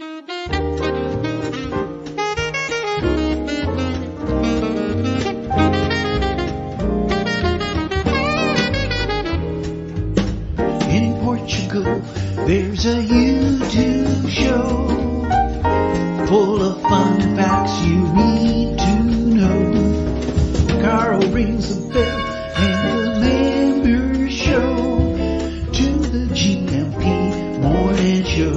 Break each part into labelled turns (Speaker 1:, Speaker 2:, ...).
Speaker 1: In Portugal, there's a YouTube show full of fun facts you need to know. Carl rings the bell and the members show to the GMP morning show.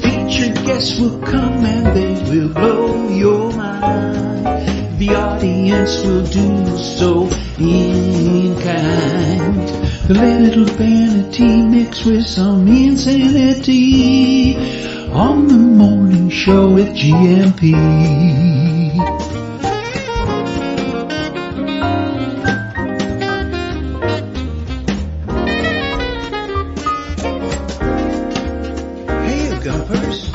Speaker 1: Featured guests will come and they will blow your mind. The audience will do so in kind. The little vanity mixed with some insanity on the morning show with GMP. Hey, you gumpers.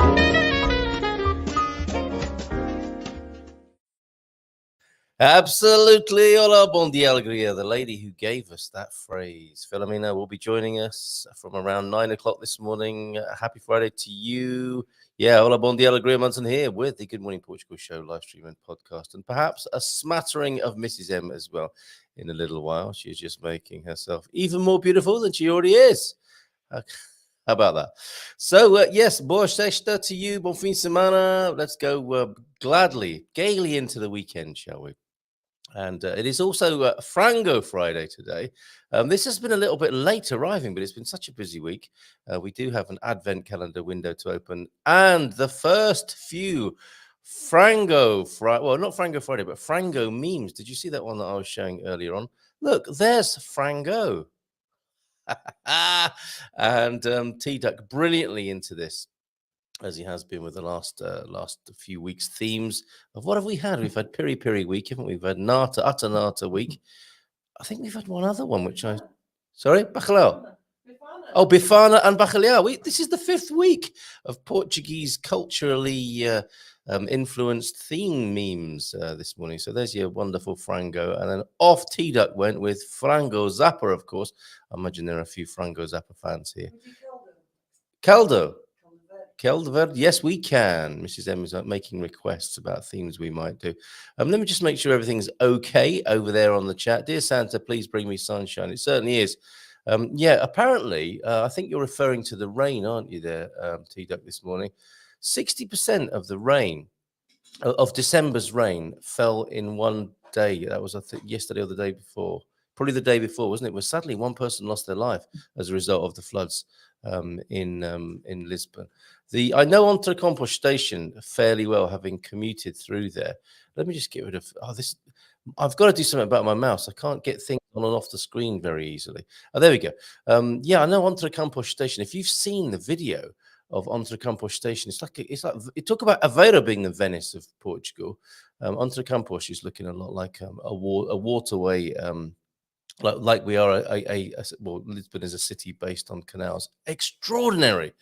Speaker 2: Absolutely. Hola, bon dia, alegría. The lady who gave us that phrase, Filomena, will be joining us from around 9 o'clock this morning. Happy Friday to you. Yeah, hola, bon dia, alegría. Munson here with the Good Morning Portugal show, live stream and podcast, and perhaps a smattering of Mrs. M as well in a little while. She's just making herself even more beautiful than she already is. How about that? So, yes, boa sexta to you. Bon fin de semana. Let's go gaily into the weekend, shall we? And it is also Frango Friday today. This has been a little bit late arriving, but it's been such a busy week. We do have an advent calendar window to open. And the first few Frango Friday, well, not Frango Friday, but Frango memes. Did you see that one that I was showing earlier on? Look, there's Frango. And T-Duck brilliantly into this, as he has been with the last few weeks' themes of what have we had? We've had Piri Piri week, haven't we? We've had Utter Nata week. I think we've had one other one, which sorry, Bacalhau. Oh, Bifana and Bacalhau. This is the 5th week of Portuguese culturally influenced theme memes this morning. So there's your wonderful Frango. And then off T-Duck went with Frango Zappa, of course. I imagine there are a few Frango Zappa fans here. Caldo. Kelder, yes, we can. Mrs. M is making requests about themes we might do. Let me just make sure everything's okay over there on the chat. Dear Santa, please bring me sunshine. It certainly is. Yeah, apparently, I think you're referring to the rain, aren't you there, T-Duck, this morning? 60% of the rain, of December's rain, fell in one day. That was, I think, yesterday or the day before. Probably the day before, wasn't it? Where sadly one person lost their life as a result of the floods in Lisbon. I know Ontracompost station fairly well, having commuted through there. Let me just get rid of this. I've got to do something about my mouse. I can't get things on and off the screen very easily. Oh, there we go. Yeah, I know Ontracompost station. If you've seen the video of Ontracompost station, it's like it talk about Aveiro being the Venice of Portugal. Ontracompost is looking a lot like a waterway. Like we are well, Lisbon is a city based on canals. Extraordinary.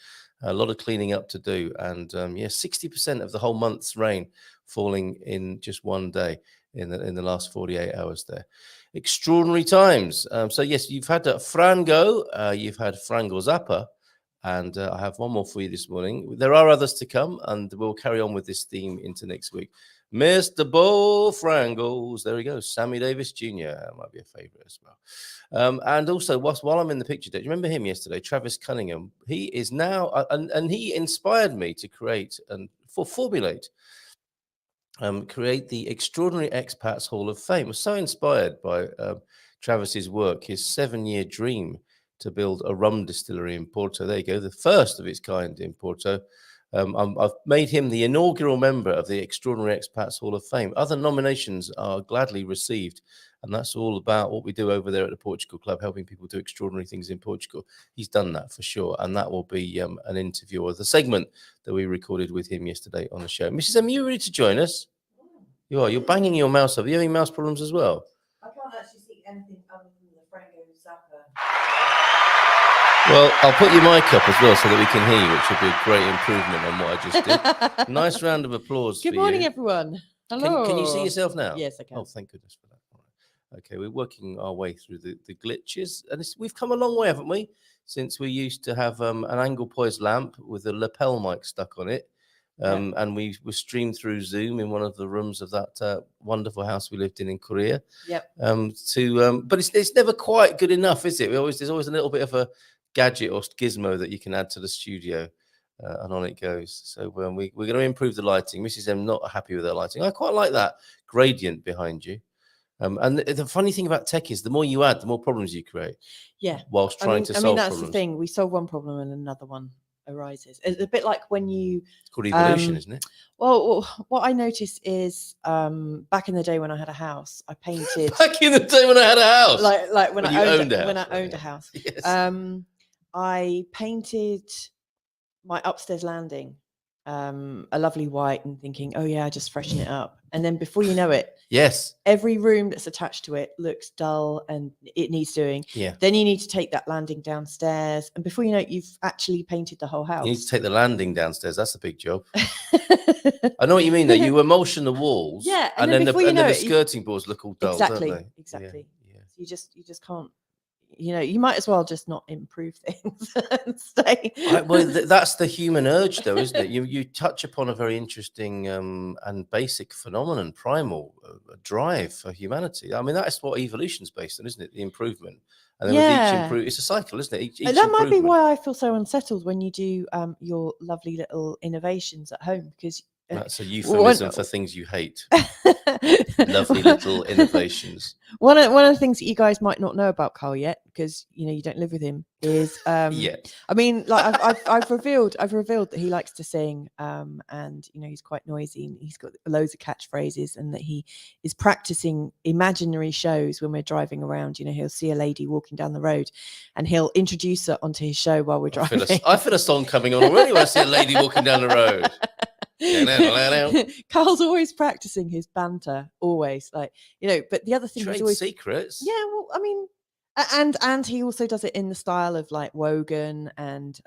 Speaker 2: A lot of cleaning up to do. And yeah, 60% of the whole month's rain falling in just one day in the last 48 hours there. Extraordinary times. So yes, you've had Frango, you've had Frango Zappa, and I have one more for you this morning. There are others to come, and we'll carry on with this theme into next week. Mr. Bo Frangles, there he goes. Sammy Davis Jr. Might be a favorite as well. And also, while I'm in the picture, do you remember him yesterday? Travis Cunningham. He is now, and he inspired me to create and formulate create the Extraordinary Expats Hall of Fame. I was so inspired by Travis's work, his 7-year dream to build a rum distillery in Porto. There you go, the first of its kind in Porto. I've made him the inaugural member of the Extraordinary Expats Hall of Fame. Other nominations are gladly received, and that's all about what we do over there at the Portugal Club, helping people do extraordinary things in Portugal. He's done that for sure, and that will be an interview or the segment that we recorded with him yesterday on the show. Mrs. M, are you ready to join us? You are. You're banging your mouse up. Are you having mouse problems as well?
Speaker 3: I can't actually see anything other than the Frango Zappa.
Speaker 2: Well, I'll put your mic up as well so that we can hear you, which would be a great improvement on what I just did. Nice round of applause.
Speaker 3: Good morning, everyone. Hello.
Speaker 2: Can you see yourself now?
Speaker 3: Yes, I can.
Speaker 2: Oh, thank goodness for that. Okay, we're working our way through the glitches, and we've come a long way, haven't we? Since we used to have an angle poised lamp with a lapel mic stuck on it. And we were streamed through Zoom in one of the rooms of that wonderful house we lived in Korea.
Speaker 3: Yep.
Speaker 2: But it's never quite good enough, is it? There's always a little bit of a gadget or gizmo that you can add to the studio, and on it goes. So we're going to improve the lighting. Mrs. M not happy with her lighting. I quite like that gradient behind you. And the funny thing about tech is the more you add, the more problems you create.
Speaker 3: Yeah.
Speaker 2: Whilst trying to solve
Speaker 3: that's
Speaker 2: problems.
Speaker 3: the thing. We solve one problem and another one arises. It's a bit like when you.
Speaker 2: It's called evolution, isn't it?
Speaker 3: Well, what I noticed is back in the day when I had a house, I painted.
Speaker 2: Back in the day when I had a house,
Speaker 3: like when I owned
Speaker 2: a house,
Speaker 3: when I owned a house.
Speaker 2: Yes.
Speaker 3: I painted my upstairs landing a lovely white and thinking, oh yeah, I just freshen it up, and then before you know it,
Speaker 2: yes,
Speaker 3: every room that's attached to it looks dull and it needs doing.
Speaker 2: Yeah.
Speaker 3: Then you need to take that landing downstairs, and before you know it, you've actually painted the whole house.
Speaker 2: You need to take the landing downstairs. That's a big job. I know what you mean. That you emulsion the walls,
Speaker 3: yeah,
Speaker 2: and then the skirting boards look all dull.
Speaker 3: Exactly,
Speaker 2: don't they?
Speaker 3: exactly.
Speaker 2: Yeah.
Speaker 3: So you just can't. You might as well just not improve things and stay.
Speaker 2: That's the human urge, though, isn't it? You touch upon a very interesting and basic phenomenon, primal drive for humanity. I mean, that's what evolution's based on, isn't it? The improvement, and then with each it's a cycle, isn't it? Each
Speaker 3: that might be why I feel so unsettled when you do your lovely little innovations at home, because
Speaker 2: that's a euphemism for things you hate. Lovely little innovations.
Speaker 3: One of the things that you guys might not know about Carl yet, because you don't live with him, is I mean, like I've revealed that he likes to sing, and he's quite noisy, and he's got loads of catchphrases, and that he is practicing imaginary shows when we're driving around. He'll see a lady walking down the road, and he'll introduce her onto his show while we're driving.
Speaker 2: I feel a song coming on already when I see a lady walking down the road.
Speaker 3: Carl's always practicing his banter, always, but the other thing is always
Speaker 2: secrets.
Speaker 3: Yeah, well, I mean, and he also does it in the style of like Wogan and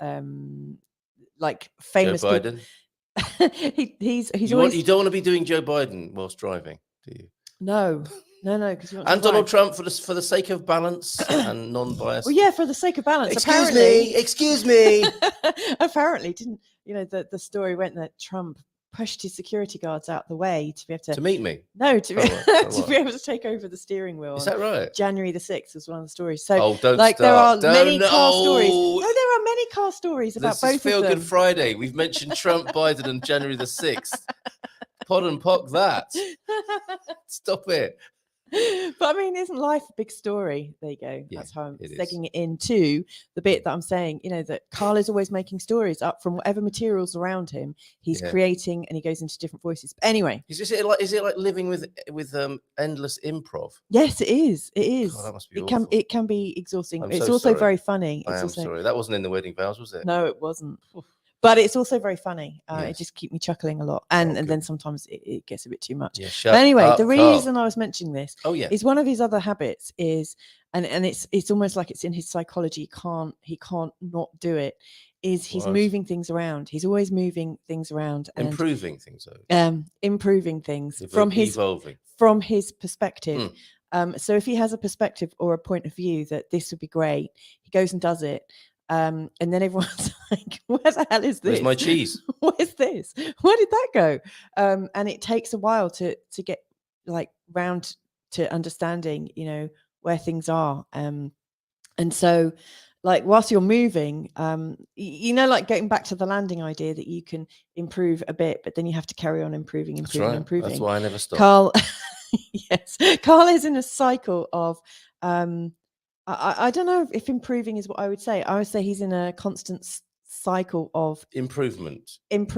Speaker 3: like famous
Speaker 2: Joe Biden.
Speaker 3: he's
Speaker 2: you
Speaker 3: always.
Speaker 2: You don't want to be doing Joe Biden whilst driving, do you?
Speaker 3: No, because you want
Speaker 2: and Donald Trump for the sake of balance and non-bias.
Speaker 3: Well, yeah, for the sake of balance.
Speaker 2: Excuse me.
Speaker 3: Apparently, didn't the story went that Trump pushed his security guards out the way to be able to
Speaker 2: meet me?
Speaker 3: No, to be able to take over the steering wheel.
Speaker 2: Is that right?
Speaker 3: January the 6th was one of the stories. So,
Speaker 2: don't
Speaker 3: like,
Speaker 2: start.
Speaker 3: there are many car stories. No, there are many car stories about both of them.
Speaker 2: Feel Good Friday. We've mentioned Trump, Biden, and January the 6th. Pod and pock that. Stop it.
Speaker 3: But I mean, isn't life a big story? There you go.
Speaker 2: Yeah,
Speaker 3: that's how I'm segging it into the bit that I'm saying, that Carl is always making stories up from whatever materials around him. He's creating, and he goes into different voices. But anyway,
Speaker 2: is it like living with endless improv?
Speaker 3: Yes, it is. It is.
Speaker 2: God, that must be
Speaker 3: it can be exhausting. It's
Speaker 2: so
Speaker 3: also
Speaker 2: sorry.
Speaker 3: very funny.
Speaker 2: I am sorry. That wasn't in the wedding vows, was it?
Speaker 3: No, it wasn't. But it's also very funny. It just keeps me chuckling a lot. And then sometimes it gets a bit too much.
Speaker 2: Yeah,
Speaker 3: but anyway, the reason I was mentioning this is one of his other habits is, and it's almost like it's in his psychology, he can't not do it, is he's moving things around. He's always moving things around. And,
Speaker 2: improving things.
Speaker 3: Improving things
Speaker 2: evolving.
Speaker 3: From his perspective. So if he has a perspective or a point of view that this would be great, he goes and does it. And then everyone's like, where the hell is this?
Speaker 2: Where's my cheese?
Speaker 3: What is this? Where did that go? And it takes a while to get like round to understanding, where things are. And so like whilst you're moving, like getting back to the landing idea that you can improve a bit, but then you have to carry on improving.
Speaker 2: That's why I never stop.
Speaker 3: Carl, yes. Carl is in a cycle of, I don't know if improving is what I would say. I would say he's in a constant cycle of
Speaker 2: improvement
Speaker 3: and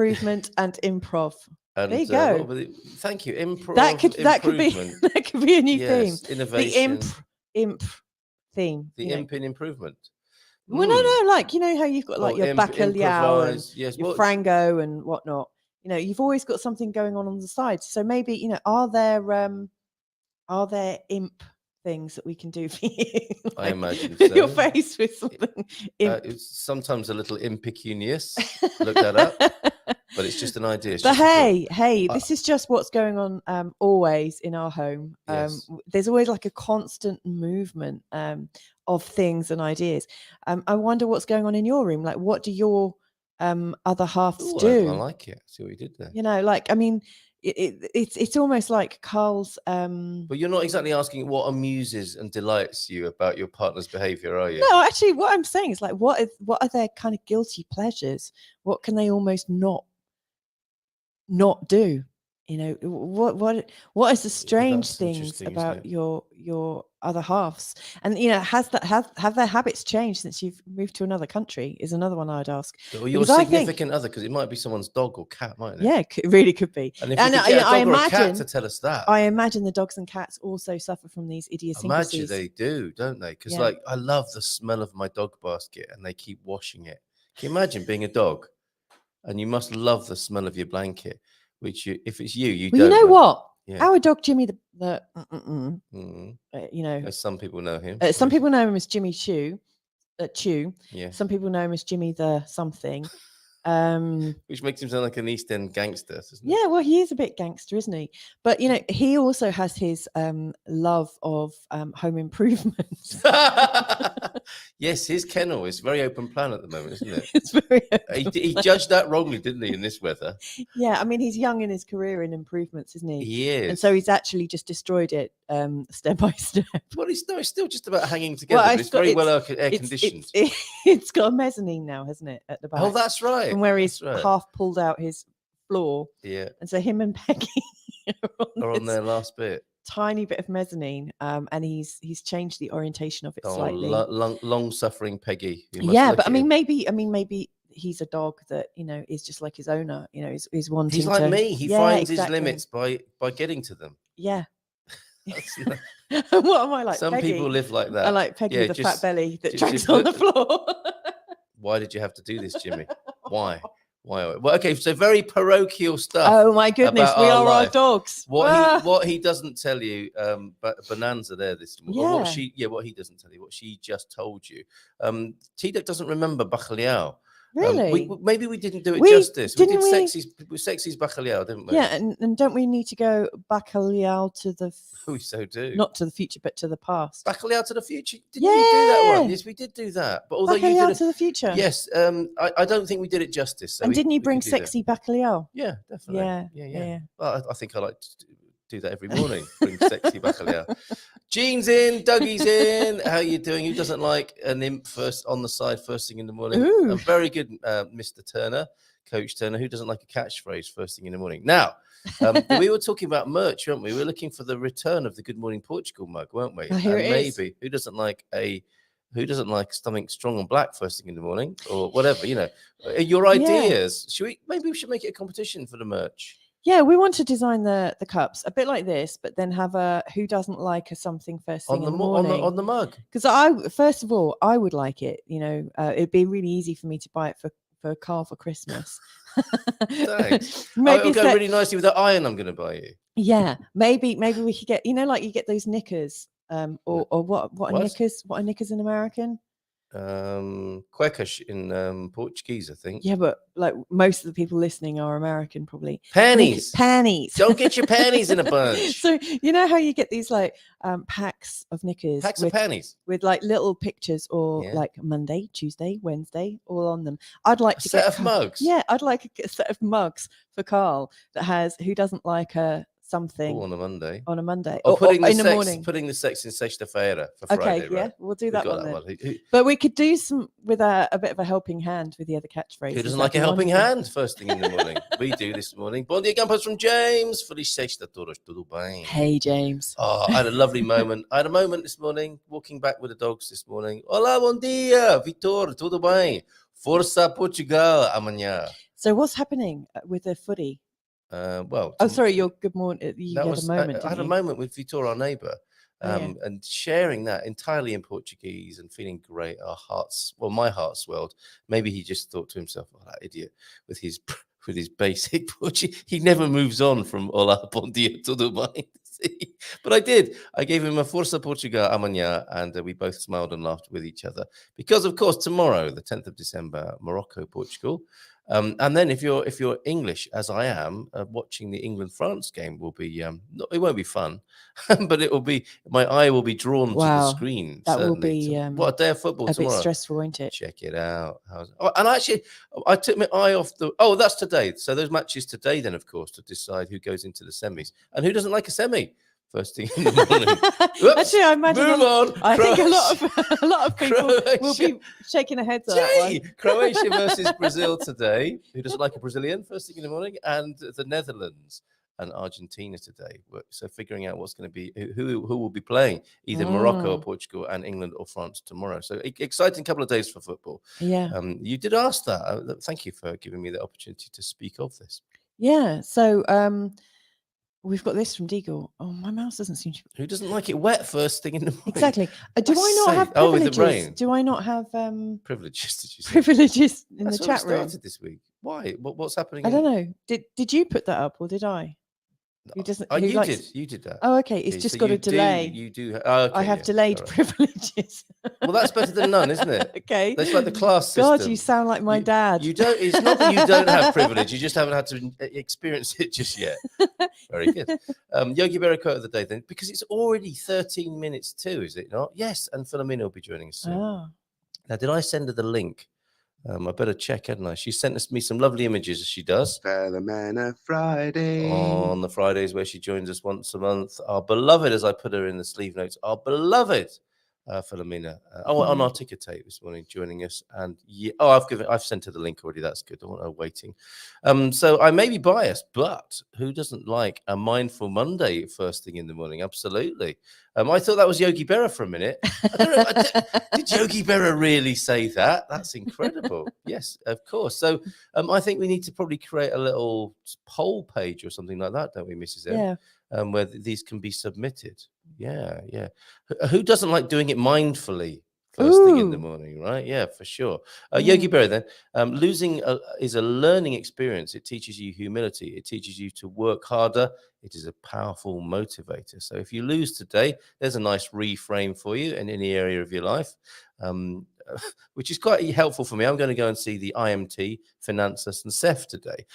Speaker 3: improv.
Speaker 2: And,
Speaker 3: there you go.
Speaker 2: Thank you. Improv.
Speaker 3: That could be a new theme.
Speaker 2: Innovation.
Speaker 3: The imp theme.
Speaker 2: The imp in improvement.
Speaker 3: Well, no, like how you've got like your bacalhau and your frango and whatnot. You've always got something going on the side. So maybe are there imp things that we can do for you?
Speaker 2: I imagine so.
Speaker 3: Your face with something
Speaker 2: it's sometimes a little impecunious. Look that up. but it's just an idea.
Speaker 3: But hey, this is just what's going on always in our home.
Speaker 2: Yes.
Speaker 3: There's always like a constant movement of things and ideas. I wonder what's going on in your room. Like, what do your other halves do?
Speaker 2: I like it. See what you did there.
Speaker 3: You know, like, I mean, it's almost like Carl's.
Speaker 2: But you're not exactly asking what amuses and delights you about your partner's behaviour, are you?
Speaker 3: No, actually, what I'm saying is like, what are their kind of guilty pleasures? What can they almost not do? You know, what is the strange things about your other halves? And you know, have their habits changed since you've moved to another country? Is another one I'd ask.
Speaker 2: Or your significant other, because it might be someone's dog or cat, mightn't it?
Speaker 3: Yeah, it really could be.
Speaker 2: And if we could get a dog or a cat to tell us that,
Speaker 3: I imagine the dogs and cats also suffer from these idiosyncrasies.
Speaker 2: Imagine they do, don't they? Because like, I love the smell of my dog basket, and they keep washing it. Can you imagine being a dog, and you must love the smell of your blanket? Which if it's you don't.
Speaker 3: You know what?
Speaker 2: Yeah.
Speaker 3: Our dog Jimmy, you know,
Speaker 2: as some people know him.
Speaker 3: Some people know him as Jimmy Chew.
Speaker 2: Yeah.
Speaker 3: Some people know him as Jimmy the something.
Speaker 2: Which makes him sound like an East End gangster, doesn't it?
Speaker 3: Yeah, well, he is a bit gangster, isn't he? But you know, he also has his love of home improvement.
Speaker 2: Yes, his kennel is very open plan at the moment, isn't it?
Speaker 3: It's very open
Speaker 2: he judged that wrongly, didn't he, in this weather?
Speaker 3: Yeah, I mean, he's young in his career in improvements, isn't he?
Speaker 2: He is.
Speaker 3: And so he's actually just destroyed it step by step.
Speaker 2: Well, it's still just about hanging together. Well, it's very well air conditioned.
Speaker 3: It's got a mezzanine now, hasn't it, at the back?
Speaker 2: Oh, that's right.
Speaker 3: From where he's half pulled out his floor.
Speaker 2: Yeah.
Speaker 3: And so him and Peggy
Speaker 2: are on their last bit.
Speaker 3: Tiny bit of mezzanine, and he's changed the orientation of it slightly.
Speaker 2: Long-suffering Peggy.
Speaker 3: Yeah, but I mean, maybe he's a dog that, you know, is just like his owner. You know, is wanting.
Speaker 2: He's like me. He finds his limits by getting to them.
Speaker 3: Yeah. What am I like?
Speaker 2: Some
Speaker 3: Peggy?
Speaker 2: People live like that.
Speaker 3: I like Peggy with the fat belly that drags on the floor.
Speaker 2: Why did you have to do this, Jimmy? Why? Well, okay, so very parochial stuff.
Speaker 3: Oh my goodness, we are our dogs.
Speaker 2: What he doesn't tell you, but Bonanza there this morning.
Speaker 3: Yeah.
Speaker 2: What he doesn't tell you, what she just told you. T-Duck doesn't remember bacalhau.
Speaker 3: Really?
Speaker 2: Maybe we didn't do it justice. We did Sexy's bacalhau, didn't we?
Speaker 3: Yeah, and don't we need to go bacalhau to the...
Speaker 2: We so do.
Speaker 3: Not to the future, but to the past.
Speaker 2: Bacalhau to the future. Didn't we do that one? Yes, we did do that. But although
Speaker 3: bacalhau
Speaker 2: you did
Speaker 3: to the future.
Speaker 2: Yes, I don't think we did it justice. So
Speaker 3: and didn't you bring sexy bacalhau?
Speaker 2: Yeah, definitely.
Speaker 3: Yeah.
Speaker 2: Well, I think I like to do that every morning. Bring sexy bacalhau. Jean's in, Dougie's in. How are you doing? Who doesn't like an imp on the side first thing in the morning?
Speaker 3: Ooh.
Speaker 2: Very good, Mr. Turner, Coach Turner. Who doesn't like a catchphrase first thing in the morning? Now, we were talking about merch, weren't we? We were looking for the return of the Good Morning Portugal mug, weren't we?
Speaker 3: Here it
Speaker 2: maybe who doesn't like something strong and black first thing in the morning, or whatever? You know, your ideas. Maybe we should make it a competition for the merch.
Speaker 3: Yeah, we want to design the cups a bit like this, but then have a who doesn't like a something first thing in the morning
Speaker 2: on the mug.
Speaker 3: Because first of all, I would like it. You know, it'd be really easy for me to buy it for Carl for Christmas.
Speaker 2: Thanks. It'll go really nicely with the iron I'm going to buy you.
Speaker 3: Yeah, maybe we could get, you know, like you get those knickers, or what are knickers? What are knickers in American?
Speaker 2: Cuecas in Portuguese, I think.
Speaker 3: Yeah, but like most of the people listening are American, probably.
Speaker 2: Panties.
Speaker 3: Don't
Speaker 2: get your panties in a bunch.
Speaker 3: So you know how you get these like packs of knickers,
Speaker 2: packs of panties
Speaker 3: with like little pictures, or like Monday, Tuesday, Wednesday, all on them. I'd like to
Speaker 2: get a set of mugs.
Speaker 3: Yeah, I'd like a set of mugs for Carl that has who doesn't like a something
Speaker 2: on a Monday.
Speaker 3: Or
Speaker 2: putting
Speaker 3: in the morning.
Speaker 2: Putting the sex in sexta-feira for Friday.
Speaker 3: Okay, yeah, we'll do that one.
Speaker 2: Then.
Speaker 3: But we could do some with a bit of a helping hand with the other catchphrases.
Speaker 2: Who doesn't like a helping hand first thing in the morning? We do this morning. Bom dia, campos from James. Feliz sexta todos, tudo bem?
Speaker 3: Hey, James.
Speaker 2: Oh, I had a lovely moment. I had a moment this morning, walking back with the dogs this morning. Olá, bom dia, Vitor, tudo bem? Força Portugal, amanhã.
Speaker 3: So what's happening with the footy? Sorry, your good morning. You had a moment.
Speaker 2: I had a moment with Vitor, our neighbour, and sharing that entirely in Portuguese and feeling great. My heart swelled. Maybe he just thought to himself, "Oh, that idiot with his basic Portuguese. He never moves on from Olá, bom dia, tudo bem." But I did. I gave him a Força Portugal amanhã, and we both smiled and laughed with each other because, of course, tomorrow, the 10th of December, Morocco, Portugal. And then if you're English, as I am, watching the England-France game will be it won't be fun, but it will be, my eye will be drawn to the screen.
Speaker 3: That
Speaker 2: certainly.
Speaker 3: will be
Speaker 2: what a day of football
Speaker 3: a
Speaker 2: tomorrow.
Speaker 3: bit stressful, won't it?
Speaker 2: Check it out. And actually, I took my eye off the. Oh, that's today. So those matches today, then, of course, to decide who goes into the semis and who doesn't like a semi. First thing in the morning. Whoops,
Speaker 3: actually, I imagine
Speaker 2: move on.
Speaker 3: I think a lot of people will be shaking their heads at that one.
Speaker 2: Croatia versus Brazil today. Who doesn't like a Brazilian? First thing in the morning, and the Netherlands and Argentina today. So figuring out what's going to be who will be playing either Morocco or Portugal, and England or France tomorrow. So exciting couple of days for football.
Speaker 3: Yeah.
Speaker 2: You did ask that. Thank you for giving me the opportunity to speak of this.
Speaker 3: Yeah. So we've got this from Diggle. Oh, my mouse doesn't seem to.
Speaker 2: Who doesn't like it wet first thing in the morning?
Speaker 3: Exactly. Do I not have privileges?
Speaker 2: With the rain.
Speaker 3: Do I not have
Speaker 2: privileges? Did you say?
Speaker 3: Privileges in
Speaker 2: That's
Speaker 3: the chat room?
Speaker 2: Started this week. Why? What's happening?
Speaker 3: I don't know. Did you put that up or did I? Who doesn't?
Speaker 2: Oh,
Speaker 3: who
Speaker 2: you
Speaker 3: likes...
Speaker 2: did. You did that.
Speaker 3: Oh, okay. It's just got a delay.
Speaker 2: You do. Oh, okay,
Speaker 3: I have delayed privileges.
Speaker 2: Well, that's better than none, isn't it?
Speaker 3: Okay.
Speaker 2: That's like the class system.
Speaker 3: God, you sound like my dad.
Speaker 2: You don't. It's not that you don't have privilege. You just haven't had to experience it just yet. Very good. Yogi Bear quote of the day then, because it's already 13 minutes to, is it not? Yes. And Filomena will be joining us soon.
Speaker 3: Oh.
Speaker 2: Now, did I send her the link? I better check, hadn't I? She sent me some lovely images, as she does.
Speaker 1: Filomena Friday.
Speaker 2: On the Fridays where she joins us once a month. Our beloved, as I put her in the sleeve notes, our beloved Filomena. On our ticker tape this morning, joining us. And I've sent her the link already. That's good. I want her waiting. So I may be biased, but who doesn't like a mindful Monday first thing in the morning? Absolutely. I thought that was Yogi Bear for a minute. I don't know, did Yogi Bear really say that? That's incredible. Yes, of course. So I think we need to probably create a little poll page or something like that, don't we, Mrs. M?
Speaker 3: Yeah.
Speaker 2: Where these can be submitted. Yeah. Who doesn't like doing it mindfully first thing in the morning, right? Yeah, for sure. Yogi Bear then, losing is a learning experience. It teaches you humility. It teaches you to work harder. It is a powerful motivator. So if you lose today, there's a nice reframe for you in any area of your life, which is quite helpful for me. I'm going to go and see the IMT, Finances and Seth today.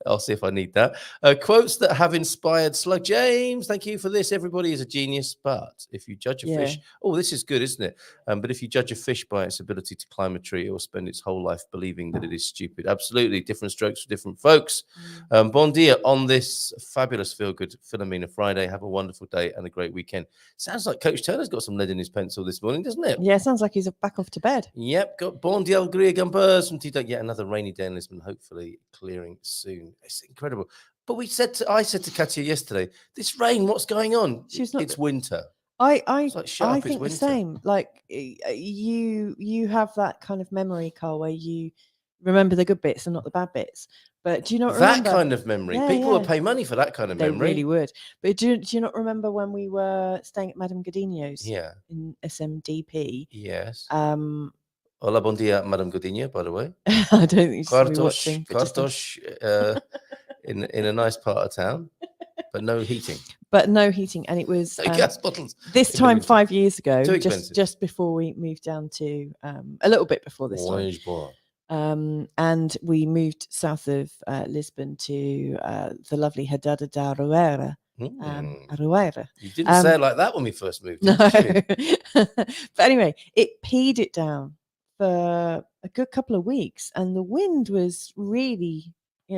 Speaker 2: I'll see if I need that. Quotes that have inspired Slug. James, thank you for this. Everybody is a genius, but if you judge a fish, this is good, isn't it? But if you judge a fish by its ability to climb a tree, it will spend its whole life believing that it is stupid. Absolutely. Different strokes for different folks. Bon dia on this fabulous feel-good Filomena Friday. Have a wonderful day and a great weekend. Sounds like Coach Turner's got some lead in his pencil this morning, doesn't it?
Speaker 3: Yeah, sounds like he's back off to bed.
Speaker 2: Yep, got Bon dia Gria Gumpers from T-Duck. Yet another rainy day in Lisbon, hopefully clearing soon. It's incredible. But I said to Katya yesterday, this rain, what's going on? It's winter.
Speaker 3: I
Speaker 2: winter.
Speaker 3: think the same. Like you have that kind of memory, Carl, where you remember the good bits and not the bad bits. But do you not remember
Speaker 2: that kind of memory? People would pay money for that kind of memory.
Speaker 3: They really would. But do you not remember when we were staying at Madame Godinho's?
Speaker 2: Yeah.
Speaker 3: In SMDP.
Speaker 2: Yes.
Speaker 3: Hola,
Speaker 2: bon dia, Madame Godinho, by the way.
Speaker 3: I don't think she's watching.
Speaker 2: Kartosh, in a nice part of town, but no heating.
Speaker 3: And it was
Speaker 2: gas bottles.
Speaker 3: This time 5 years ago,
Speaker 2: just
Speaker 3: before we moved down to a little bit before this time. And we moved south of Lisbon to the lovely Haddada da Aroeira. Aroeira.
Speaker 2: You didn't say it like that when we first moved.
Speaker 3: No. But anyway, it peed it down for a good couple of weeks, and the wind was really,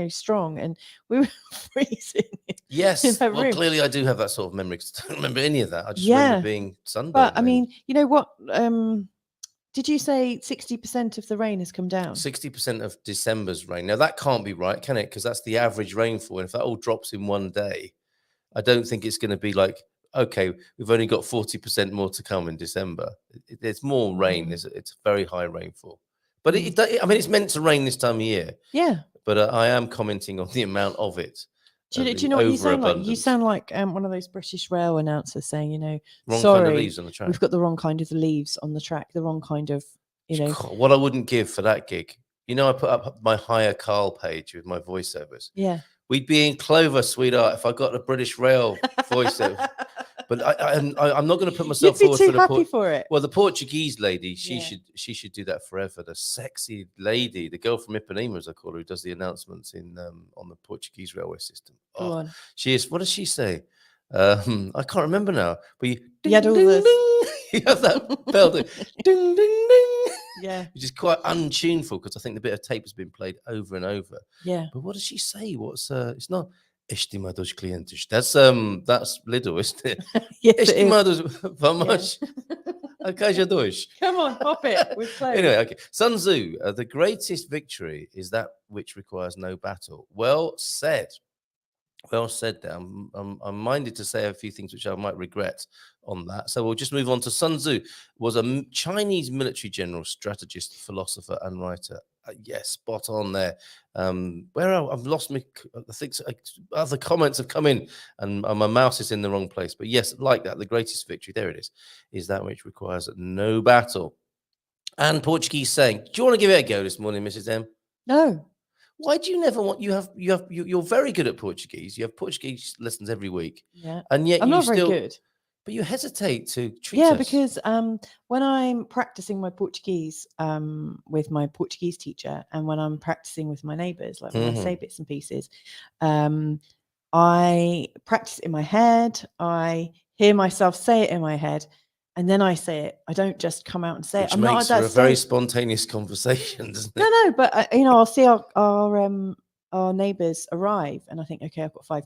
Speaker 3: strong, and we were freezing.
Speaker 2: Yes, well, clearly I do have that sort of memory because I don't remember any of that. I just remember being sunburned.
Speaker 3: But I mean, you know what? Did you say 60% of the rain has come down?
Speaker 2: 60% of December's rain. Now that can't be right, can it? Because that's the average rainfall, and if that all drops in one day, I don't think it's going to be like, okay, we've only got 40% more to come in December. There's more rain. It's very high rainfall. But it's meant to rain this time of year.
Speaker 3: Yeah.
Speaker 2: But I am commenting on the amount of it.
Speaker 3: Do you know what you sound like? You sound like one of those British rail announcers saying,
Speaker 2: wrong
Speaker 3: sorry,
Speaker 2: kind of leaves on the track.
Speaker 3: We've got the wrong kind of leaves on the track, the wrong kind of,
Speaker 2: What I wouldn't give for that gig. I put up my Hire Carl page with my voiceovers.
Speaker 3: Yeah.
Speaker 2: We'd be in clover, sweetheart, if I got a British Rail voiceover. But I'm not going to put
Speaker 3: You'd
Speaker 2: myself
Speaker 3: be
Speaker 2: forward
Speaker 3: too
Speaker 2: for the
Speaker 3: happy for it.
Speaker 2: well, the Portuguese lady. She
Speaker 3: Yeah.
Speaker 2: should do that forever. The sexy lady, the girl from Ipanema, as I call her, who does the announcements in on the Portuguese railway system.
Speaker 3: Go on.
Speaker 2: She is. What does she say? I can't remember now. But you
Speaker 3: had all this.
Speaker 2: you have that bell. Ding ding ding.
Speaker 3: Yeah.
Speaker 2: Which is quite untuneful because I think the bit of tape has been played over and over.
Speaker 3: Yeah.
Speaker 2: But what does she say? What's it's not estimados clientes. That's Lidl, isn't it?
Speaker 3: Yes, it is.
Speaker 2: Estimados, vamos. Acaja dois.
Speaker 3: Come on, hop it. We're close.
Speaker 2: Anyway, okay. Sun Tzu, the greatest victory is that which requires no battle. Well said. Well said there. I'm minded to say a few things which I might regret on that. So we'll just move on to Sun Tzu, was a Chinese military general, strategist, philosopher, and writer. Yes, spot on there. I've lost me. I think other comments have come in, and my mouse is in the wrong place. But yes, like that, the greatest victory, there it is that which requires no battle. And Portuguese saying, do you want to give it a go this morning, Mrs. M?
Speaker 3: No.
Speaker 2: Why do you never want? You're very good at Portuguese. You have Portuguese lessons every week.
Speaker 3: Yeah.
Speaker 2: And yet
Speaker 3: I'm
Speaker 2: you
Speaker 3: not
Speaker 2: still,
Speaker 3: very good.
Speaker 2: but you hesitate to treat us.
Speaker 3: Yeah, because when I'm practicing my Portuguese with my Portuguese teacher, and when I'm practicing with my neighbours, like when I say bits and pieces, I practice in my head. I hear myself say it in my head, and then I say it. I don't just come out and say
Speaker 2: Which
Speaker 3: it. I'm
Speaker 2: makes
Speaker 3: not
Speaker 2: for a very spontaneous conversation, doesn't it?
Speaker 3: No, but I'll see our neighbours arrive, and I think, okay, I've got 5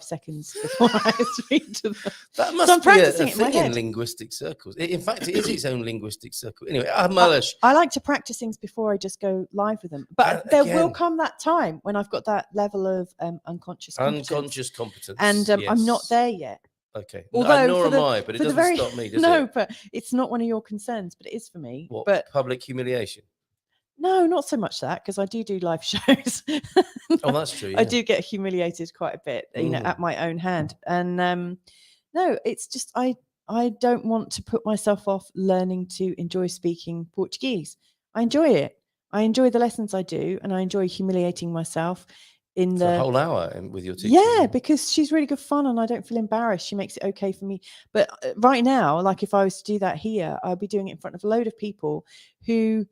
Speaker 3: seconds before I speak to them.
Speaker 2: That must
Speaker 3: I'm
Speaker 2: be
Speaker 3: practicing
Speaker 2: a
Speaker 3: it in my
Speaker 2: thing in
Speaker 3: head.
Speaker 2: linguistic circles. In fact, it is its own linguistic circle. Anyway,
Speaker 3: I like to practice things before I just go live with them. But there will come that time when I've got that level of unconscious competence. And
Speaker 2: yes.
Speaker 3: I'm not there yet.
Speaker 2: Okay.
Speaker 3: Although
Speaker 2: nor am I, but it doesn't stop me, does it?
Speaker 3: No, but it's not one of your concerns, but it is for me.
Speaker 2: What,
Speaker 3: but
Speaker 2: public humiliation?
Speaker 3: No, not so much that, because I do live shows.
Speaker 2: Oh, that's true. Yeah.
Speaker 3: I do get humiliated quite a bit, at my own hand. And no, it's just I don't want to put myself off learning to enjoy speaking Portuguese. I enjoy it. I enjoy the lessons I do, and I enjoy humiliating myself in the
Speaker 2: whole hour with your teacher.
Speaker 3: Yeah, because she's really good fun, and I don't feel embarrassed. She makes it okay for me. But right now, like if I was to do that here, I'd be doing it in front of a load of people who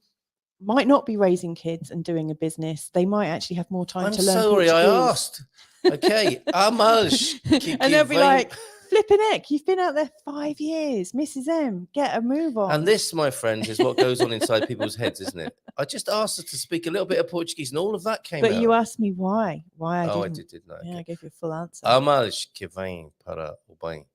Speaker 3: might not be raising kids and doing a business. They might actually have more time to learn Portuguese.
Speaker 2: I asked. Okay.
Speaker 3: And they'll be like, flipping heck, you've been out there 5 years. Mrs. M, get a move on.
Speaker 2: And this, my friend, is what goes on inside people's heads, isn't it? I just asked her to speak a little bit of Portuguese, and all of that came out.
Speaker 3: But you asked me why. Why I didn't.
Speaker 2: I did, didn't I?
Speaker 3: Yeah,
Speaker 2: okay.
Speaker 3: I gave you a full answer.
Speaker 2: Males que vêm para o bem.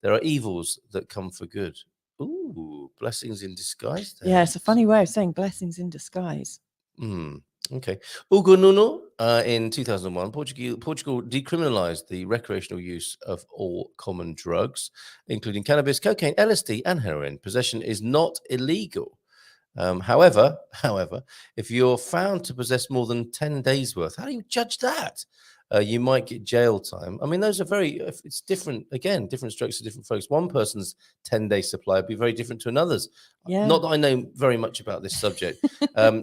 Speaker 2: There are evils that come for good. Ooh, blessings in disguise. There.
Speaker 3: Yeah, it's a funny way of saying blessings in disguise.
Speaker 2: Okay. Hugo Nuno, in 2001, Portugal decriminalized the recreational use of all common drugs, including cannabis, cocaine, LSD, and heroin. Possession is not illegal. However, if you're found to possess more than 10 days worth, how do you judge that? You might get jail time. I mean, those are it's different. Again, different strokes for different folks. One person's 10-day supply would be very different to another's.
Speaker 3: Yeah.
Speaker 2: Not that I know very much about this subject.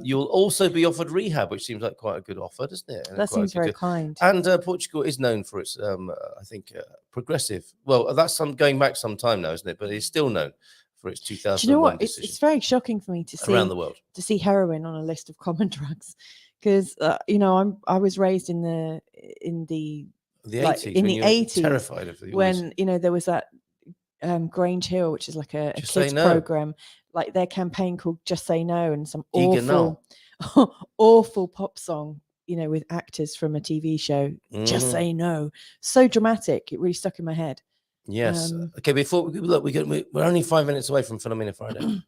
Speaker 2: You'll also be offered rehab, which seems like quite a good offer, doesn't it? And
Speaker 3: that seems very kind.
Speaker 2: And Portugal is known for its, I think, progressive. Well, that's going back some time now, isn't it? But it's still known for its 2001
Speaker 3: Do you know what?
Speaker 2: decision.
Speaker 3: It's very shocking for me to see
Speaker 2: around the world
Speaker 3: to see heroin on a list of common drugs. Because I was raised in the
Speaker 2: 80s,
Speaker 3: in the 80s,
Speaker 2: terrified of
Speaker 3: when there was that Grange Hill, which is like a kids program, like their campaign called "Just Say No," and some awful pop song, with actors from a TV show. Just say no, so dramatic. It really stuck in my head.
Speaker 2: Yes. Okay. Before we're only 5 minutes away from Filomena Friday.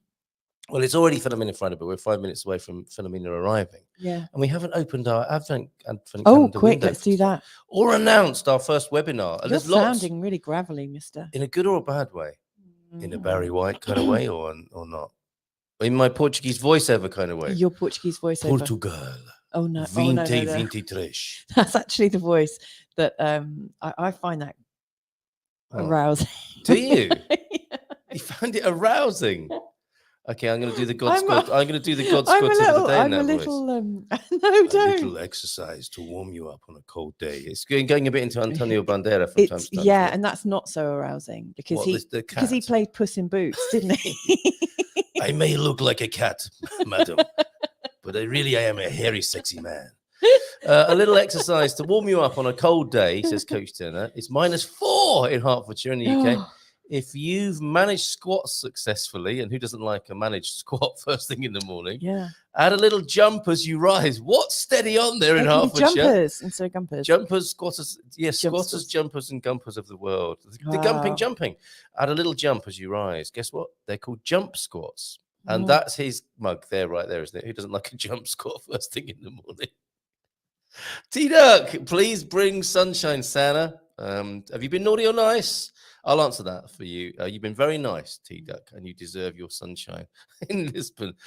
Speaker 2: Well, it's already Filomena Friday, but we're 5 minutes away from Filomena arriving.
Speaker 3: Yeah.
Speaker 2: And we haven't opened our Advent
Speaker 3: quick, let's do that.
Speaker 2: Or announced our first webinar. And
Speaker 3: You're sounding really gravelly, mister.
Speaker 2: In a good or a bad way? In a Barry White kind of way or not? In my Portuguese voiceover kind of way?
Speaker 3: Your Portuguese voiceover.
Speaker 2: Portugal.
Speaker 3: Oh, no.
Speaker 2: 2023.
Speaker 3: That's actually the voice that I find that arousing.
Speaker 2: Do you?
Speaker 3: Yeah.
Speaker 2: You found it arousing? Okay, I'm going to do the God Squad. I'm going to do the God Squad
Speaker 3: I'm a
Speaker 2: tip of
Speaker 3: little,
Speaker 2: the day in
Speaker 3: I'm
Speaker 2: that
Speaker 3: a
Speaker 2: voice.
Speaker 3: little, no,
Speaker 2: A
Speaker 3: don't.
Speaker 2: little exercise to warm you up on a cold day. It's going a bit into Antonio Bandera from time to time.
Speaker 3: Yeah, and that's not so arousing because he played Puss in Boots, didn't he?
Speaker 2: I may look like a cat, madam, but I am a hairy, sexy man. A little exercise to warm you up on a cold day, says Coach Turner. It's -4 in Hertfordshire in the UK. If you've managed squats successfully, and who doesn't like a managed squat first thing in the morning?
Speaker 3: Yeah.
Speaker 2: Add a little jump as you rise. What's steady on there in Hertfordshire?
Speaker 3: Jumpers instead of gumpers.
Speaker 2: Jumpers, squatters, yes, squatters, jumpers, and gumpers of the world. The jumping. Add a little jump as you rise. Guess what? They're called jump squats. And that's his mug there, right there, isn't it? Who doesn't like a jump squat first thing in the morning? T-Duck, please bring sunshine, Santa. Have you been naughty or nice? I'll answer that for you. You've been very nice, T-Duck, and you deserve your sunshine in Lisbon.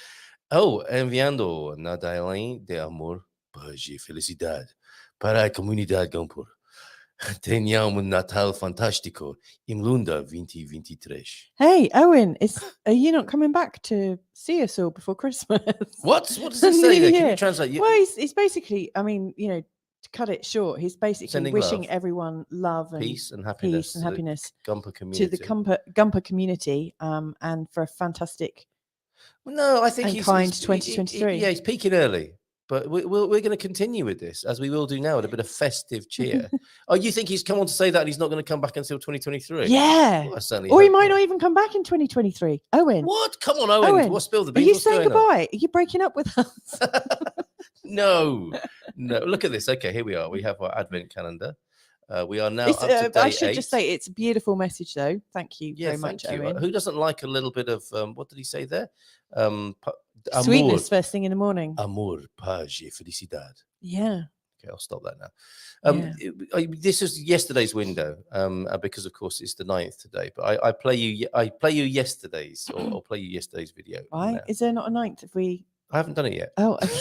Speaker 2: Oh, enviando Natal de amor, paz e felicidade para a comunidade Gampur. Tenham Natal fantástico in Lunda 2023.
Speaker 3: Hey, Owen, are you not coming back to see us all before Christmas?
Speaker 2: What does it say there? Can you translate?
Speaker 3: Well, he's basically, I mean, to cut it short, he's basically
Speaker 2: sending
Speaker 3: wishing
Speaker 2: love,
Speaker 3: everyone love and
Speaker 2: peace and happiness,
Speaker 3: to the
Speaker 2: Gumper
Speaker 3: community, and for a fantastic,
Speaker 2: no, I think
Speaker 3: he's kind 2023.
Speaker 2: He's peaking early, but we're going to continue with this as we will do now with a bit of festive cheer. Oh, you think he's come on to say that he's not going to come back until 2023?
Speaker 3: Yeah,
Speaker 2: well,
Speaker 3: or he might not even come back in 2023. Owen,
Speaker 2: what? Come on, Owen. We'll spill the beans.
Speaker 3: Are you saying goodbye? Are you breaking up with us?
Speaker 2: No. Look at this. Okay, here we are. We have our advent calendar. We are now up to day
Speaker 3: I should
Speaker 2: 8.
Speaker 3: just say it's a beautiful message, though. Thank you very much, Owen.
Speaker 2: Who doesn't like a little bit of what did he say there?
Speaker 3: Sweetness first thing in the morning.
Speaker 2: Amor, paz e felicidade.
Speaker 3: Yeah.
Speaker 2: Okay, I'll stop that now. This is yesterday's window, because of course it's the 9th today. But I play you yesterday's, or play you yesterday's video.
Speaker 3: Why is there not a 9th?
Speaker 2: I haven't done it yet.
Speaker 3: Oh, okay.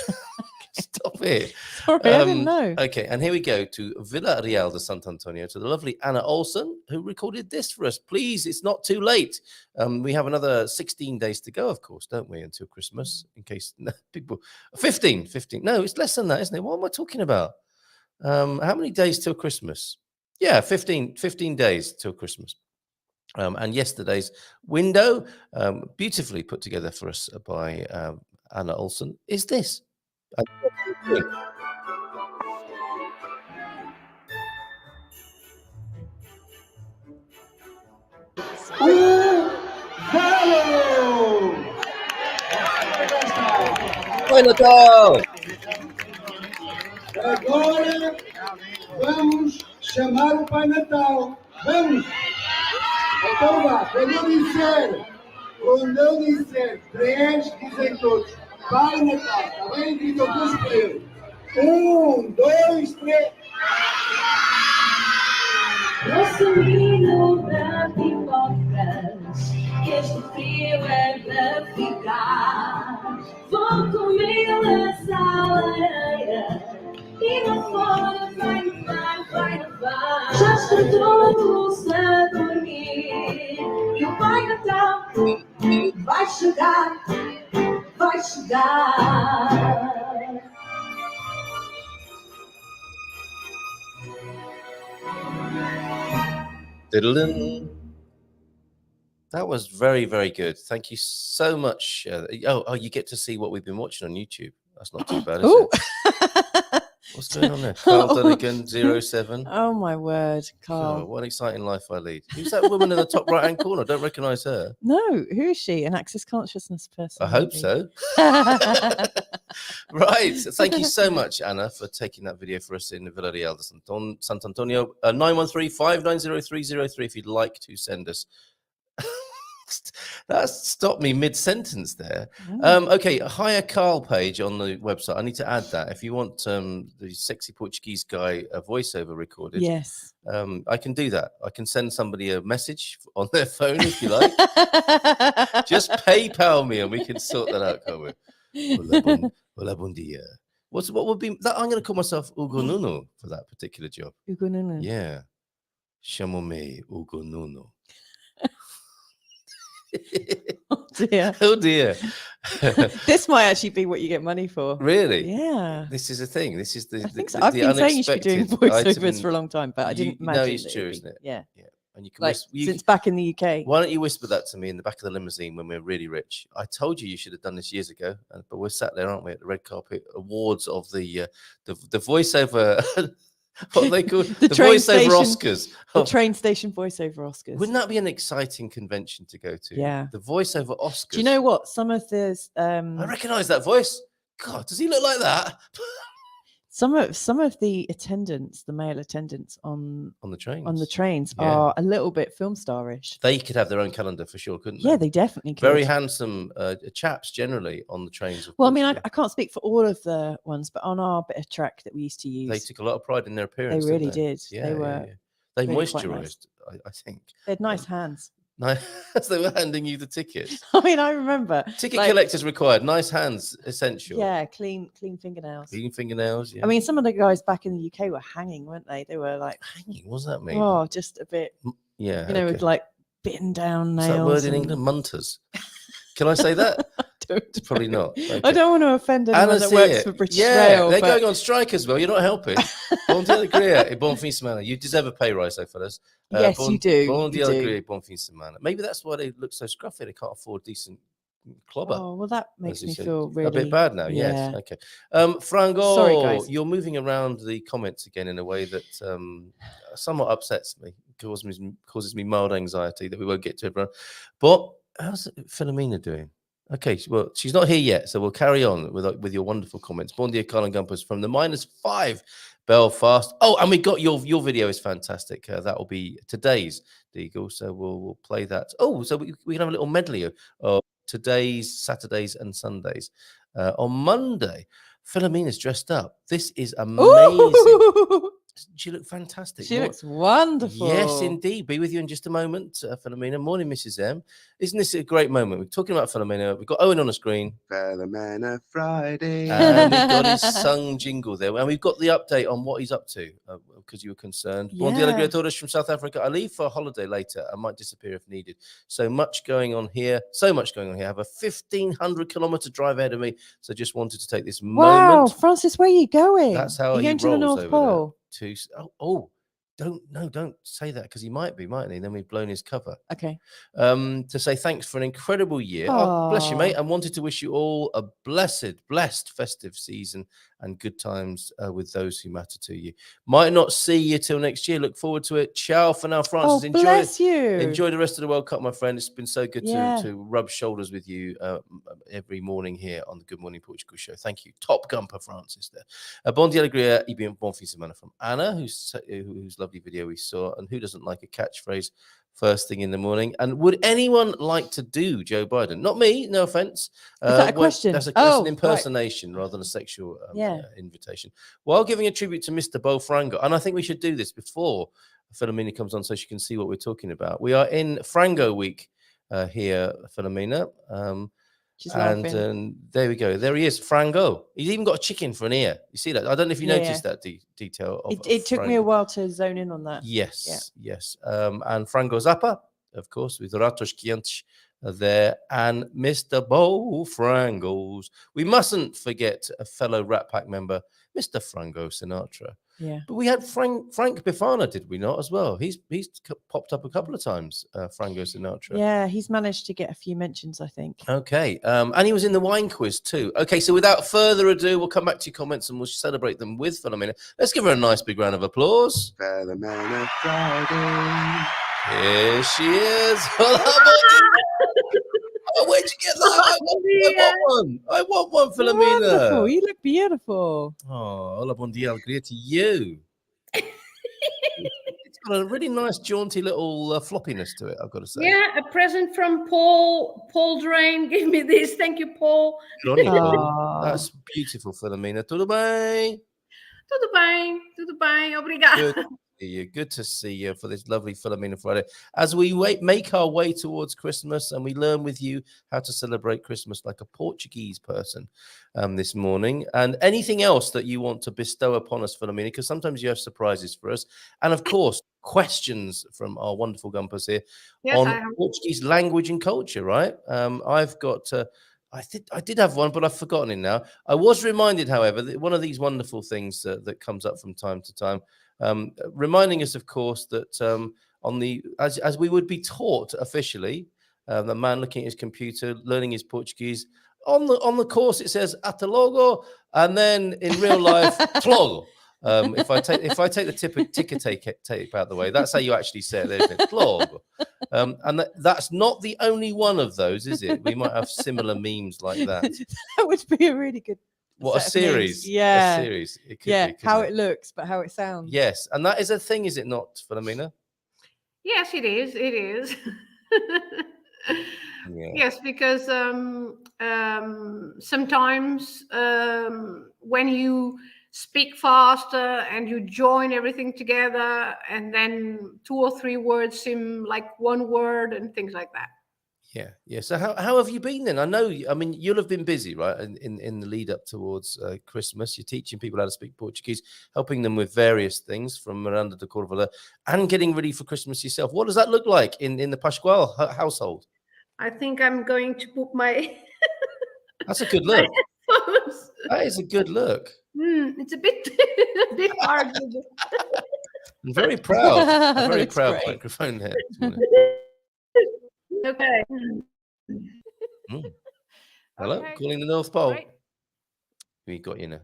Speaker 2: Stop it.
Speaker 3: Sorry, I didn't know.
Speaker 2: Okay, and here we go to Villa Real de Sant Antonio, to the lovely Anna Olsen, who recorded this for us. Please, it's not too late. We have another 16 days to go, of course, don't we, until Christmas, in case people... 15. No, it's less than that, isn't it? What am I talking about? How many days till Christmas? Yeah, 15 days till Christmas. And yesterday's window, beautifully put together for us by Anna Olsen, is this. Oi, Natal!
Speaker 4: Agora vamos chamar o Pai Natal. Vamos! Então vá, quando eu disser 3, dizem todos Pai Natal, está bem? Gritam todos para ele. 1, 2, 3.
Speaker 5: Nosso da pipocas, este frio é para ficar. Vou comer essa areia e lá fora vai nevar. Já está todos a dormir e o Pai Natal vai chegar.
Speaker 2: That was very, very good. Thank you so much. You get to see what we've been watching on YouTube. That's not too bad, is it? What's going on there? Carl Dunnigan, 07.
Speaker 3: Oh, my word, Carl.
Speaker 2: Oh, what an exciting life I lead. Who's that woman in the top right-hand corner? I don't recognise her.
Speaker 3: No, who is she? An access consciousness person?
Speaker 2: I hope so. Right. Thank you so much, Anna, for taking that video for us in Villarreal de Sant Antonio. 913-590-303 if you'd like to send us. That stopped me mid-sentence there. Okay, hire Carl page on the website. I need to add that. If you want the sexy Portuguese guy voiceover recorded,
Speaker 3: yes,
Speaker 2: I can do that. I can send somebody a message on their phone if you like. Just PayPal me and we can sort that out, can't we? Hola, bon dia. What would be that? I'm going to call myself Ugo Nuno for that particular job.
Speaker 3: Ugo Nuno.
Speaker 2: Yeah. Chamo-me Ugo Nuno.
Speaker 3: Oh dear.
Speaker 2: Oh dear.
Speaker 3: This might actually be what you get money for.
Speaker 2: Really?
Speaker 3: Yeah.
Speaker 2: This is a thing. This is the
Speaker 3: I think so.
Speaker 2: the
Speaker 3: I've been saying you should be doing
Speaker 2: unexpected
Speaker 3: voiceovers
Speaker 2: item.
Speaker 3: for a long time, but I didn't
Speaker 2: No,
Speaker 3: imagine
Speaker 2: it's
Speaker 3: that
Speaker 2: true,
Speaker 3: it'd be-
Speaker 2: isn't it?
Speaker 3: Yeah.
Speaker 2: Yeah. And you can
Speaker 3: Like since back in the UK.
Speaker 2: Why don't you whisper that to me in the back of the limousine when we're really rich? I told you should have done this years ago, but we're sat there, aren't we, at the red carpet awards of the voiceover. What are they called?
Speaker 3: The train
Speaker 2: voiceover
Speaker 3: station-
Speaker 2: Oscars.
Speaker 3: The train station voiceover Oscars.
Speaker 2: Wouldn't that be an exciting convention to go to?
Speaker 3: Yeah.
Speaker 2: The voiceover Oscars.
Speaker 3: Do you know what? Some of the
Speaker 2: I recognise that voice. God, does he look like that?
Speaker 3: some of the attendants, the male attendants on
Speaker 2: On the trains.
Speaker 3: trains
Speaker 2: Yeah.
Speaker 3: are a little bit film starish.
Speaker 2: They could have their own calendar for sure, couldn't they?
Speaker 3: Yeah, they definitely could.
Speaker 2: Very handsome chaps generally on the trains. Of
Speaker 3: Well, I mean,
Speaker 2: Portugal.
Speaker 3: I can't speak for all of the ones, but on our bit of track that we used to use,
Speaker 2: They took a lot of pride in their appearance.
Speaker 3: really
Speaker 2: didn't
Speaker 3: did.
Speaker 2: Yeah,
Speaker 3: They
Speaker 2: yeah,
Speaker 3: were
Speaker 2: yeah. They
Speaker 3: really quite
Speaker 2: moisturised,
Speaker 3: nice.
Speaker 2: I think.
Speaker 3: they had nice hands.
Speaker 2: Nice. As they were handing you the tickets.
Speaker 3: I mean, I remember
Speaker 2: Ticket
Speaker 3: like,
Speaker 2: collectors required. Nice hands, essential.
Speaker 3: Yeah, clean fingernails.
Speaker 2: Clean fingernails. Yeah.
Speaker 3: I mean, some of the guys back in the UK were hanging, weren't they? They were like,
Speaker 2: hanging. What does that mean?
Speaker 3: oh, just a bit,
Speaker 2: Yeah.
Speaker 3: you know, with
Speaker 2: okay.
Speaker 3: like bitten down
Speaker 2: What's
Speaker 3: nails.
Speaker 2: that word in
Speaker 3: and-
Speaker 2: England? Munters. Can I say that?
Speaker 3: Don't
Speaker 2: Probably
Speaker 3: know.
Speaker 2: not. Okay.
Speaker 3: I don't want to offend anyone
Speaker 2: Anna
Speaker 3: that works
Speaker 2: Sear.
Speaker 3: for British
Speaker 2: Yeah,
Speaker 3: Rail.
Speaker 2: they're
Speaker 3: but
Speaker 2: going on strike as well. You're not helping. Bon dia alegria e bon fin semana. You deserve a pay rise, though, fellas.
Speaker 3: Yes, you do.
Speaker 2: Bon
Speaker 3: You
Speaker 2: dia
Speaker 3: do.
Speaker 2: alegria e bon fin semana. Maybe that's why they look so scruffy. They can't afford decent clobber.
Speaker 3: Oh, well, that
Speaker 2: as
Speaker 3: makes
Speaker 2: you
Speaker 3: me
Speaker 2: said.
Speaker 3: feel really
Speaker 2: a bit bad now.
Speaker 3: Yeah.
Speaker 2: Yes. Okay. Frango,
Speaker 3: Sorry, guys.
Speaker 2: you're moving around the comments again in a way that somewhat upsets me, causes me mild anxiety that we won't get to everyone. But how's Filomena doing? Okay, well, she's not here yet, so we'll carry on with your wonderful comments. Bon dia, Carl and Gumpers from the -5 Belfast. Oh, and we got your video is fantastic. That will be today's Diggle, so we'll play that. Oh, so we can have a little medley of today's, Saturdays, and Sundays. On Monday, Filomena's dressed up. This is amazing.
Speaker 3: Ooh,
Speaker 2: She looked fantastic.
Speaker 3: she looks wonderful.
Speaker 2: Yes, indeed. Be with you in just a moment, Filomena. Morning, Mrs. M. Isn't this a great moment? We're talking about Filomena. We've got Owen on the screen.
Speaker 1: Filomena Friday.
Speaker 2: And we've got his sung jingle there. And we've got the update on what he's up to, because you were concerned. Bon dia,
Speaker 3: Yeah.
Speaker 2: alegria a todos from South Africa. I leave for a holiday later. I might disappear if needed. So much going on here. So much going on here. I have a 1,500-kilometer drive ahead of me. So just wanted to take this
Speaker 3: Wow,
Speaker 2: moment.
Speaker 3: Francis, where are you going?
Speaker 2: That's how
Speaker 3: You're
Speaker 2: he
Speaker 3: going to the
Speaker 2: rolls
Speaker 3: North
Speaker 2: over
Speaker 3: Pole.
Speaker 2: Don't say that, because he might be, mightn't he? Then we've blown his cover.
Speaker 3: Okay.
Speaker 2: To say thanks for an incredible year. Oh, bless you,
Speaker 3: Aw.
Speaker 2: mate. And wanted to wish you all a blessed festive season and good times with those who matter to you. Might not see you till next year. Look forward to it. Ciao for now, Francis.
Speaker 3: Oh, bless you.
Speaker 2: Enjoy the rest of the World Cup, my friend. It's been so good
Speaker 3: Yeah.
Speaker 2: to rub shoulders with you every morning here on the Good Morning Portugal show. Thank you. Top Gumper Francis there. Bon dia alegria e bon fin semana from Anna, whose lovely video we saw. And who doesn't like a catchphrase first thing in the morning? And would anyone like to do Joe Biden? Not me, no offense.
Speaker 3: Is that a question?
Speaker 2: That's an
Speaker 3: Oh, right.
Speaker 2: impersonation rather than a sexual
Speaker 3: Yeah.
Speaker 2: invitation. While giving a tribute to Mr. Bo Frango, and I think we should do this before Filomena comes on so she can see what we're talking about. We are in Frango week here, Filomena.
Speaker 3: She's
Speaker 2: And
Speaker 3: laughing.
Speaker 2: there we go. There he is, Frango. He's even got a chicken for an ear. You see that? I don't know if you
Speaker 3: Yeah,
Speaker 2: noticed that detail.
Speaker 3: It took me a while to zone in on that.
Speaker 2: Yes, yes. And Frango Zappa, of course, with Ratos Quientes there, and Mr. Bo Frangos. We mustn't forget a fellow Rat Pack member, Mr. Frango Sinatra.
Speaker 3: Yeah.
Speaker 2: But we had Frank Bifana, did we not, as well? He's popped up a couple of times, Frango Sinatra.
Speaker 3: Yeah, he's managed to get a few mentions, I think.
Speaker 2: Okay. And he was in the wine quiz too. Okay, so without further ado, we'll come back to your comments and we'll celebrate them with Filomena. Let's give her a nice big round of applause.
Speaker 1: Filomena Friday.
Speaker 2: Here she is. Oh, where'd you get that? I want one, Filomena.
Speaker 3: Wonderful. You look beautiful.
Speaker 2: Oh, hola, bon dia, alegria to you. It's got a really nice, jaunty little floppiness to it, I've got to say.
Speaker 5: Yeah, a present from Paul. Paul Drain gave me this. Thank you, Paul.
Speaker 2: Good on you.
Speaker 3: Aw.
Speaker 2: That's beautiful, Filomena. Tudo bem?
Speaker 5: Tudo bem, obrigada.
Speaker 2: Good to see you for this lovely Filomena Friday. As we make our way towards Christmas and we learn with you how to celebrate Christmas like a Portuguese person this morning. And anything else that you want to bestow upon us, Filomena, because sometimes you have surprises for us. And of course, questions from our wonderful Gumpers here
Speaker 5: Yes, I
Speaker 2: on
Speaker 5: have.
Speaker 2: Portuguese language and culture, right? I've got, I did have one, but I've forgotten it now. I was reminded, however, that one of these wonderful things that comes up from time to time, reminding us, of course, that on the as we would be taught officially, the man looking at his computer, learning his Portuguese. On the course, it says "Até logo," and then in real life, "Logo." If I take the ticker tape out the way, that's how you actually say it. There's it, "Logo." And that's not the only one of those, is it? We might have similar memes like that.
Speaker 3: That would be a really good.
Speaker 2: What, a
Speaker 3: set of memes.
Speaker 2: series?
Speaker 3: Yeah.
Speaker 2: A series. It could
Speaker 3: Yeah.
Speaker 2: be,
Speaker 3: How
Speaker 2: couldn't
Speaker 3: it looks, but how it sounds.
Speaker 2: Yes, and that is a thing, is it not, Filomena?
Speaker 5: Yes, it is. It is.
Speaker 2: Yeah.
Speaker 5: Yes, because sometimes when you speak faster and you join everything together, and then 2 or 3 words seem like one word and things like that.
Speaker 2: Yeah, yeah. So how have you been then? I know, I mean, you'll have been busy, right? In the lead up towards Christmas, you're teaching people how to speak Portuguese, helping them with various things from Miranda de Cordoba, and getting ready for Christmas yourself. What does that look like in the Pascual household?
Speaker 5: I think I'm going to put my.
Speaker 2: That's a good look. That is a good look.
Speaker 5: It's a bit hard.
Speaker 2: I'm very proud. I'm very
Speaker 3: Looks
Speaker 2: proud
Speaker 3: great.
Speaker 2: microphone here.
Speaker 5: Okay.
Speaker 2: Hello,
Speaker 5: Okay.
Speaker 2: calling the North Pole.
Speaker 5: Right.
Speaker 2: We got you now.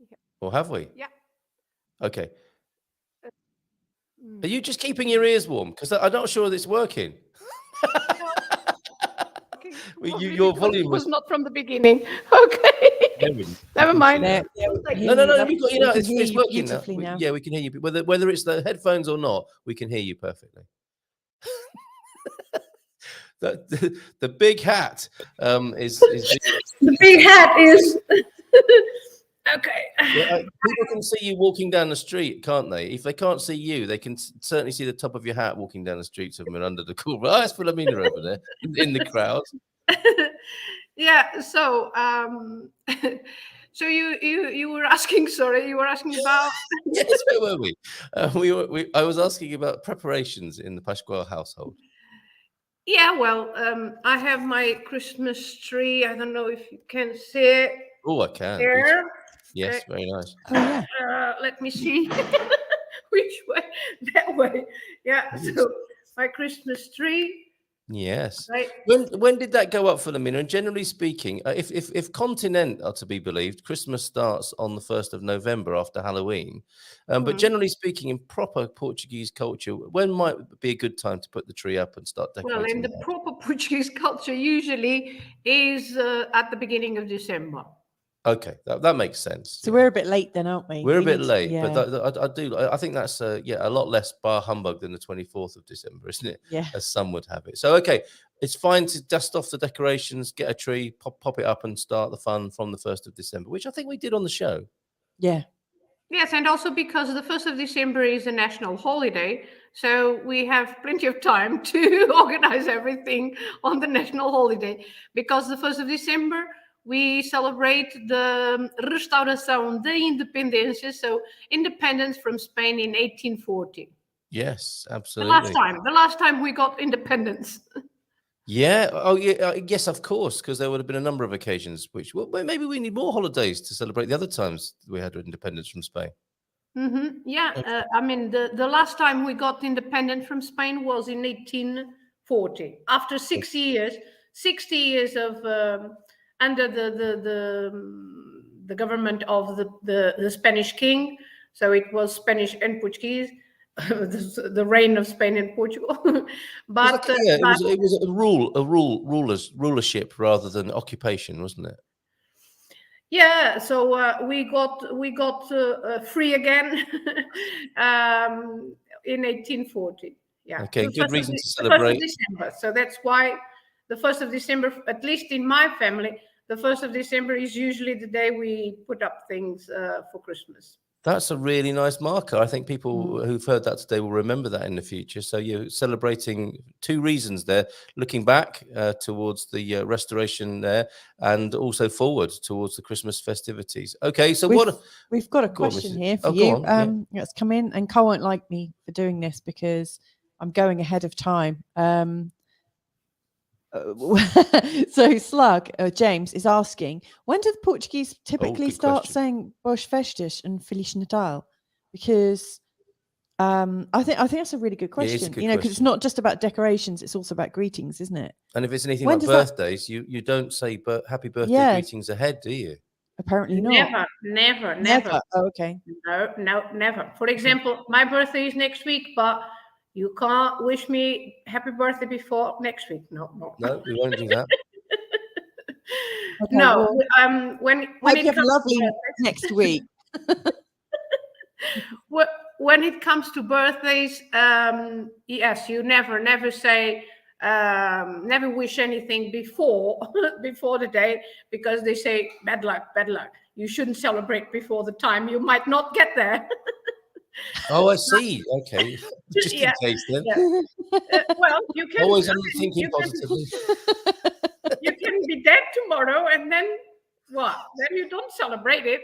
Speaker 5: Yeah.
Speaker 2: Or have we?
Speaker 5: Yeah.
Speaker 2: Okay. Are you just keeping your ears warm? Because I'm not sure that it's working.
Speaker 5: Well,
Speaker 2: Your volume
Speaker 5: was not from the beginning. Okay. Never mind.
Speaker 3: There,
Speaker 2: No. You got, you know, it's working now.
Speaker 3: now.
Speaker 2: Yeah, we can hear you. Whether it's the headphones or not, we can hear you perfectly. The big hat is
Speaker 5: the big hat is. Okay.
Speaker 2: Yeah, people can see you walking down the street, can't they? If they can't see you, they can certainly see the top of your hat walking down the streets of Miranda de Cordoba. Oh, it's Filomena over there in the crowd.
Speaker 5: Yeah. So, so you were asking. Sorry, you were asking about.
Speaker 2: Yes, where were we? I was asking about preparations in the Pascual household.
Speaker 5: Yeah. Well, I have my Christmas tree. I don't know if you can see it.
Speaker 2: Oh, I can.
Speaker 5: There.
Speaker 2: Yes, very nice.
Speaker 3: Oh yeah.
Speaker 5: Let me see. Which way? That way. Yeah.
Speaker 2: Yes.
Speaker 5: So my Christmas tree.
Speaker 2: Yes.
Speaker 5: Right.
Speaker 2: When did that go up, Filomena? And generally speaking, if continent are to be believed, Christmas starts on the 1st of November after Halloween. But generally speaking, in proper Portuguese culture, when might be a good time to put the tree up and start decorating?
Speaker 5: Well, in the proper Portuguese culture, usually is at the beginning of December.
Speaker 2: Okay, that makes sense.
Speaker 3: So we're a bit late then, aren't we?
Speaker 2: We're a bit late,
Speaker 3: yeah.
Speaker 2: but I think that's a lot less bar humbug than the 24th of December, isn't it?
Speaker 3: Yeah.
Speaker 2: As some would have it. So okay, it's fine to dust off the decorations, get a tree, pop it up, and start the fun from the 1st of December, which I think we did on the show.
Speaker 3: Yeah.
Speaker 5: Yes, and also because the 1st of December is a national holiday, so we have plenty of time to organize everything on the national holiday. Because the 1st of December, we celebrate the Restauração da Independência, so independence from Spain in 1840.
Speaker 2: Yes, absolutely.
Speaker 5: The last time we got independence.
Speaker 2: Yeah. Oh, yeah. Yes, of course, because there would have been a number of occasions which, well, maybe we need more holidays to celebrate the other times we had independence from Spain.
Speaker 5: Yeah. I mean, the last time we got independent from Spain was in 1840. After 60 years of under the government of the Spanish king. So it was Spanish and Portuguese. The reign of Spain and Portugal, but
Speaker 2: it was a rulership rather than occupation, wasn't it?
Speaker 5: Yeah, so we got free again in 1840. Yeah.
Speaker 2: Okay, good reason to
Speaker 5: The 1st
Speaker 2: celebrate.
Speaker 5: of December. So that's why the 1st of December, at least in my family, the 1st of December is usually the day we put up things for Christmas.
Speaker 2: That's a really nice marker. I think people who've heard that today will remember that in the future. So you're celebrating 2 reasons there, looking back towards the restoration there, and also forward towards the Christmas festivities. Okay, so
Speaker 3: we've got a
Speaker 2: Go on,
Speaker 3: question
Speaker 2: Mrs.
Speaker 3: here for
Speaker 2: Oh, go
Speaker 3: you.
Speaker 2: on, yeah.
Speaker 3: It's come in, and Cole won't like me for doing this because I'm going ahead of time. So Slug James is asking, when do the Portuguese typically
Speaker 2: good
Speaker 3: start
Speaker 2: question.
Speaker 3: saying Boas Festas and Feliz Natal? Because I think that's a really good
Speaker 2: Yeah, it's a
Speaker 3: question.
Speaker 2: good
Speaker 3: You know, because it's
Speaker 2: question.
Speaker 3: not just about decorations; it's also about greetings, isn't it?
Speaker 2: And if it's anything
Speaker 3: When
Speaker 2: like
Speaker 3: does that-
Speaker 2: birthdays, you don't say happy birthday
Speaker 3: Yeah.
Speaker 2: greetings ahead, do you?
Speaker 3: Apparently not.
Speaker 5: Never.
Speaker 3: Oh, okay.
Speaker 5: No, never. For example, my birthday is next week, but you can't wish me happy birthday before next week. No.
Speaker 2: No, we won't do that.
Speaker 3: Okay,
Speaker 5: No.
Speaker 3: well,
Speaker 5: When
Speaker 3: hope
Speaker 5: it
Speaker 3: you have a
Speaker 5: comes
Speaker 3: lovely
Speaker 5: to
Speaker 3: next week.
Speaker 5: when it comes to birthdays, yes, you never say, never wish anything before the day, because they say bad luck. You shouldn't celebrate before the time. You might not get there.
Speaker 2: Oh, I see. Okay, just in case then.
Speaker 5: Yeah. Well, you can
Speaker 2: Always only thinking
Speaker 5: you
Speaker 2: positively.
Speaker 5: you can be dead tomorrow, and then what? Then you don't celebrate it.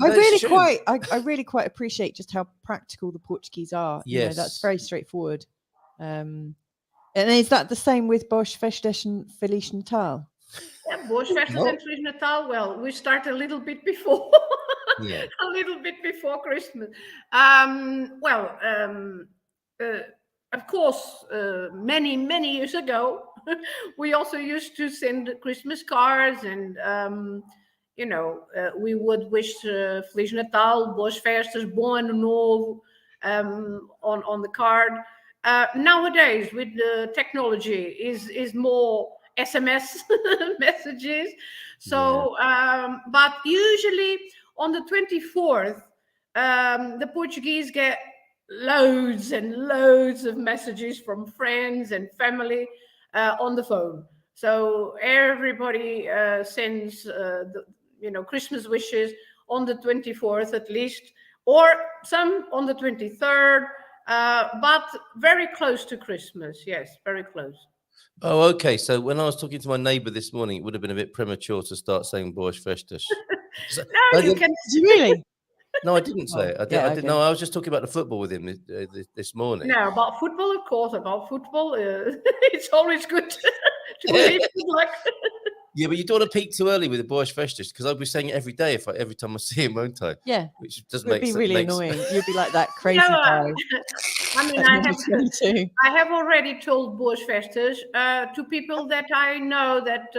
Speaker 3: I
Speaker 2: That's true.
Speaker 3: really quite appreciate just how practical the Portuguese are. You know, that's
Speaker 2: Yes.
Speaker 3: very straightforward. And is that the same with Boas Festas and Feliz Natal?
Speaker 5: Yeah, Boas Festas and Feliz Natal. Well, we start a little bit before.
Speaker 2: Yeah.
Speaker 5: A little bit before Christmas. Of course, many years ago, we also used to send Christmas cards, and we would wish Feliz Natal, Boas Festas, Bom Ano Novo on the card. Nowadays, with the technology, is more SMS messages. So, but usually on the 24th, the Portuguese get loads and loads of messages from friends and family on the phone. So everybody sends Christmas wishes on the 24th at least, or some on the 23rd, but very close to Christmas. Yes, very close.
Speaker 2: Oh, okay. So when I was talking to my neighbour this morning, it would have been a bit premature to start saying Boas Festas.
Speaker 5: No, you can.
Speaker 3: Did you really?
Speaker 2: No, I didn't say it. I didn't.
Speaker 3: Okay.
Speaker 2: No, I was just talking about the football with him this morning.
Speaker 5: No, about football, of course. About football, it's always good to wish good luck.
Speaker 2: Yeah, but you don't want to peak too early with the Boas Festas, because I'll be saying it every day every time I see him, won't I?
Speaker 3: Yeah,
Speaker 2: which does
Speaker 3: it'd be really annoying. You'd be like that crazy guy.
Speaker 5: I mean, I have already told Boas Festas to people that I know that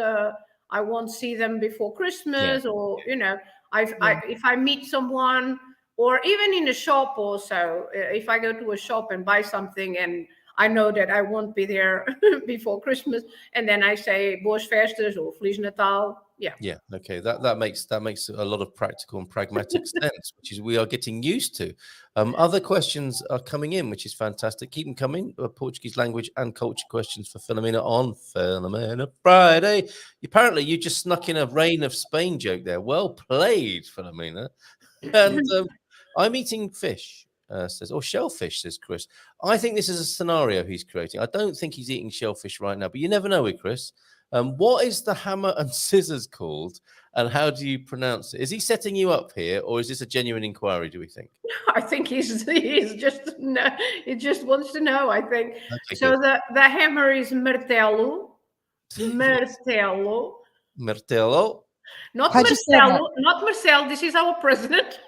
Speaker 5: I won't see them before Christmas, or if I meet someone, or even in a shop also, if I go to a shop and buy something and I know that I won't be there before Christmas, and then I say Boas Festas or Feliz Natal. Yeah.
Speaker 2: Okay. That makes a lot of practical and pragmatic sense, which is we are getting used to. Other questions are coming in, which is fantastic. Keep them coming. Portuguese language and culture questions for Filomena on Filomena Friday. Apparently, you just snuck in a Reign of Spain joke there. Well played, Filomena. And I'm eating fish. Shellfish, says Chris. I think this is a scenario he's creating. I don't think he's eating shellfish right now, but you never know with Chris. What is the hammer and scissors called, and how do you pronounce it? Is he setting you up here, or is this a genuine inquiry, do we think?
Speaker 5: I think he just wants to know, I think.
Speaker 2: Okay,
Speaker 5: so
Speaker 2: good.
Speaker 5: the hammer is martelo. Martelo.
Speaker 2: Martelo.
Speaker 5: Not Marcelo, not Marcel. This is our president.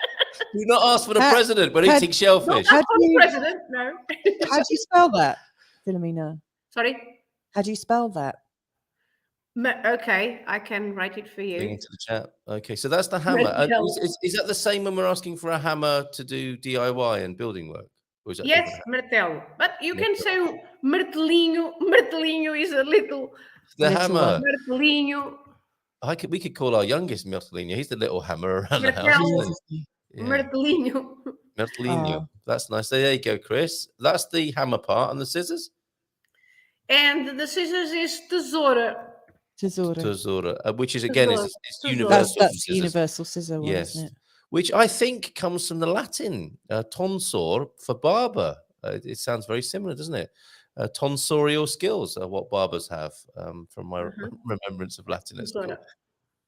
Speaker 2: Do not ask for the president. We're eating shellfish.
Speaker 5: Not the president, no.
Speaker 3: How do you spell that, Filomena?
Speaker 5: Sorry?
Speaker 3: How do you spell that?
Speaker 5: Okay, I can write it for you.
Speaker 2: Into the chat. Okay, so that's the hammer. Is that the same when we're asking for a hammer to do DIY and building work? Or is that
Speaker 5: yes, martelo. But you can say martelinho. Martelinho is a little.
Speaker 2: The hammer.
Speaker 5: Martelinho.
Speaker 2: We could call our youngest Martelinho. He's the little hammer around the house.
Speaker 5: Martelinho.
Speaker 2: Martelinho. That's nice. So there you go, Chris. That's the hammer part, and the scissors.
Speaker 5: And the scissors is tesoura.
Speaker 3: Tesoura,
Speaker 2: which is again is universal.
Speaker 3: That's the universal scissor one,
Speaker 2: yes.
Speaker 3: isn't it?
Speaker 2: which I think comes from the Latin tonsor for barber. It sounds very similar, doesn't it? Tonsorial skills are what barbers have, from my remembrance of Latin at school.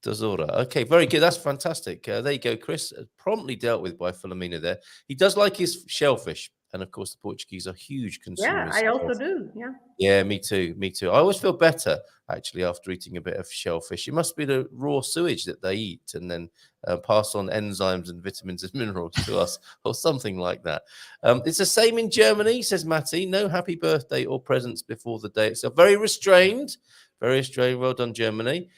Speaker 2: Tesora. Okay, very good. That's fantastic. There you go, Chris. Promptly dealt with by Filomena there. He does like his shellfish. And of course, the Portuguese are huge consumers.
Speaker 5: Yeah, I also do. Yeah.
Speaker 2: Yeah, me too. Me too. I always feel better actually after eating a bit of shellfish. It must be the raw sewage that they eat and then pass on enzymes and vitamins and minerals to us or something like that. It's the same in Germany, says Matty. No happy birthday or presents before the day itself. Very restrained. Very restrained. Well done, Germany.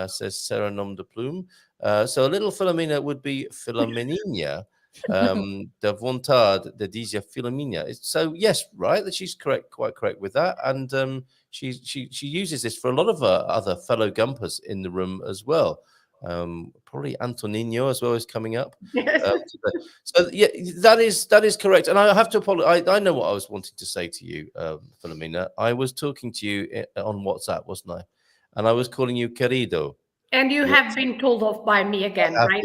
Speaker 2: Says Sarah Nom de Plume. So a little Filomena would be Filomenina. De vontade de dizer Filomena. So yes, right, that she's correct, quite correct with that, and she uses this for a lot of other fellow Gumpers in the room as well. Probably Antonino as well is coming up. So yeah, that is correct. And I have to apologize. I know what I was wanting to say to you, Filomena. I was talking to you on WhatsApp, wasn't I? And I was calling you querido.
Speaker 5: And you have been told off by me again, right?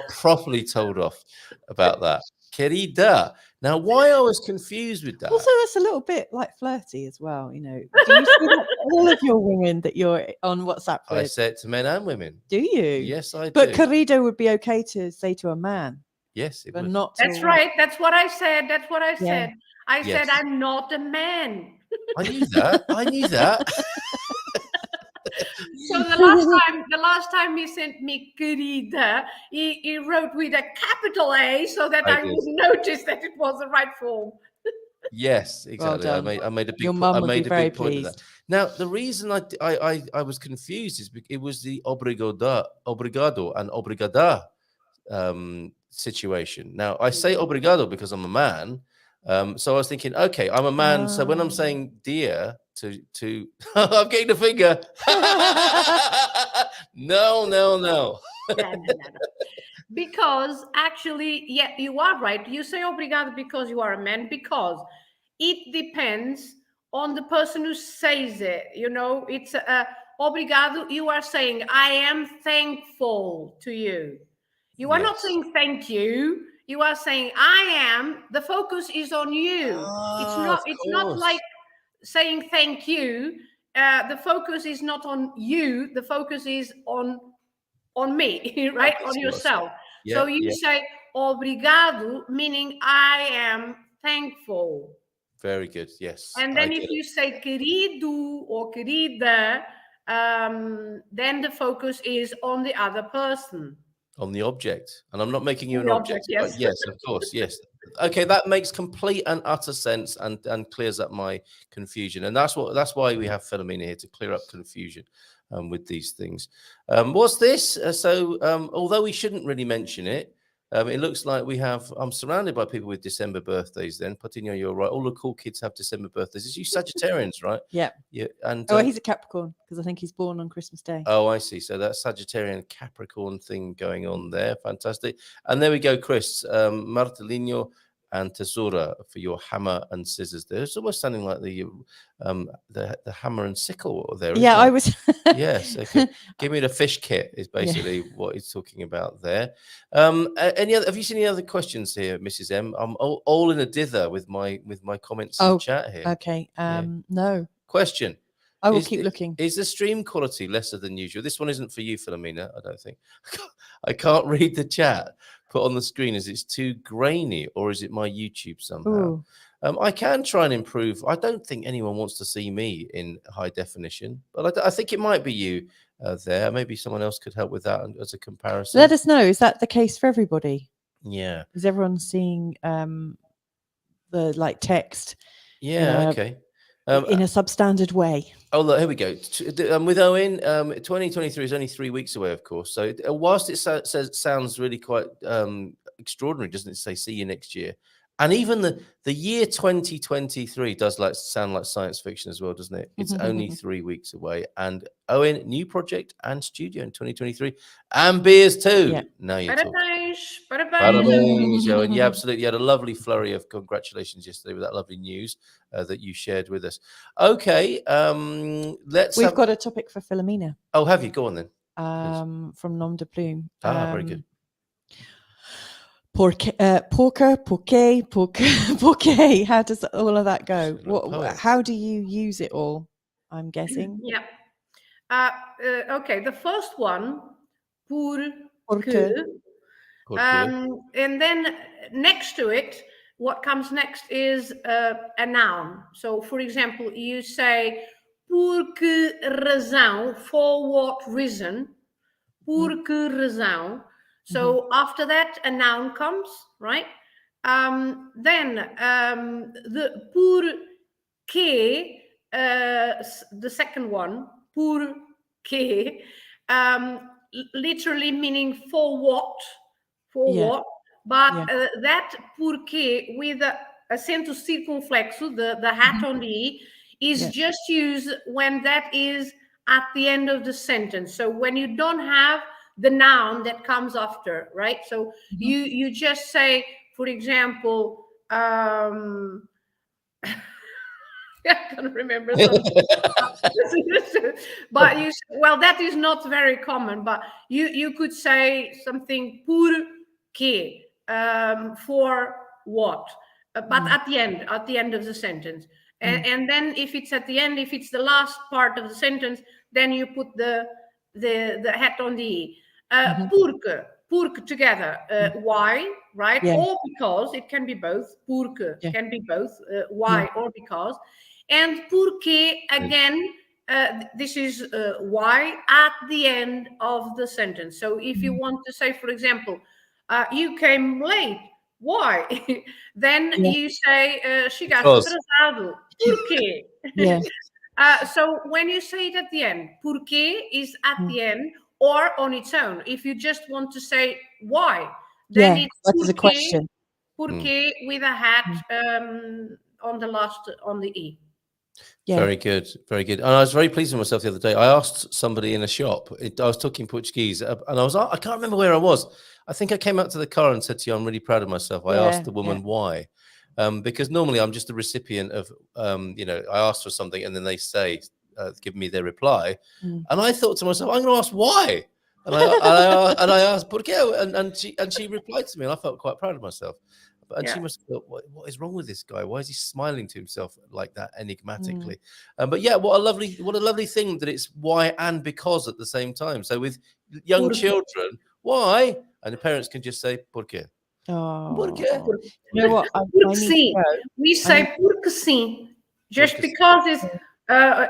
Speaker 2: Properly told off about that. Querida. Now, why I was confused with that.
Speaker 3: Also, that's a little bit like flirty as well, you know. Do you see that all of your women that you're on WhatsApp with?
Speaker 2: I say it to men and women.
Speaker 3: Do you?
Speaker 2: Yes, I do.
Speaker 3: But querido would be okay to say to a man.
Speaker 2: Yes, it
Speaker 3: but
Speaker 2: would.
Speaker 3: Not to
Speaker 5: That's right. That's what I said. That's what I
Speaker 3: Yeah.
Speaker 5: said. I said I'm not a man.
Speaker 2: I knew that. I knew that.
Speaker 5: So the last time he sent me querida, he wrote with a capital A so that I would notice that it was the right form.
Speaker 2: Yes, exactly.
Speaker 3: Well
Speaker 2: I made a big
Speaker 3: Your mum would be very
Speaker 2: point of that.
Speaker 3: pleased.
Speaker 2: Now, the reason I was confused is because it was the obrigado and obrigada situation. Now, I say obrigado because I'm a man. So I was thinking, okay, I'm a man. So when I'm saying dear to I'm getting the finger. No.
Speaker 5: Because actually, yeah, you are right. You say obrigado because you are a man, because it depends on the person who says it. You know, it's obrigado. You are saying, I am thankful to you. You are not saying thank you. You are saying, I am. The focus is on you. It's not like saying thank you. The focus is not on you. The focus is on me, right? On yourself.
Speaker 2: Yeah,
Speaker 5: so you say obrigado, meaning I am thankful.
Speaker 2: Very good. Yes.
Speaker 5: And then if you say querido or querida, then the focus is on the other person.
Speaker 2: On the object. And I'm not making you an object.
Speaker 5: Yes.
Speaker 2: Yes, of course. Yes. Okay, that makes complete and utter sense and clears up my confusion. And that's why we have Filomena here, to clear up confusion with these things. What's this? Although we shouldn't really mention it, it looks like I'm surrounded by people with December birthdays then. Patino, you're right. All the cool kids have December birthdays. It's you Sagittarians, right?
Speaker 3: Yeah.
Speaker 2: Yeah. And
Speaker 3: he's a Capricorn because I think he's born on Christmas Day.
Speaker 2: Oh, I see. So that Sagittarian Capricorn thing going on there. Fantastic. And there we go, Chris. Martelino and Tesora for your hammer and scissors there. It's almost sounding like the hammer and sickle there.
Speaker 3: Yeah, I was.
Speaker 2: Yes. Okay. Give me the fish kit is basically what he's talking about there. Have you seen any other questions here, Mrs. M? I'm all in a dither with my comments in the chat here.
Speaker 3: Okay. No.
Speaker 2: Question.
Speaker 3: I will keep looking.
Speaker 2: Is the stream quality lesser than usual? This one isn't for you, Filomena, I don't think. I can't read the chat put on the screen. Is it too grainy, or is it my YouTube somehow? I can try and improve. I don't think anyone wants to see me in high definition, but I think it might be you there. Maybe someone else could help with that as a comparison.
Speaker 3: Let us know. Is that the case for everybody?
Speaker 2: Yeah.
Speaker 3: Is everyone seeing the text?
Speaker 2: Yeah, okay.
Speaker 3: In a substandard way.
Speaker 2: Oh, look, here we go. With Owen, 2023 is only 3 weeks away, of course. So whilst it sounds really quite extraordinary, doesn't it, say see you next year? And even the year 2023 does sound like science fiction as well, doesn't it? It's only 3 weeks away. And Owen, new project and studio in 2023, and beers too. Yeah. Now you're talking. Parabéns, Owen. Yeah, absolutely. You had a lovely flurry of congratulations yesterday with that lovely news that you shared with us. Okay,
Speaker 3: We've got a topic for Filomena.
Speaker 2: Oh, have you? Go on then.
Speaker 3: from Nom de Plume.
Speaker 2: Very good.
Speaker 3: Porqué. How does all of that go? How do you use it all? I'm guessing.
Speaker 5: Yeah. Okay. The first one,
Speaker 3: Porque.
Speaker 5: And then next to it, what comes next is a noun. So, for example, you say por que razão, for what reason, por que razão. So after that, a noun comes, right? Then the por que, the second one, por que, literally meaning for what, what, but that porque with acento circunflexo, the hat on the E, is just used when that is at the end of the sentence. So when you don't have the noun that comes after, right? So you just say, for example, I can't remember something. But that is not very common, but you could say something por qué, for what, but at the end of the sentence. And then if it's at the end, if it's the last part of the sentence, then you put the hat on the E. Porque together, why, right? Or because, it can be both. Porque can be both, why or because. And porque, again, this is why at the end of the sentence. So if you want to say, for example, you came late, why? Then you say, chegaste atrasado. Porque. So when you say it at the end, porque is at the end or on its own. If you just want to say why, then it's
Speaker 3: that is a question.
Speaker 5: Porque with a hat on the last, on the E.
Speaker 2: Very good, very good. And I was very pleased with myself the other day. I asked somebody in a shop. I was talking Portuguese, and I can't remember where I was. I think I came out to the car and said to you, "I'm really proud of myself." I asked the woman why, because normally I'm just a recipient of, I asked for something and then they say, give me their reply, and I thought to myself, I'm going to ask why, and I asked "Por qué?" and she replied to me, and I felt quite proud of myself. And she must have thought, what is wrong with this guy? Why is he smiling to himself like that enigmatically? But yeah, what a lovely thing that it's why and because at the same time. So with young children, why? And the parents can just say, ¿por qué?
Speaker 3: Oh,
Speaker 2: ¿Por qué?
Speaker 3: You know what?
Speaker 5: We say porque sim, just because it's,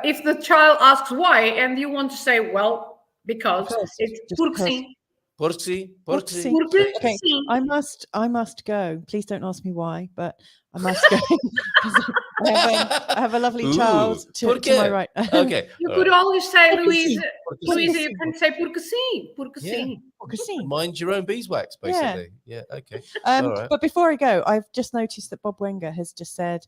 Speaker 5: if the child asks why and you want to say, well, because it's porque sim.
Speaker 3: Okay, I must go. Please don't ask me why, but I must go. I have a lovely child to my right.
Speaker 2: Okay.
Speaker 5: You could always say, Louisa, you can say porque sim. Porque sim.
Speaker 2: Mind your own beeswax, basically. Yeah, okay. Right.
Speaker 3: But before I go, I've just noticed that Bob Wenger has just said,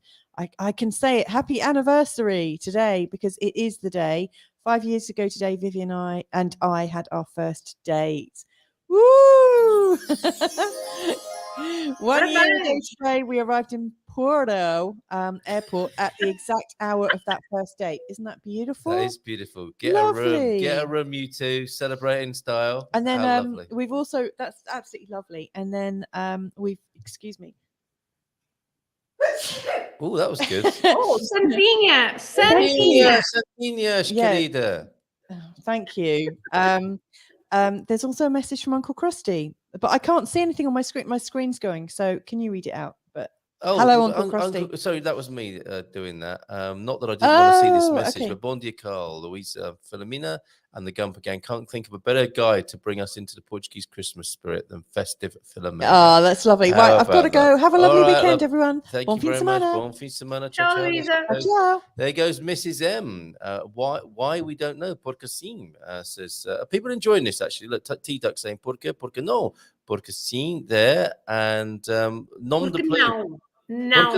Speaker 3: I can say it, happy anniversary today, because it is the day. 5 years ago today, Vivian and I had our first date. Woo! 1 year ago today, we arrived in Porto airport at the exact hour of that first date. Isn't that beautiful?
Speaker 2: That is beautiful. Get a room, you two, celebrate in style.
Speaker 3: And then we've also, that's absolutely lovely. And then excuse me.
Speaker 2: Oh, that was good.
Speaker 5: Santinha,
Speaker 2: querida.
Speaker 3: Thank you. There's also a message from Uncle Krusty, but I can't see anything on my screen. My screen's going, so can you read it out? But hello, Uncle Krusty.
Speaker 2: Sorry, that was me doing that. Not that I didn't want to see this message, but Bon dia, Carl, Louisa, Filomena, and the Gumper Gang. Can't think of a better guy to bring us into the Portuguese Christmas spirit than festive Filomena.
Speaker 3: Oh, that's lovely. Right, I've got to go. Have a lovely weekend, everyone.
Speaker 2: Thank you very much. Bon fin de semana.
Speaker 5: Ciao.
Speaker 2: There goes Mrs. M. Why we don't know. Porque sim, says people enjoying this actually. Look, T-Duck saying porque no, porque sim there, and nom de plume.
Speaker 5: Now.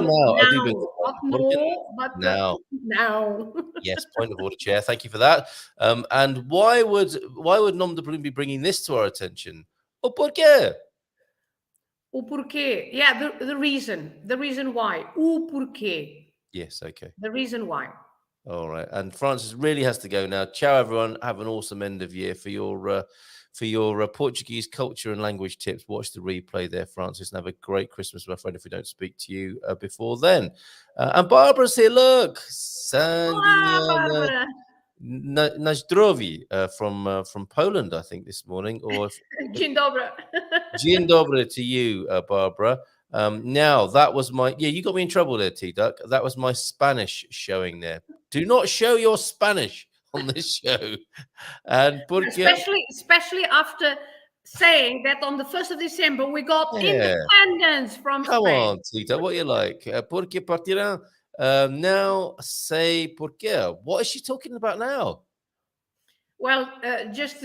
Speaker 2: Yes, point of order, Chair. Thank you for that. And why would nom de plume be bringing this to our attention? O porquê?
Speaker 5: O porquê? Yeah, the reason why. O porquê?
Speaker 2: Yes, okay.
Speaker 5: The reason why.
Speaker 2: All right. And Francis really has to go now. Ciao, everyone. Have an awesome end of year for your Portuguese culture and language tips. Watch the replay there, Francis, and have a great Christmas, my friend, if we don't speak to you before then. And Barbara's here. Look,
Speaker 5: Hola, Barbara.
Speaker 2: Nazdrowi from Poland, I think, this morning. Or
Speaker 5: Dzień dobry.
Speaker 2: Dzień dobry to you, Barbara. Now, that was you got me in trouble there, T-Duck. That was my Spanish showing there. Do not show your Spanish on this show. And
Speaker 5: especially after saying that on the 1st of December we got independence from
Speaker 2: Come
Speaker 5: Spain.
Speaker 2: on, Tita, what you like? Porque partirán. Now say porque. What is she talking about now?
Speaker 5: Well, just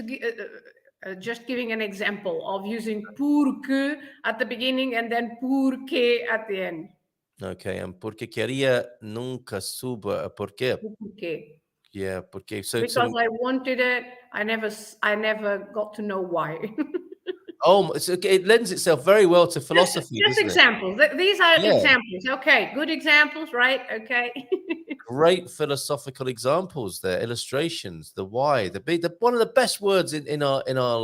Speaker 5: giving an example of using porque at the beginning and then porque at the end.
Speaker 2: Okay, and porque quería nunca suba. Porque.
Speaker 5: Porque.
Speaker 2: Yeah, porque.
Speaker 5: Because I wanted it, I never got to know why.
Speaker 2: Oh, it lends itself very well to philosophy.
Speaker 5: Just examples. These are examples. Okay, good examples, right? Okay.
Speaker 2: Great philosophical examples there, illustrations. The why, the one of the best words in our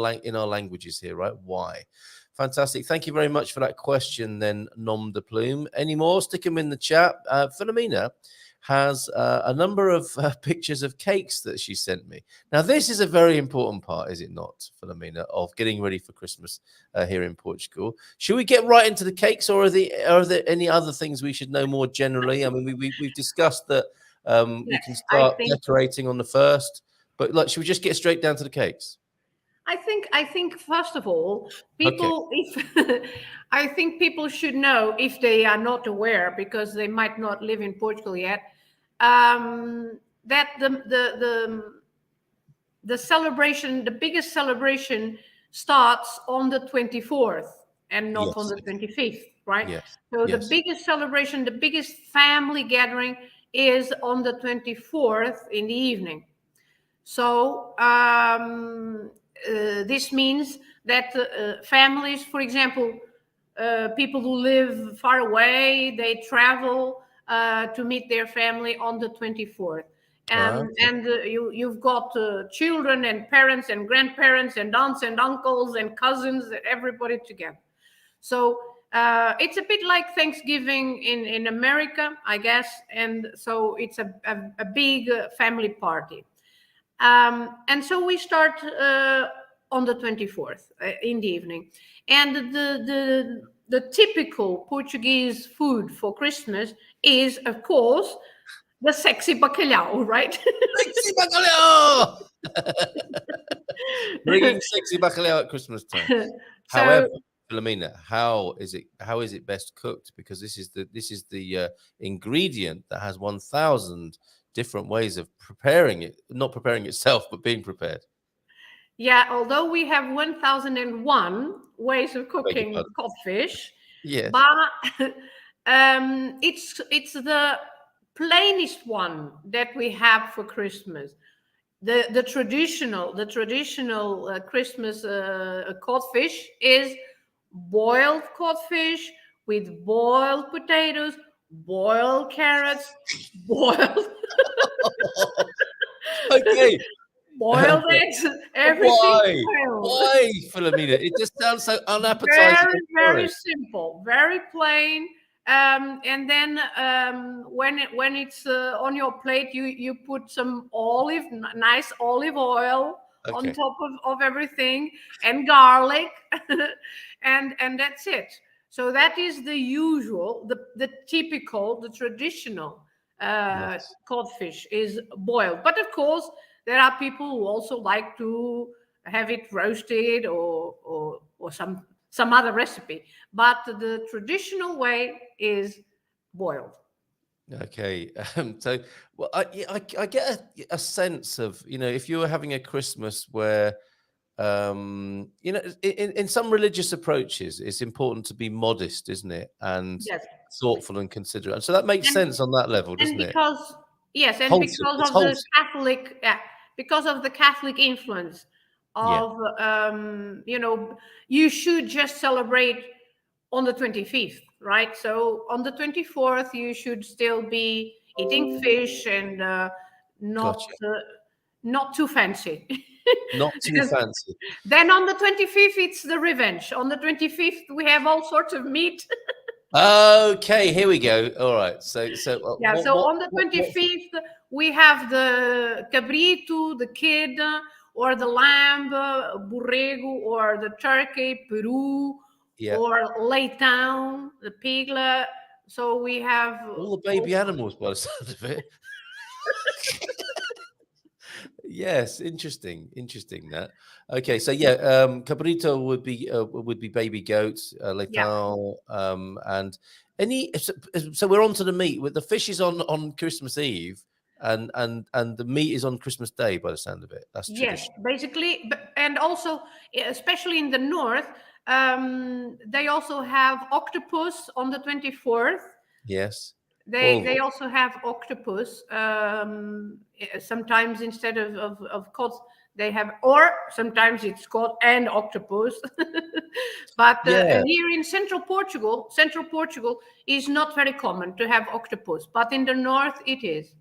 Speaker 2: languages here, right? Why? Fantastic. Thank you very much for that question. Then nom de plume. Any more? Stick them in the chat. Filomena has a number of pictures of cakes that she sent me. Now, this is a very important part, is it not, Filomena, of getting ready for Christmas here in Portugal. Should we get right into the cakes, or are there any other things we should know more generally? I mean, we've discussed that we can start decorating on the 1st, but should we just get straight down to the cakes?
Speaker 5: I think first of all, people, I think people should know, if they are not aware, because they might not live in Portugal yet, that the celebration, the biggest celebration, starts on the 24th and not on the 25th, right?
Speaker 2: Yes.
Speaker 5: So the biggest celebration, the biggest family gathering is on the 24th in the evening. So this means that families, for example, people who live far away, they travel to meet their family on the 24th. And you've got children and parents and grandparents and aunts and uncles and cousins, everybody together. So it's a bit like Thanksgiving in America, I guess. And so it's a big family party. And so we start on the 24th in the evening. And the typical Portuguese food for Christmas is, of course, the sexy bacalhau, right?
Speaker 2: Sexy bacalhau! Bringing sexy bacalhau at Christmas time. However, Filomena, how is it best cooked? Because this is the ingredient that has 1,000 different ways of preparing it, not preparing itself, but being prepared.
Speaker 5: Yeah, although we have 1,001 ways of cooking codfish,
Speaker 2: yes,
Speaker 5: but it's the plainest one that we have for Christmas. The traditional Christmas codfish is boiled codfish with boiled potatoes, boiled carrots, boiled
Speaker 2: okay,
Speaker 5: boiled eggs, everything.
Speaker 2: Why, Filomena? It just sounds so unappetizing.
Speaker 5: Very simple, very plain. And then when it's on your plate, you put some nice olive oil on top of everything, and garlic, and that's it. So that is the usual, the typical, the traditional codfish is boiled. But of course, there are people who also like to have it roasted or some other recipe. But the traditional way is boiled.
Speaker 2: Okay. So, well, I get a sense of, if you were having a Christmas where, in some religious approaches, it's important to be modest, isn't it? And thoughtful and considerate. And so that makes sense on that level, doesn't it?
Speaker 5: Yes, and because of the Catholic influence of, you should just celebrate on the 25th, right? So on the 24th, you should still be eating fish and not
Speaker 2: Gotcha.
Speaker 5: not too fancy.
Speaker 2: Not too fancy.
Speaker 5: Then on the 25th, it's the revenge. On the 25th, we have all sorts of meat.
Speaker 2: Okay, here we go. All right. So
Speaker 5: Yeah, on the 25th, we have the cabrito, the kid, or the lamb, borrego, or the turkey, peru, or leitão, the piglet. So we have
Speaker 2: all the baby animals by the sound of it. Yes, interesting that. Okay, so cabrito would be baby goats, leitão, and any. So we're on to the meat. With the fish is on Christmas Eve, and the meat is on Christmas Day by the sound of it. That's tradition.
Speaker 5: Yes, basically, and also especially in the north, they also have octopus on the 24th.
Speaker 2: Yes.
Speaker 5: They also have octopus. Sometimes instead of cod, they have, or sometimes it's cod and octopus. But here in central Portugal is not very common to have octopus, but in the north it is.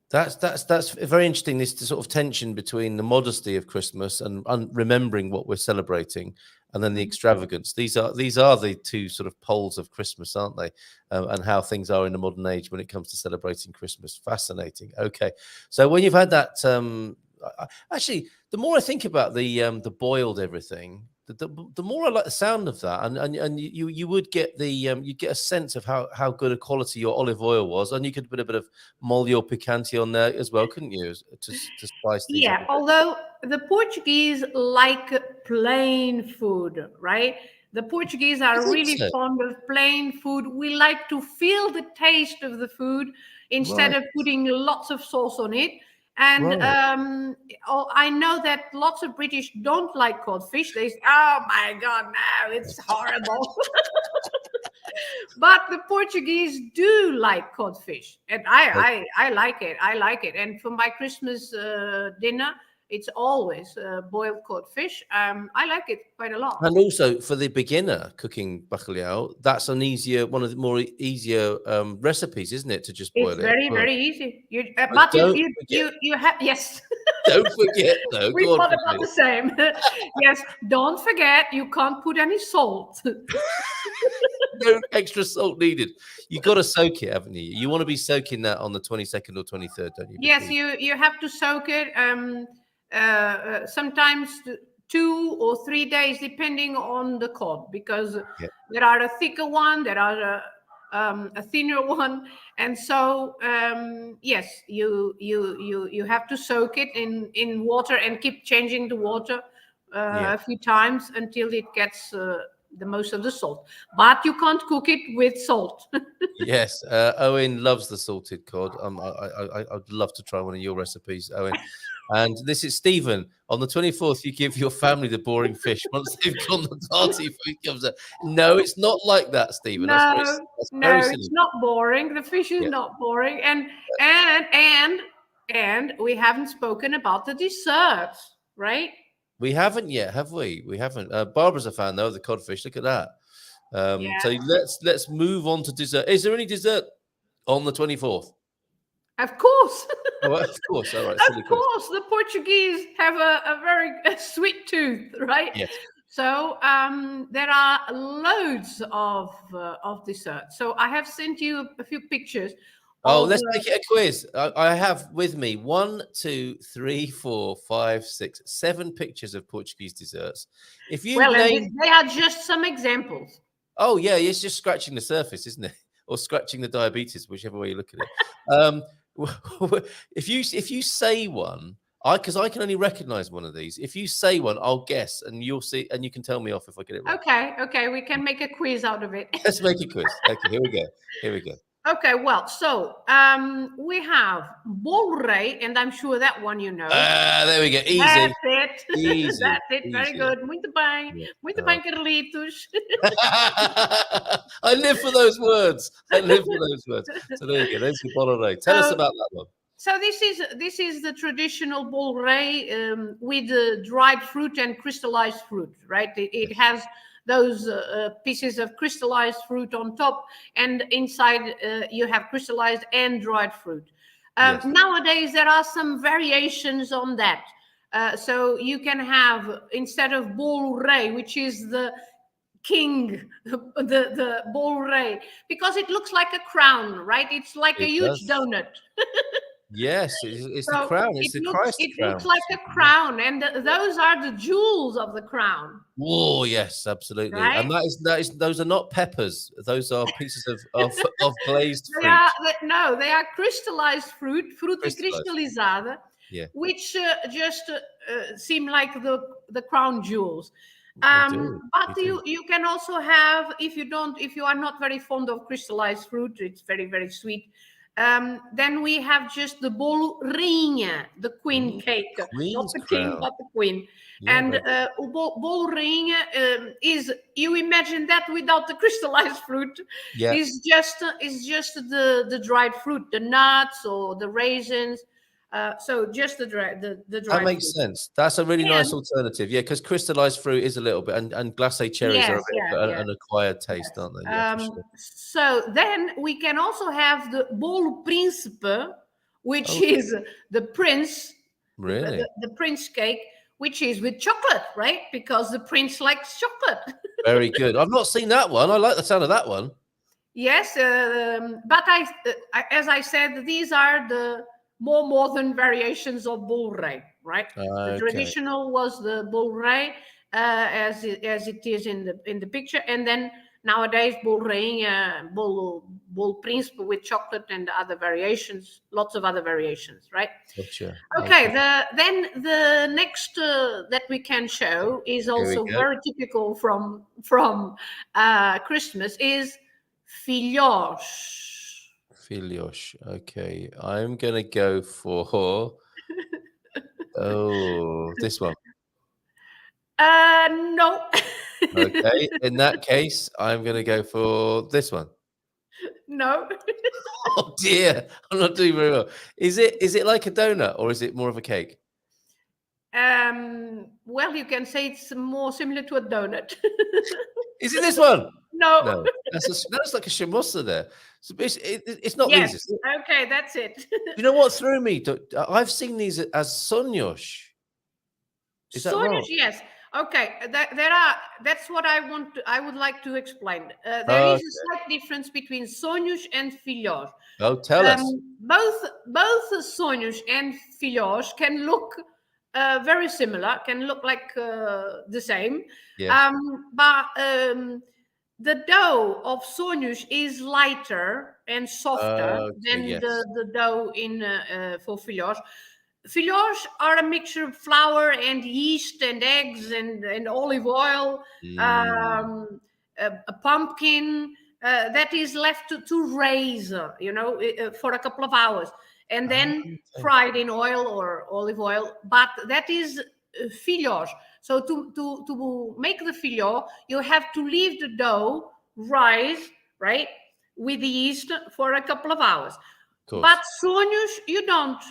Speaker 2: That's very interesting. This sort of tension between the modesty of Christmas and remembering what we're celebrating, and then the extravagance. These are the two sort of poles of Christmas, aren't they? And how things are in the modern age when it comes to celebrating Christmas. Fascinating. Okay, so when you've had that, actually, the more I think about the boiled everything, the more I like the sound of that, and you would get you get a sense of how good a quality your olive oil was, and you could put a bit of molho picante on there as well, couldn't you, to spice things up?
Speaker 5: Yeah, although the Portuguese like plain food, right? The Portuguese are really fond of plain food. We like to feel the taste of the food instead of putting lots of sauce on it. And I know that lots of British don't like codfish. They say, "Oh my God, no, it's horrible." But the Portuguese do like codfish, and I like it. I like it. And for my Christmas dinner, it's always boiled codfish. I like it quite a lot.
Speaker 2: And also for the beginner cooking bacalhau, that's one of the more easier recipes, isn't it? To just boil
Speaker 5: it's
Speaker 2: it.
Speaker 5: Very, very easy. You have yes.
Speaker 2: Don't forget, though.
Speaker 5: We thought about the same. Yes, don't forget. You can't put any salt.
Speaker 2: No extra salt needed. You got to soak it, haven't you? You want to be soaking that on the 22nd or 23rd, don't you?
Speaker 5: Yes, you have to soak it. Sometimes 2 or 3 days, depending on the cod, because there are a thicker one, there are a thinner one, and so yes, you have to soak it in water and keep changing the water a few times until it gets the most of the salt. But you can't cook it with salt.
Speaker 2: Yes, Owen loves the salted cod. I'd love to try one of your recipes, Owen. And this is Stephen. On the 24th, you give your family the boring fish. Once they've gone, the party food comes out. No, it's not like that, Stephen.
Speaker 5: No, it's not boring. The fish is not boring. And we haven't spoken about the desserts, right?
Speaker 2: We haven't yet, have we? We haven't. Barbara's a fan, though, of the codfish. Look at that. So let's move on to dessert. Is there any dessert on the 24th?
Speaker 5: Of course.
Speaker 2: Oh, of course. All right.
Speaker 5: Of course, the Portuguese have a very sweet tooth, right?
Speaker 2: Yes.
Speaker 5: So there are loads of desserts. So I have sent you a few pictures.
Speaker 2: Oh, let's make it a quiz. I have with me 1, 2, 3, 4, 5, 6, 7 pictures of Portuguese desserts. If you
Speaker 5: they are just some examples.
Speaker 2: Oh yeah, it's just scratching the surface, isn't it? Or scratching the diabetes, whichever way you look at it. If you say one, because I can only recognize one of these. If you say one, I'll guess, and you'll see, and you can tell me off if I get it right.
Speaker 5: Okay, we can make a quiz out of it.
Speaker 2: Let's make a quiz. Okay, here we go.
Speaker 5: Okay, well, so we have bolo rei, and I'm sure that one you know.
Speaker 2: There we go. Easy.
Speaker 5: That's it.
Speaker 2: Easy.
Speaker 5: That's it.
Speaker 2: Easy.
Speaker 5: Very good. Muito bem.
Speaker 2: Yeah.
Speaker 5: Muito bem, Carlitos.
Speaker 2: I live for those words. So there you go. There's the bolo rei. Tell us about that one.
Speaker 5: So this is the traditional bolo rei with dried fruit and crystallized fruit, right? It has those pieces of crystallized fruit on top, and inside you have crystallized and dried fruit.
Speaker 2: Yes.
Speaker 5: Nowadays, there are some variations on that. So you can have, instead of bolo rei, which is the king, the bolo rei, because it looks like a crown, right? It's like a
Speaker 2: It
Speaker 5: huge
Speaker 2: does.
Speaker 5: donut.
Speaker 2: Yes, it's the
Speaker 5: So
Speaker 2: crown. It's the Christ
Speaker 5: it
Speaker 2: crown.
Speaker 5: looks like a crown, and those are the jewels of the crown.
Speaker 2: Oh yes, absolutely.
Speaker 5: Right?
Speaker 2: And that is those are not peppers. Those are pieces of glazed
Speaker 5: They
Speaker 2: fruit.
Speaker 5: they are crystallized fruit, fruta
Speaker 2: Crystallized.
Speaker 5: cristalizada,
Speaker 2: Yeah.
Speaker 5: which just seem like the crown jewels.
Speaker 2: They do.
Speaker 5: But
Speaker 2: They do.
Speaker 5: you can also have, if you are not very fond of crystallized fruit, it's very, very sweet. Then we have just the bolo rainha, the queen cake, not
Speaker 2: Queen's
Speaker 5: the king,
Speaker 2: crown.
Speaker 5: but the queen.
Speaker 2: Yeah,
Speaker 5: And
Speaker 2: very
Speaker 5: bolo rainha is, you imagine that without the crystallized fruit,
Speaker 2: Yeah.
Speaker 5: is just the dried fruit, the nuts or the raisins. So just the dried
Speaker 2: That makes
Speaker 5: fruit.
Speaker 2: sense. That's a really
Speaker 5: Yeah.
Speaker 2: nice alternative. Yeah, because crystallized fruit is a little bit, and glacé cherries are a
Speaker 5: Yes,
Speaker 2: bit
Speaker 5: yeah,
Speaker 2: of
Speaker 5: yeah.
Speaker 2: an acquired taste, aren't they? Yeah, for sure.
Speaker 5: So then we can also have the bolo príncipe, which
Speaker 2: Oh.
Speaker 5: is the prince,
Speaker 2: Really?
Speaker 5: the prince cake, which is with chocolate, right? Because the prince likes chocolate.
Speaker 2: Very good. I've not seen that one. I like the sound of that one.
Speaker 5: Yes, but as I said, these are the more modern variations of bolo rei, right? The
Speaker 2: Okay.
Speaker 5: traditional was the bolo rei, as it is in the picture, and then nowadays bolo rei, bolo príncipe with chocolate and other variations, lots of other variations, right?
Speaker 2: Gotcha.
Speaker 5: Okay, then the next that we can show is also
Speaker 2: go.
Speaker 5: very typical from Christmas is filhós.
Speaker 2: Filhos. Okay. I'm gonna go for this one.
Speaker 5: No.
Speaker 2: Okay. In that case, I'm gonna go for this one.
Speaker 5: No.
Speaker 2: Oh dear, I'm not doing very well. Is it like a donut or is it more of a cake?
Speaker 5: Well, you can say it's more similar to a donut.
Speaker 2: Is it this one?
Speaker 5: No.
Speaker 2: No, that's like a shamosa there. So it's not
Speaker 5: Yes.
Speaker 2: these. Is it?
Speaker 5: Okay, that's it.
Speaker 2: You know what threw me? I've seen these as sonhos. Is that
Speaker 5: Sonhos,
Speaker 2: wrong?
Speaker 5: yes. Okay, that's what I would like to explain. There is a slight difference between sonhos and filhós.
Speaker 2: Oh, tell us.
Speaker 5: Both sonhos and filhós can look very similar, can look like the same.
Speaker 2: Yes.
Speaker 5: But the dough of sonhos is lighter and softer than
Speaker 2: yes.
Speaker 5: the dough for filhós. Filhós are a mixture of flour and yeast and eggs and olive oil, a pumpkin that is left to raise, for a couple of hours, and then fried in oil or olive oil. But that is filhós. So to make the filhó, you have to leave the dough rise, right, with the yeast for a couple of hours. But sonhos, you don't.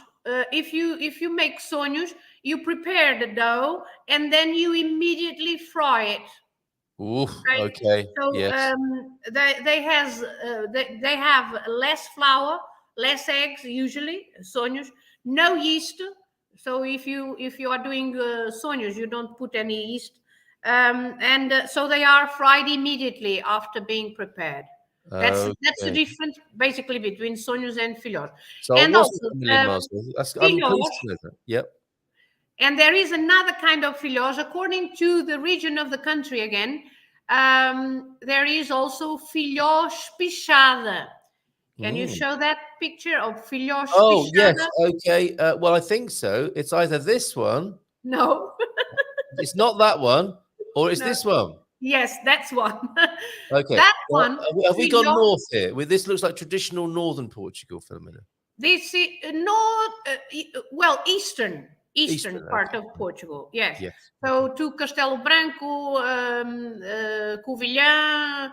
Speaker 5: If you make sonhos, you prepare the dough and then you immediately fry it.
Speaker 2: Oof, okay.
Speaker 5: So
Speaker 2: yes.
Speaker 5: they have less flour, less eggs usually. Sonhos, no yeast. So if you are doing sonhos, you don't put any yeast, and so they are fried immediately after being prepared. That's the difference basically between sonhos and filhós.
Speaker 2: So
Speaker 5: and
Speaker 2: also, I'm pleased to know that. Yep.
Speaker 5: And there is another kind of filhós according to the region of the country again. There is also filhós pichada. Can you show that picture of filhós pichada?
Speaker 2: Oh, yes. Okay. Well, I think so. It's either this one.
Speaker 5: No.
Speaker 2: It's not that one. Or it's this one.
Speaker 5: Yes, that's one.
Speaker 2: Okay.
Speaker 5: That one.
Speaker 2: Have we gone north here? This looks like traditional northern Portugal, Filomena.
Speaker 5: This is eastern part of Portugal. Yes. So to Castelo Branco, Covilhã,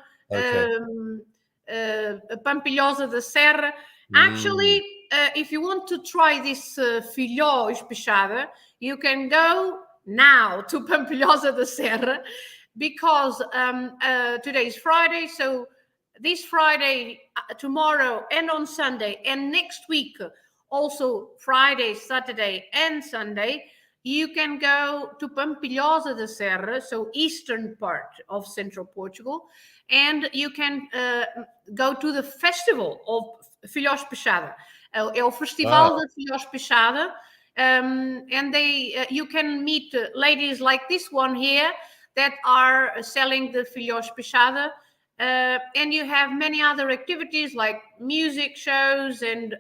Speaker 5: Pampilhosa da Serra. Actually, if you want to try this filhós pichada, you can go now to Pampilhosa da Serra, because today is Friday, so this Friday, tomorrow, and on Sunday, and next week, also Friday, Saturday, and Sunday, you can go to Pampilhosa da Serra, so eastern part of central Portugal, and you can go to the festival of Filhós Peixada. É o Festival de Filhós Peixada, and you can meet ladies like this one here that are selling the Filhós Peixada, and you have many other activities like music shows and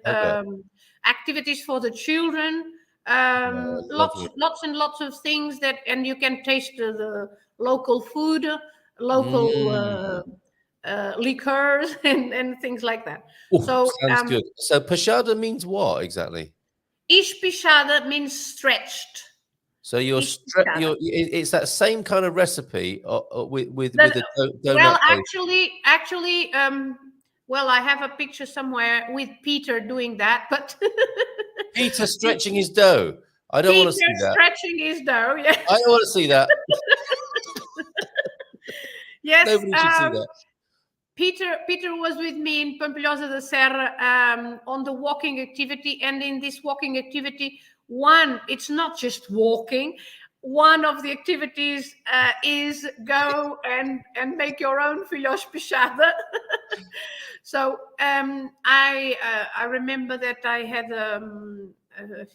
Speaker 5: activities for the children. Lots and lots of things and you can taste the local food, local liqueurs and things like that.
Speaker 2: Ooh, so sounds good. So Peixada means what exactly?
Speaker 5: Peixada means stretched.
Speaker 2: So it's that same kind of recipe with the donut.
Speaker 5: Well, actually, well, I have a picture somewhere with Peter doing that, but
Speaker 2: Peter stretching his dough. I don't want to see that.
Speaker 5: Stretching his dough. Yeah.
Speaker 2: I don't want to see that.
Speaker 5: Yes.
Speaker 2: Nobody should see that.
Speaker 5: Peter was with me in Pampilhosa da Serra on the walking activity, and in this walking activity, it's not just walking. One of the activities is go and make your own Filhós Peixada. So I remember that I had a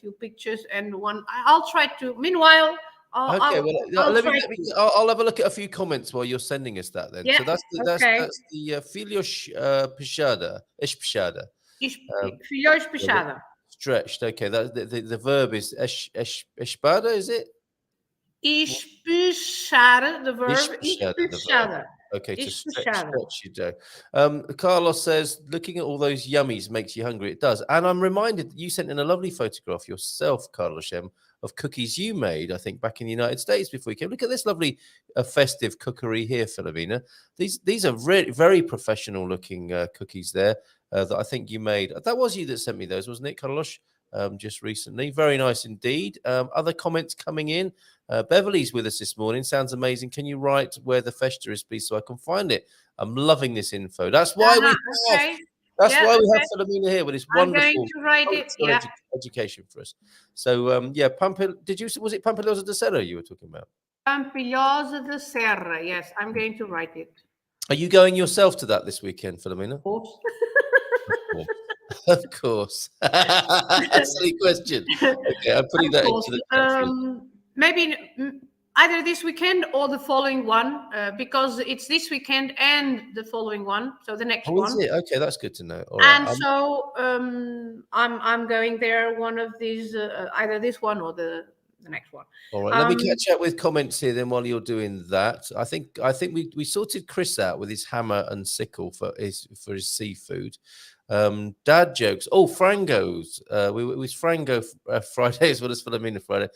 Speaker 5: few pictures and one. I'll try to. Meanwhile, I'll have
Speaker 2: a look at a few comments while you're sending us that then.
Speaker 5: Yeah,
Speaker 2: so that's the Filhós Peixada.
Speaker 5: Filhós Peixada.
Speaker 2: Stretched. Okay, that the verb is espada, is it?
Speaker 5: Espechar, the verb. Espechada.
Speaker 2: Okay, to stretch your dough. Carlos says, looking at all those yummies makes you hungry. It does. And I'm reminded that you sent in a lovely photograph yourself, Carlos M, of cookies you made, I think, back in the United States before you came. Look at this lovely festive cookery here, Filomena. These are very professional looking cookies there that I think you made. That was you that sent me those, wasn't it, Carlos? Just recently. Very nice indeed. Other comments coming in. Beverly's with us this morning. Sounds amazing. Can you write where the festa is, please, so I can find it? I'm loving this info. That's why we have Filomena here with this wonderful education for us. So was it Pampilhosa da Serra you were talking about?
Speaker 5: Pampilhosa da Serra. Yes, I'm going to write it.
Speaker 2: Are you going yourself to that this weekend, Filomena?
Speaker 5: Of course.
Speaker 2: Of course. Silly question. Okay, I'm putting that into the chat.
Speaker 5: Maybe either this weekend or the following one, because it's this weekend and the following one, so the next one.
Speaker 2: Is it? Okay, that's good to know. All
Speaker 5: and
Speaker 2: right.
Speaker 5: So I'm going there one of these, either this one or the next one.
Speaker 2: All right, let me catch up with comments here then while you're doing that. I think we sorted Chris out with his hammer and sickle for his seafood. Dad jokes. Oh, Frango's. It was Frango Friday as well as Filomena Friday.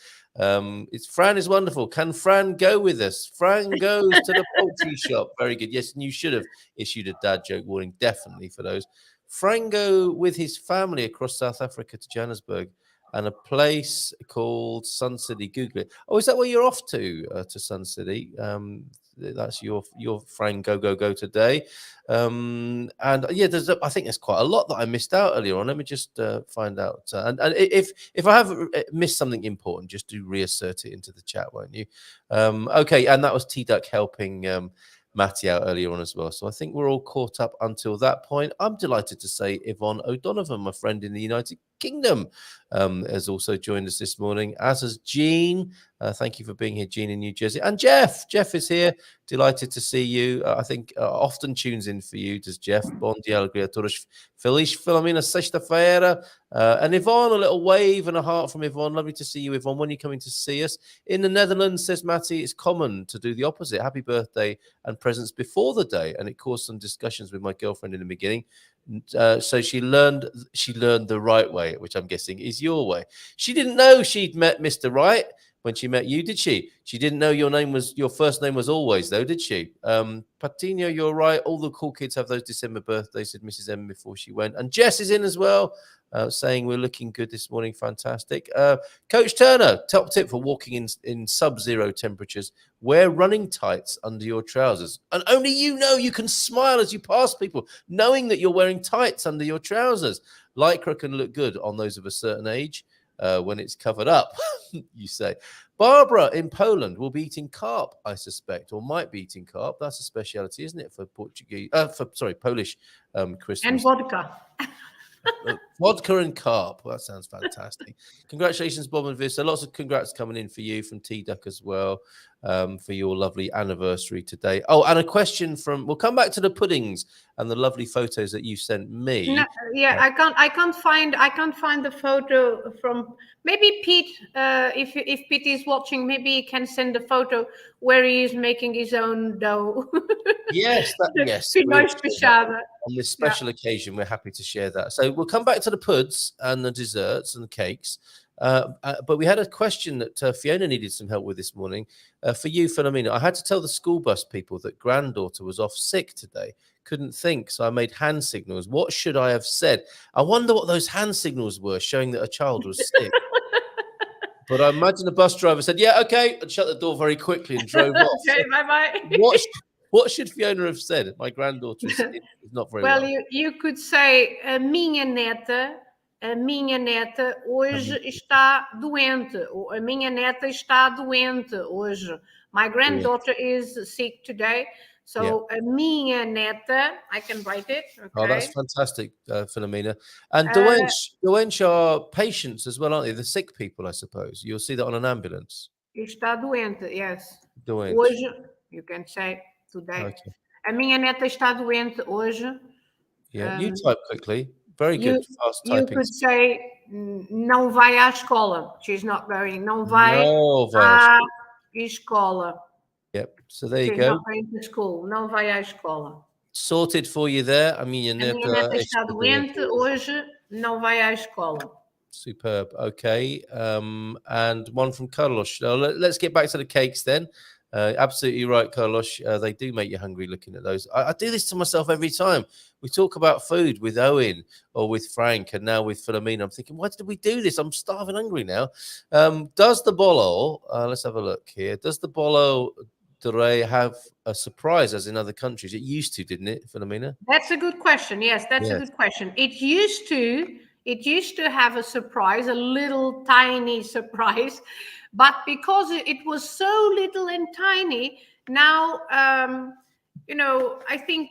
Speaker 2: It's Fran is wonderful. Can Fran go with us? Fran goes to the poultry shop. Very good. Yes, and you should have issued a dad joke warning definitely for those. Frango with his family across South Africa to Johannesburg and a place called Sun City. Google it. Oh, is that where you're off to Sun City? That's your Frank go today. And yeah, I think there's quite a lot that I missed out earlier on. Let me just find out. And if I have missed something important, just do reassert it into the chat, won't you? Okay, and that was T-Duck helping Matty out earlier on as well. So I think we're all caught up until that point. I'm delighted to say Yvonne O'Donovan, my friend in the United Kingdom, has also joined us this morning, as has Jean. Thank you for being here, Jean in New Jersey. And Jeff is here. Delighted to see you. I think often tunes in for you, does Jeff. Bom dia, alegria a todos. Feliz Filomena sexta-feira. And Yvonne, a little wave and a heart from Yvonne. Lovely to see you, Yvonne. When are you coming to see us? In the Netherlands, says Matty, it's common to do the opposite. Happy birthday and presents before the day. And it caused some discussions with my girlfriend in the beginning. So she learned the right way, which I'm guessing is your way. She didn't know she'd met Mr. Right when she met you, did she? She didn't know your first name was Always, though, did she? Patino, you're right. All the cool kids have those December birthdays, said Mrs. M before she went. And Jess is in as well, saying we're looking good this morning. Fantastic. Coach Turner, top tip for walking in sub-zero temperatures: wear running tights under your trousers. And only you know you can smile as you pass people, knowing that you're wearing tights under your trousers. Lycra can look good on those of a certain age when it's covered up, you say. Barbara in Poland will be eating carp, I suspect, or might be eating carp. That's a speciality, isn't it, for Portuguese? Polish Christmas.
Speaker 5: And vodka.
Speaker 2: Vodka and carp. Well, that sounds fantastic. Congratulations, Bob and Vista. Lots of congrats coming in for you from T-Duck as well, for your lovely anniversary today. Oh, and a question from, we'll come back to the puddings and the lovely photos that you sent me.
Speaker 5: No, yeah, I can't find the photo from, maybe Pete, if Pete is watching, maybe he can send a photo where he is making his own dough.
Speaker 2: Yes, yes. On this special occasion, we're happy to share that. So we'll come back to the puds and the desserts and the cakes. But we had a question that Fiona needed some help with this morning. For you, Filomena, I had to tell the school bus people that granddaughter was off sick today. Couldn't think, so I made hand signals. What should I have said? I wonder what those hand signals were, showing that a child was sick. But I imagine the bus driver said, "Yeah, okay," and shut the door very quickly and drove off.
Speaker 5: Okay, bye-bye.
Speaker 2: What should Fiona have said? My granddaughter is not very well.
Speaker 5: You could say, a minha neta hoje está doente. Ou a minha neta está doente hoje. My granddaughter is sick today. So a minha neta, I can write it. Okay.
Speaker 2: Oh, that's fantastic, Filomena. And doentes are patients as well, aren't they? The sick people, I suppose. You'll see that on an ambulance.
Speaker 5: Está doente, yes.
Speaker 2: Doente.
Speaker 5: Hoje, you can say today.
Speaker 2: Okay.
Speaker 5: A minha neta está doente hoje.
Speaker 2: Yeah, you type quickly. Very good. Fast typing.
Speaker 5: You could say, não vai à escola. She's not going. Não vai à escola.
Speaker 2: Yep. So there you
Speaker 5: She's
Speaker 2: go.
Speaker 5: not going to school. Não vai à escola.
Speaker 2: Sorted for you there. A minha neta
Speaker 5: está doente hoje. Não vai à escola.
Speaker 2: Superb. Okay. And one from Carlos. Let's get back to the cakes then. Absolutely right, Carlos. They do make you hungry looking at those. I do this to myself every time. We talk about food with Owen or with Frank and now with Filomena. I'm thinking, why did we do this? I'm starving hungry now. Does the bolo, let's have a look here. Does the bolo de have a surprise as in other countries? It used to, didn't it, Filomena?
Speaker 5: That's a good question. Yes, that's a good question. It used to have a surprise, a little tiny surprise. But because it was so little and tiny, now, I think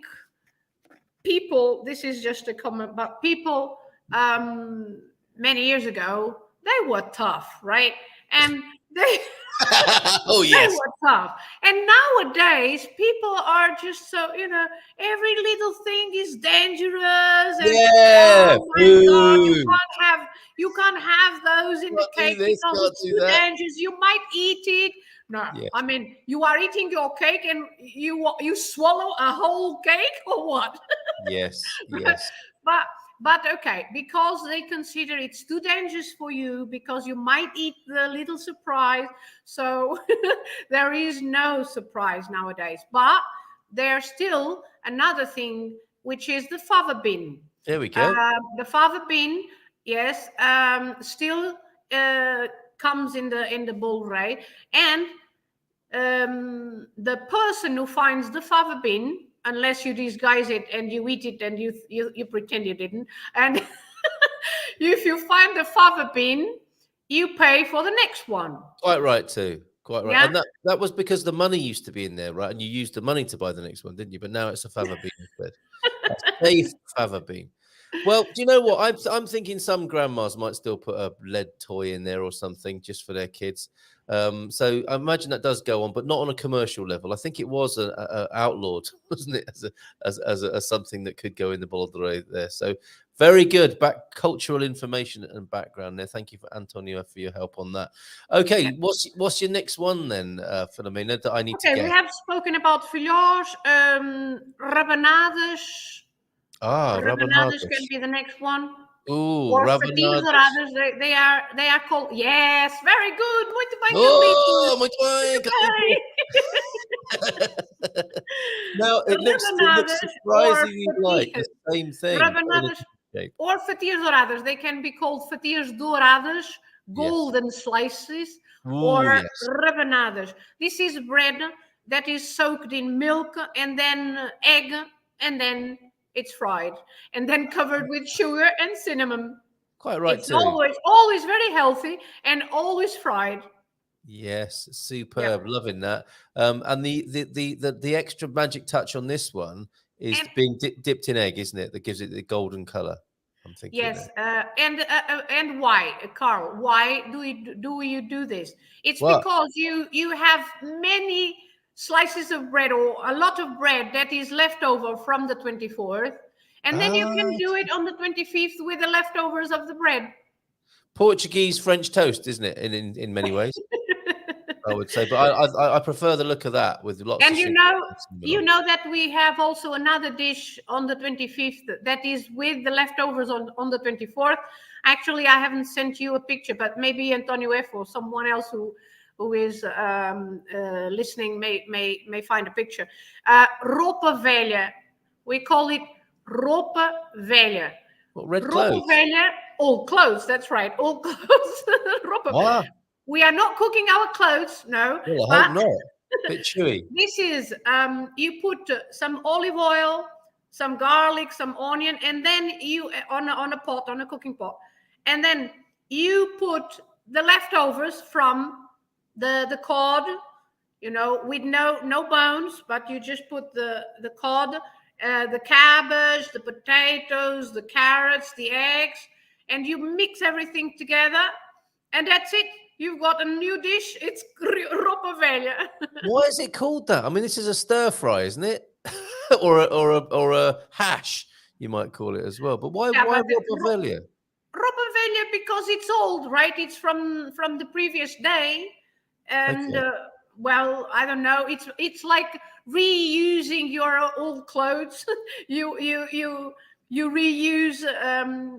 Speaker 5: people, this is just a comment, but people many years ago, they were tough, right? And they...
Speaker 2: Oh, yes.
Speaker 5: They were tough. And nowadays, people are just so, every little thing is dangerous. And, oh my God, you can't have those in the cake because it's too dangerous. You might eat it. No, I mean, you are eating your cake and you swallow a whole cake or what?
Speaker 2: Yes.
Speaker 5: But okay, because they consider it's too dangerous for you, because you might eat the little surprise. So there is no surprise nowadays. But there's still another thing, which is the fava bean.
Speaker 2: There we go.
Speaker 5: The fava bean, yes, still comes in the bowl, right? And the person who finds the fava bean, unless you disguise it and you eat it and you pretend you didn't. And if you find the fava bean, you pay for the next one.
Speaker 2: Quite right, too. Quite right.
Speaker 5: Yeah?
Speaker 2: And that was because the money used to be in there, right? And you used the money to buy the next one, didn't you? But now it's a fava bean instead. A safe fava bean. Well, do you know what? I'm thinking some grandmas might still put a lead toy in there or something just for their kids. So I imagine that does go on, but not on a commercial level. I think it was outlawed, wasn't it, as something that could go in the Bolidere there. So very good cultural information and background there. Thank you for Antonio for your help on that. Okay, what's your next one then, Filomena, that I need to get?
Speaker 5: Okay, we have spoken about filhós, rabanadas. Rabanadas can be the next one.
Speaker 2: Ooh,
Speaker 5: or
Speaker 2: rabanadas.
Speaker 5: Douradas, they are called. Yes, very good. Muito bem,
Speaker 2: muito bem. Now it looks surprisingly like the same thing.
Speaker 5: Rabanadas or fatias douradas. They can be called fatias douradas, golden slices, or rabanadas. This is bread that is soaked in milk and then egg and then It's fried and then covered with sugar and cinnamon.
Speaker 2: Quite right
Speaker 5: It's
Speaker 2: too.
Speaker 5: always very healthy and always fried.
Speaker 2: Yes, superb. Loving that. And the extra magic touch on this one is being dipped in egg, isn't it? That gives it the golden color. I'm thinking.
Speaker 5: Yes, and why, Carl? Why do you do this? It's because you have many slices of bread or a lot of bread that is left over from the 24th, and then you can do it on the 25th with the leftovers of the bread.
Speaker 2: Portuguese French toast, isn't it? In many ways, I would say. But I prefer the look of that with lots.
Speaker 5: And you know that we have also another dish on the 25th that is with the leftovers on the 24th. Actually, I haven't sent you a picture, but maybe Antonio F or someone else who is listening may find a picture. Roupa velha. We call it roupa velha.
Speaker 2: What, red clothes?
Speaker 5: Roupa velha, old clothes. That's right, old clothes. Roupa.
Speaker 2: Wow.
Speaker 5: We are not cooking our clothes, no.
Speaker 2: Well, I hope not. A bit chewy.
Speaker 5: This is you put some olive oil, some garlic, some onion, and then you on a cooking pot, and then you put the leftovers from the cod, with no bones, but you just put the cod, the cabbage, the potatoes, the carrots, the eggs, and you mix everything together, and that's it. You've got a new dish. It's roupa velha.
Speaker 2: Why is it called that? I mean, this is a stir fry, isn't it? or a hash, you might call it as well. But why roupa velha?
Speaker 5: Roupa velha because it's old, right? It's from the previous day, and well, I don't know. It's like reusing your old clothes. You reuse,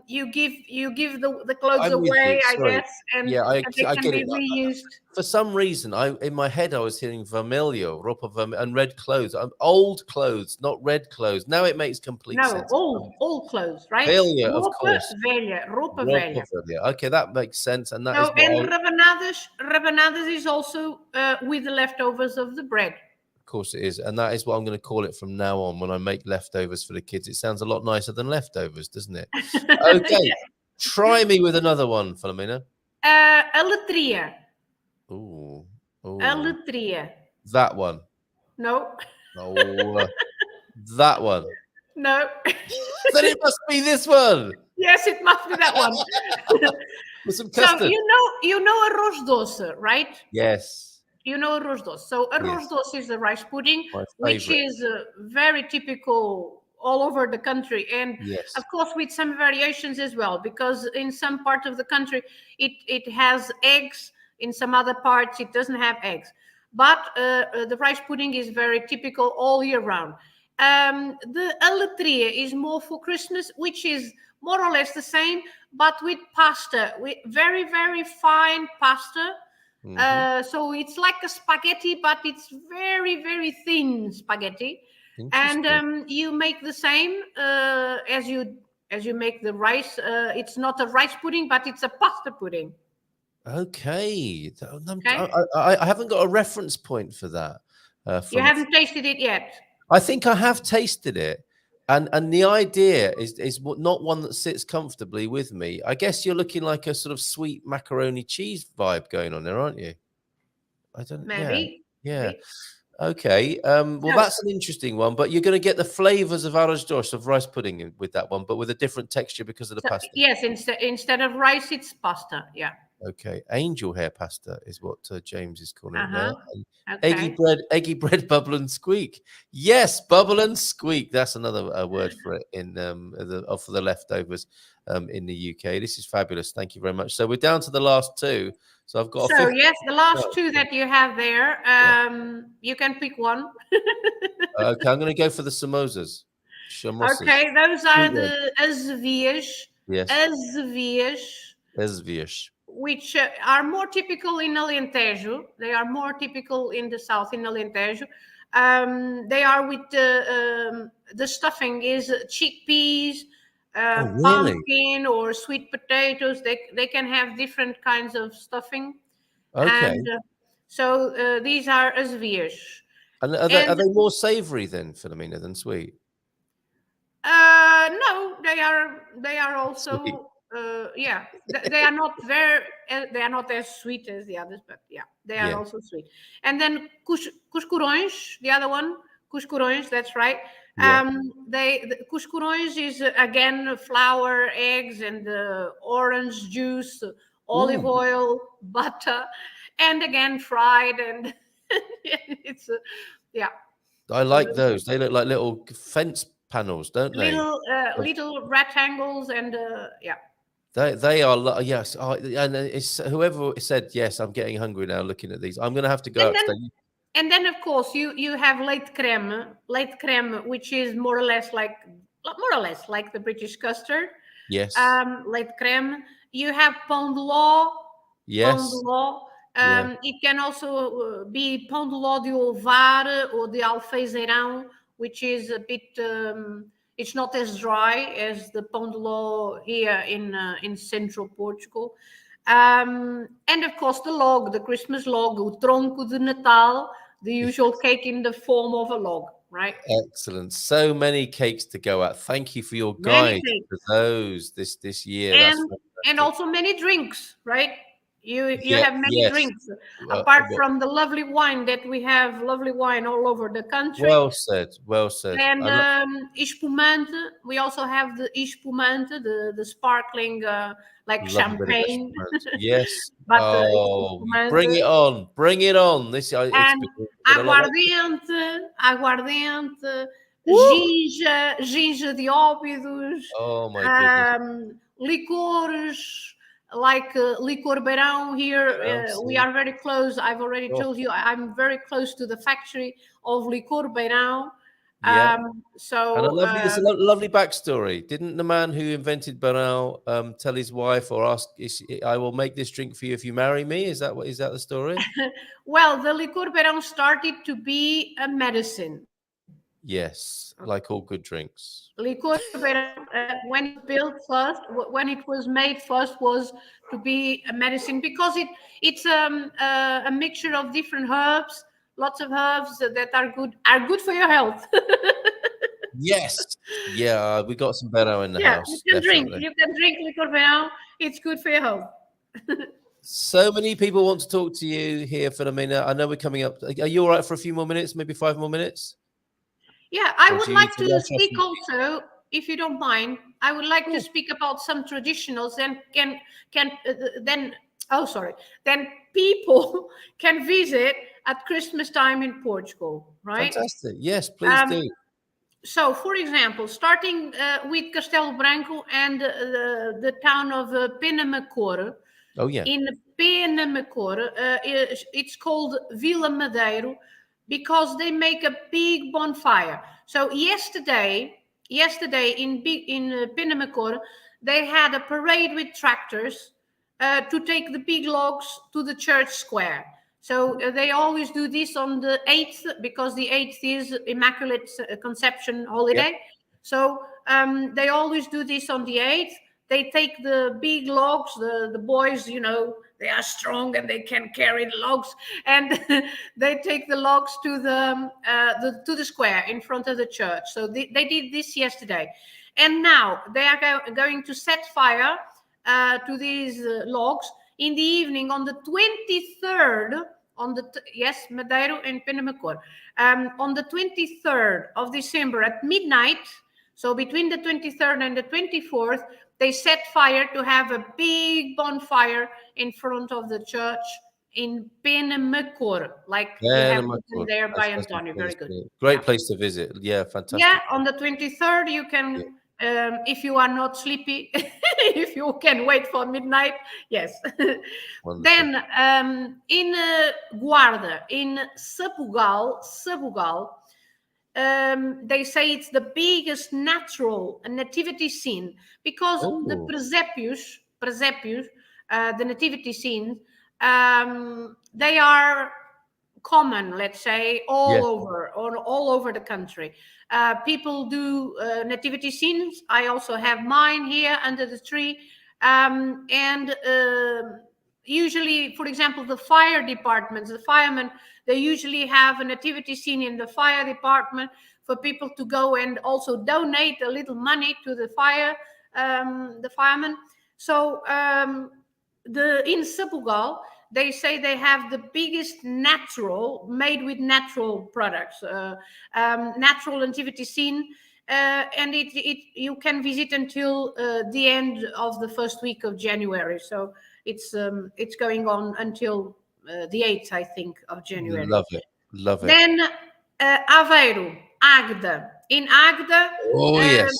Speaker 5: you give the clothes away, I guess, and
Speaker 2: I
Speaker 5: can
Speaker 2: get
Speaker 5: be
Speaker 2: it.
Speaker 5: reused.
Speaker 2: For some reason, in my head I was hearing vermelho, roupa vermelho, and red clothes. Old clothes, not red clothes. Now it makes complete sense.
Speaker 5: Old clothes, right?
Speaker 2: Velha, of course.
Speaker 5: Roupa velha.
Speaker 2: Okay, that makes sense, and that
Speaker 5: is. And rabanadas is also with the leftovers of the bread.
Speaker 2: Of course it is, and that is what I'm going to call it from now on when I make leftovers for the kids. It sounds a lot nicer than leftovers, doesn't it? Okay, try me with another one, Filomena.
Speaker 5: Aletria.
Speaker 2: Ooh.
Speaker 5: Aletria.
Speaker 2: That one.
Speaker 5: No.
Speaker 2: Oh, that one.
Speaker 5: No.
Speaker 2: Then it must be this one.
Speaker 5: Yes, it must be that one.
Speaker 2: With some custard.
Speaker 5: So you know arroz doce, right?
Speaker 2: Yes.
Speaker 5: You know arroz doce. So arroz doce is the rice pudding, which is very typical all over the country, and of course with some variations as well, because in some part of the country it has eggs, in some other parts it doesn't have eggs, but the rice pudding is very typical all year round. The aletria is more for Christmas, which is more or less the same, but with pasta, with very, very fine pasta. So it's like a spaghetti, but it's very, very thin spaghetti. And you make the same as you make the rice. It's not a rice pudding, but it's a pasta pudding.
Speaker 2: Okay. I haven't got a reference point for that.
Speaker 5: You haven't tasted it yet?
Speaker 2: I think I have tasted it. And the idea is not one that sits comfortably with me. I guess you're looking like a sort of sweet macaroni cheese vibe going on there, aren't you? I don't know.
Speaker 5: Maybe.
Speaker 2: Yeah. Maybe. Okay. Well, that's an interesting one, but you're going to get the flavors of arroz doce, of rice pudding with that one, but with a different texture because of the pasta.
Speaker 5: Yes, instead of rice, it's pasta. Yeah.
Speaker 2: Okay, angel hair pasta is what James is calling it now.
Speaker 5: Okay.
Speaker 2: Eggy bread, bubble and squeak. Yes, bubble and squeak. That's another word for it for the leftovers in the UK. This is fabulous. Thank you very much. So we're down to the last two. So I've got.
Speaker 5: So yes, the last two that you have there. You can pick one.
Speaker 2: Okay, I'm going to go for the samosas.
Speaker 5: Okay, those are the azevias. Yes.
Speaker 2: Azevias.
Speaker 5: Which are more typical in Alentejo. They are more typical in the south, in Alentejo. They are with the stuffing is chickpeas, pumpkin, or sweet potatoes. They can have different kinds of stuffing.
Speaker 2: Okay.
Speaker 5: And so these are azevias.
Speaker 2: And are they more savoury then, Filomena, than sweet?
Speaker 5: No, they are also
Speaker 2: Sweet.
Speaker 5: yeah. They are not they are not as sweet as the others, but yeah, they are
Speaker 2: Yeah.
Speaker 5: also sweet. And then cuscurões, the other one, cuscurões. That's right.
Speaker 2: Yeah.
Speaker 5: The cuscurões is again flour, eggs, and orange juice, olive
Speaker 2: Ooh,
Speaker 5: oil, butter, and again fried, and it's yeah.
Speaker 2: I
Speaker 5: So
Speaker 2: like those. They look like little fence panels, don't they?
Speaker 5: little rectangles and yeah.
Speaker 2: They are yes. And it's whoever said yes. I'm getting hungry now looking at these. I'm gonna have to go
Speaker 5: And then
Speaker 2: upstairs.
Speaker 5: of course you have late creme, which is more or less like the British custard.
Speaker 2: Yes.
Speaker 5: Late creme. You have pão de ló. Pão de
Speaker 2: Yes.
Speaker 5: ló.
Speaker 2: Yeah.
Speaker 5: It can also be pão de ló de ovar or de alfeizerão, which is a bit. It's not as dry as the pão de ló here in central Portugal. And of course the Christmas log, o tronco de Natal, the usual cake in the form of a log, right?
Speaker 2: Excellent. So many cakes to go at. Thank you for your
Speaker 5: Many
Speaker 2: guide
Speaker 5: cakes.
Speaker 2: for those this year. That's
Speaker 5: And
Speaker 2: fantastic.
Speaker 5: also many drinks, right? You
Speaker 2: Yeah.
Speaker 5: have many
Speaker 2: Yes.
Speaker 5: drinks apart
Speaker 2: Well,
Speaker 5: from the lovely wine that we have, lovely wine all over the country.
Speaker 2: well said. Well said.
Speaker 5: And espumante, we also have the espumante, the sparkling like
Speaker 2: Love a bit of
Speaker 5: champagne,
Speaker 2: espumante. Yes.
Speaker 5: but
Speaker 2: Oh, bring
Speaker 5: espumante.
Speaker 2: it on. Bring it on. It's
Speaker 5: And
Speaker 2: been a lot.
Speaker 5: aguardiente,
Speaker 2: Woo!
Speaker 5: ginja de óbidos,
Speaker 2: Oh my goodness.
Speaker 5: licores like licor beirão here. We
Speaker 2: See?
Speaker 5: are very close. I've already
Speaker 2: Oh,
Speaker 5: told you I'm very close to the factory of licor beirão.
Speaker 2: yeah. And
Speaker 5: So
Speaker 2: it's a lovely backstory. Didn't the man who invented Banal tell his wife or ask, "I will make this drink for you if you marry me"? Is that the story?
Speaker 5: well, the licor beirão started to be a medicine.
Speaker 2: Yes, like all good drinks.
Speaker 5: Licor beirão, when it built first, when it was made first, was to be a medicine because it's a mixture of different herbs, lots of herbs that are good for your health.
Speaker 2: Yes, yeah, we got some Banal in the
Speaker 5: Yeah,
Speaker 2: house, definitely.
Speaker 5: You can drink licor beirão. It's good for your health.
Speaker 2: So many people want to talk to you here, Filomena. I know we're coming up. Are you all right for a few more minutes? Maybe 5 more minutes?
Speaker 5: Yeah, I
Speaker 2: Or
Speaker 5: would
Speaker 2: do you need
Speaker 5: like
Speaker 2: to
Speaker 5: to
Speaker 2: rush off
Speaker 5: speak
Speaker 2: and-
Speaker 5: also, if you don't mind. I would like to
Speaker 2: Sure.
Speaker 5: speak about some traditionals and then people can visit at Christmas time in Portugal, right?
Speaker 2: Fantastic. Yes, please do.
Speaker 5: So, for example, starting with Castelo Branco and the town of Penamacor.
Speaker 2: Oh, yeah.
Speaker 5: In Penamacor, it's called Vila Madeiro because they make a big bonfire. So yesterday in Penamacor, they had a parade with tractors to take the big logs to the church square. So they always do this on the 8th because the 8th is Immaculate Conception holiday.
Speaker 2: Yep.
Speaker 5: So they always do this on the 8th. They take the big logs, the boys, they are strong and they can carry the logs, and they take the logs to the square in front of the church. So they did this yesterday, and now they are going to set fire to these logs in the evening on the 23rd. Yes, Madeiro and Penamacor, on the 23rd of December at midnight. So between the 23rd and the 24th, they set fire to have a big bonfire in front of the church in Penamacor, like you have written there by Antonio. Very good.
Speaker 2: Great place to visit. Yeah, fantastic.
Speaker 5: Yeah, on the 23rd, you can, if you are not sleepy, if you can wait for midnight, yes. Then in Guarda, in Sabugal, they say it's the biggest natural nativity scene because the presépios, the nativity scenes, they are common, let's say, all over the country. People do nativity scenes. I also have mine here under the tree, and usually, for example, the fire departments, the firemen, they usually have a nativity scene in the fire department, for people to go and also donate a little money to the firemen. So in Portugal, they say they have the biggest made with natural products, natural nativity scene. And you can visit until the end of the first week of January. So it's going on until the 8th, I think, of January.
Speaker 2: Love it.
Speaker 5: Then Aveiro, Agda. In Agda,
Speaker 2: yes.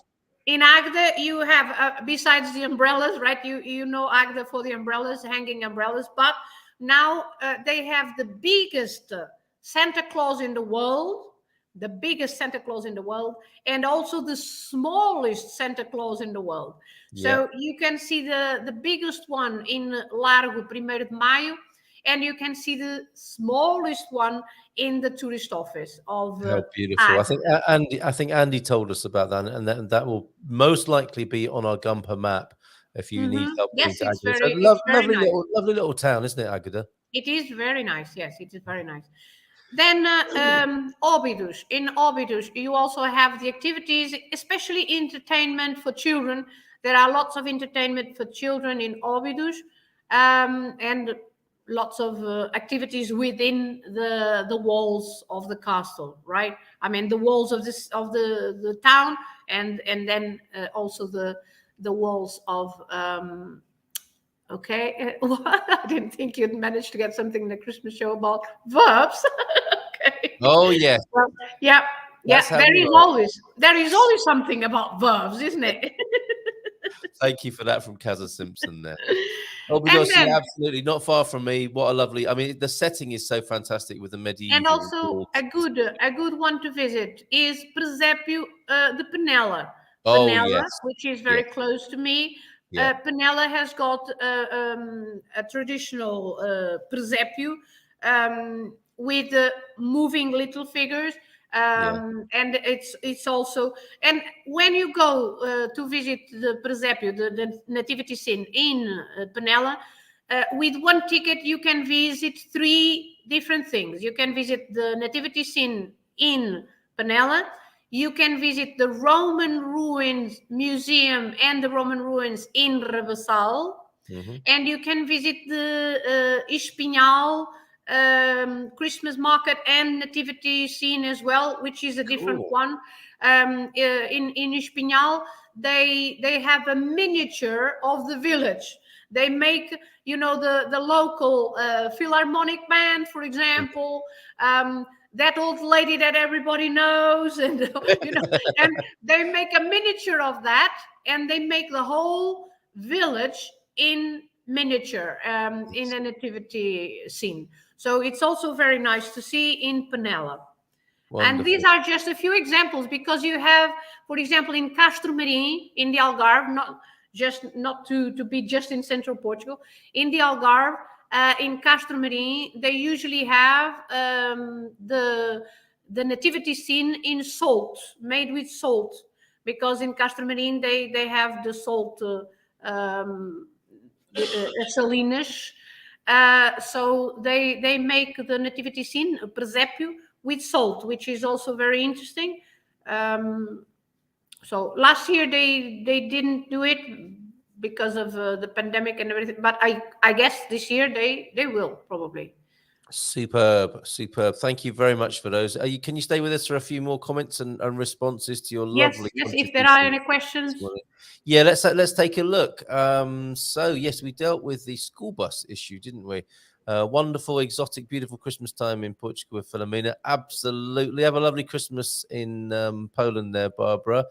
Speaker 5: In Agda, you have besides the umbrellas, right? You know Agda for the umbrellas, hanging umbrellas, but now they have the biggest Santa Claus in the world. The biggest Santa Claus in the world, and also the smallest Santa Claus in the world. So you can see the biggest one in Largo 1º de Maio, and you can see the smallest one in the tourist office of
Speaker 2: How beautiful. I think Andy told us about that, and that will most likely be on our Gumper map if you need help.
Speaker 5: Yes, it's
Speaker 2: Agda.
Speaker 5: very,
Speaker 2: lovely
Speaker 5: nice.
Speaker 2: Lovely little town, isn't it, Agda?
Speaker 5: It is very nice. Yes, it is very nice. Then Óbidos. In Óbidos, you also have the activities, especially entertainment for children. There are lots of entertainment for children in Óbidos, and lots of activities within the walls of the castle, right? I mean, the walls of the town, and then also the walls of. Okay, I didn't think you'd managed to get something in the Christmas show about verbs. Okay.
Speaker 2: Oh yes.
Speaker 5: Well, yeah. There is always something about verbs, isn't it?
Speaker 2: Thank you for that from Kazza Simpson there. Oh, because absolutely not far from me. What a lovely! I mean, the setting is so fantastic with the medieval.
Speaker 5: And also a good one to visit is Presépio de Penella. Penella,
Speaker 2: yes,
Speaker 5: which is very close to me. Penella has got a traditional presépio with moving little figures, and it's also, and when you go to visit the presépio, the nativity scene in Penella, with one ticket you can visit 3 different things. You can visit the nativity scene in Penella. You can visit the Roman Ruins Museum and the Roman Ruins in Rebassal. And you can visit the Espinhal Christmas market and nativity scene as well, which is a different one. In Espinhal, they have a miniature of the village. They make, the local Philharmonic band, for example, that old lady that everybody knows, and and they make a miniature of that, and they make the whole village in miniature in a nativity scene. So it's also very nice to see in Penella. Wonderful. And these are just a few examples, because you have, for example, in Castro Marim in the Algarve, not to be just in central Portugal, in the Algarve. In Castro Marim, they usually have the nativity scene in salt, made with salt, because in Castro Marim they have the salt salinas, so they make the nativity scene, a presépio, with salt, which is also very interesting. So last year they didn't do it because of the pandemic and everything, but I guess this year they will probably.
Speaker 2: Superb. Thank you very much for those. Can you stay with us for a few more comments and responses to your lovely?
Speaker 5: Yes. If there are any questions.
Speaker 2: Yeah, let's take a look. So yes, we dealt with the school bus issue, didn't we? Wonderful, exotic, beautiful Christmas time in Portugal with Filomena. Absolutely. Have a lovely Christmas in Poland there, Barbara.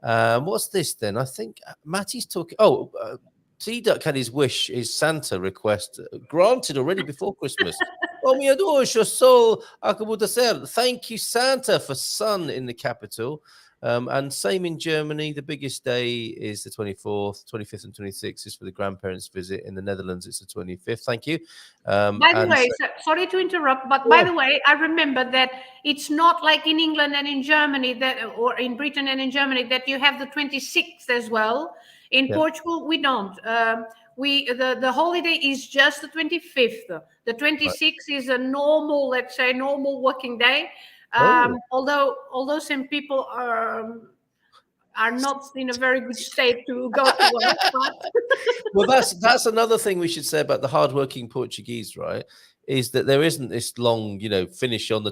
Speaker 2: What's this then? I think Matty's talking. T-Duck had his Santa request granted already before Christmas. Oh, meu Deus, eu sou acabou de ser. Thank you, Santa, for sun in the capital. And same in Germany. The biggest day is the 24th, 25th, and 26th is for the grandparents' visit. In the Netherlands, it's the 25th. Thank you.
Speaker 5: By the way, sorry to interrupt, but by the way, I remember that it's not like in England and in Germany or in Britain and in Germany that you have the 26th as well. In Portugal, we don't. The holiday is just the 25th. The 26th is a normal, let's say, normal working day. Although some people are not in a very good state to go to work. But
Speaker 2: Well, that's another thing we should say about the hardworking Portuguese, right? Is that there isn't this long, finish on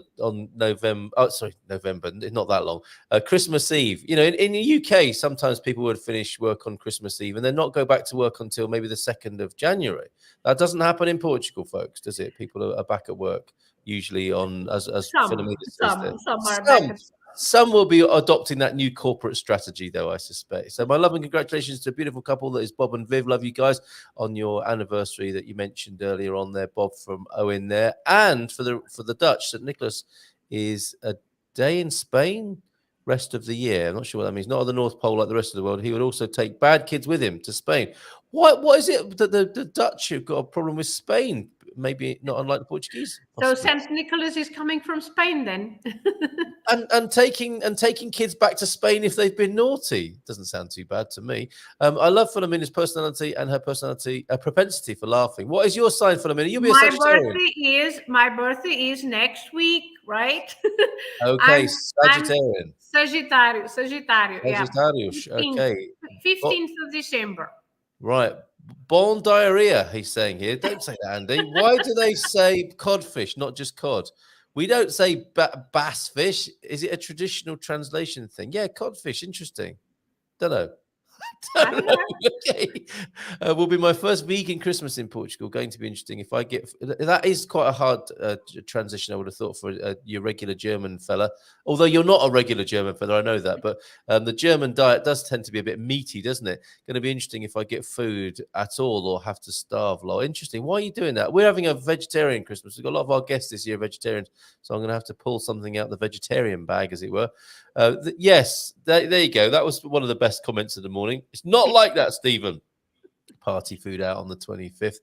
Speaker 2: November. Oh, sorry, November, not that long. Christmas Eve. In the UK, sometimes people would finish work on Christmas Eve and then not go back to work until maybe the 2nd of January. That doesn't happen in Portugal, folks, does it? People are back at work usually on as Filomena says there.
Speaker 5: Some are back at
Speaker 2: Some will be adopting that new corporate strategy, though, I suspect. So my love and congratulations to a beautiful couple that is Bob and Viv. Love you guys on your anniversary that you mentioned earlier on there, Bob from Owen there. And for the Dutch, St. Nicholas is a day in Spain rest of the year. I'm not sure what that means. Not on the North Pole like the rest of the world. He would also take bad kids with him to Spain. What is it that the Dutch have got a problem with Spain? Maybe not unlike the Portuguese.
Speaker 5: So St. Nicholas is coming from Spain then.
Speaker 2: and taking kids back to Spain if they've been naughty. Doesn't sound too bad to me. I love Filomena's personality and her propensity for laughing. What is your sign, Filomena? You'll be a Sagittarian.
Speaker 5: My birthday is next week, right?
Speaker 2: Okay, Sagittarian.
Speaker 5: Sagittarius. Yeah.
Speaker 2: Okay.
Speaker 5: 15th of December.
Speaker 2: Right. Bon diarrhea, he's saying here. Don't say that, Andy. Why do they say codfish, not just cod? We don't say bass fish. Is it a traditional translation thing? Yeah, codfish. Interesting. Don't know. Okay. Will be my first vegan Christmas in Portugal. Going to be interesting. If I get that is quite a hard transition. I would have thought for your regular German fella. Although you're not a regular German fella, I know that. But the German diet does tend to be a bit meaty, doesn't it? Going to be interesting if I get food at all or have to starve. Interesting. Why are you doing that? We're having a vegetarian Christmas. We've got a lot of our guests this year vegetarians, so I'm going to have to pull something out the vegetarian bag, as it were. Yes, there you go. That was one of the best comments of the morning. It's not like that, Stephen. Party food out on the 25th.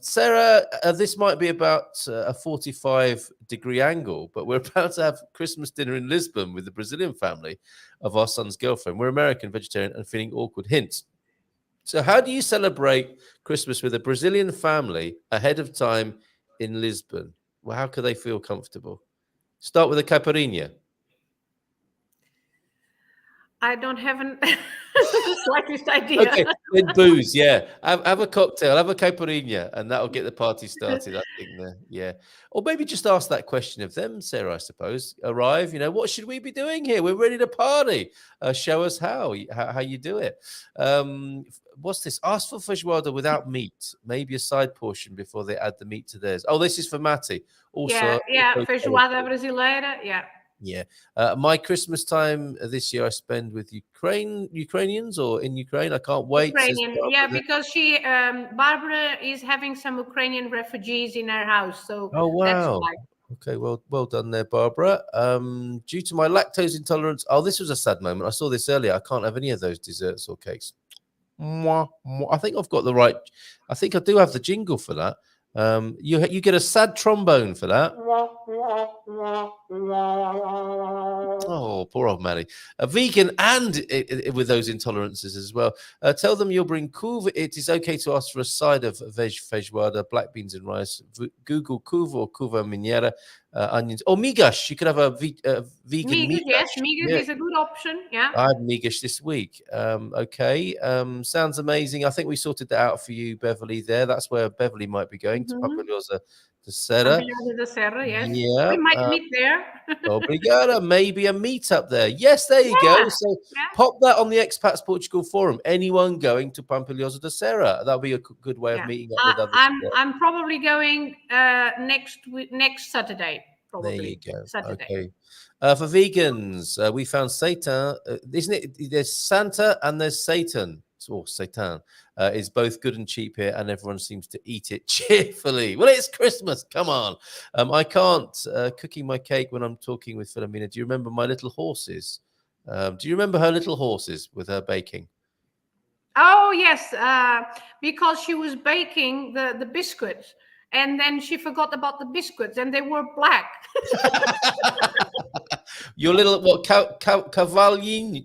Speaker 2: Sarah, this might be about a 45-degree angle, but we're about to have Christmas dinner in Lisbon with the Brazilian family of our son's girlfriend. We're American, vegetarian, and feeling awkward. Hints. So how do you celebrate Christmas with a Brazilian family ahead of time in Lisbon? Well, how could they feel comfortable? Start with a caipirinha.
Speaker 5: I don't have the slightest idea.
Speaker 2: Okay, then booze, yeah. Have a cocktail, have a caipirinha, and that'll get the party started, I think. Yeah. Or maybe just ask that question of them, Sarah, I suppose. Arrive, what should we be doing here? We're ready to party. Show us how you do it. What's this? Ask for feijoada without meat. Maybe a side portion before they add the meat to theirs. Oh, this is for Matty. Also,
Speaker 5: feijoada brasileira, yeah.
Speaker 2: Yeah. My Christmas time this year I spend with Ukrainians or in Ukraine. I can't wait.
Speaker 5: Ukrainian, yeah, because Barbara is having some Ukrainian refugees in her house. So that's why.
Speaker 2: Okay, well done there, Barbara. Due to my lactose intolerance, this was a sad moment. I saw this earlier. I can't have any of those desserts or cakes. I think I've got the right. I think I do have the jingle for that. You get a sad trombone for that. Oh, poor old Maddie. A vegan and with those intolerances as well. Tell them you'll bring couve. It is okay to ask for a side of feijoada, black beans and rice. Google couve or couve mineira, onions. Or migas. You could have a vegan migas.
Speaker 5: Yes, migas is a good option. Yeah.
Speaker 2: I had migas this week. Okay. Sounds amazing. I think we sorted that out for you, Beverly, there. That's where Beverly might be going to Pampilhosa de Serra.
Speaker 5: Yes.
Speaker 2: Yeah.
Speaker 5: We might meet there.
Speaker 2: Obrigada. Maybe a meetup there. Yes, there you go. So pop that on the Expats Portugal forum. Anyone going to Pampilhosa de Serra? That'll be a good way of meeting up with others.
Speaker 5: I'm probably going next Saturday. Probably.
Speaker 2: There you go.
Speaker 5: Saturday.
Speaker 2: Okay. For vegans, we found Satan. Isn't it? There's Santa and there's Satan. Or Satan is both good and cheap here, and everyone seems to eat it cheerfully. Well, it's Christmas. Come on. I can't cooking my cake when I'm talking with Filomena. Do you remember my little horses? Do you remember her little horses with her baking?
Speaker 5: Oh, yes, because she was baking the biscuits. And then she forgot about the biscuits, and they were black.
Speaker 2: Your little cavalinos.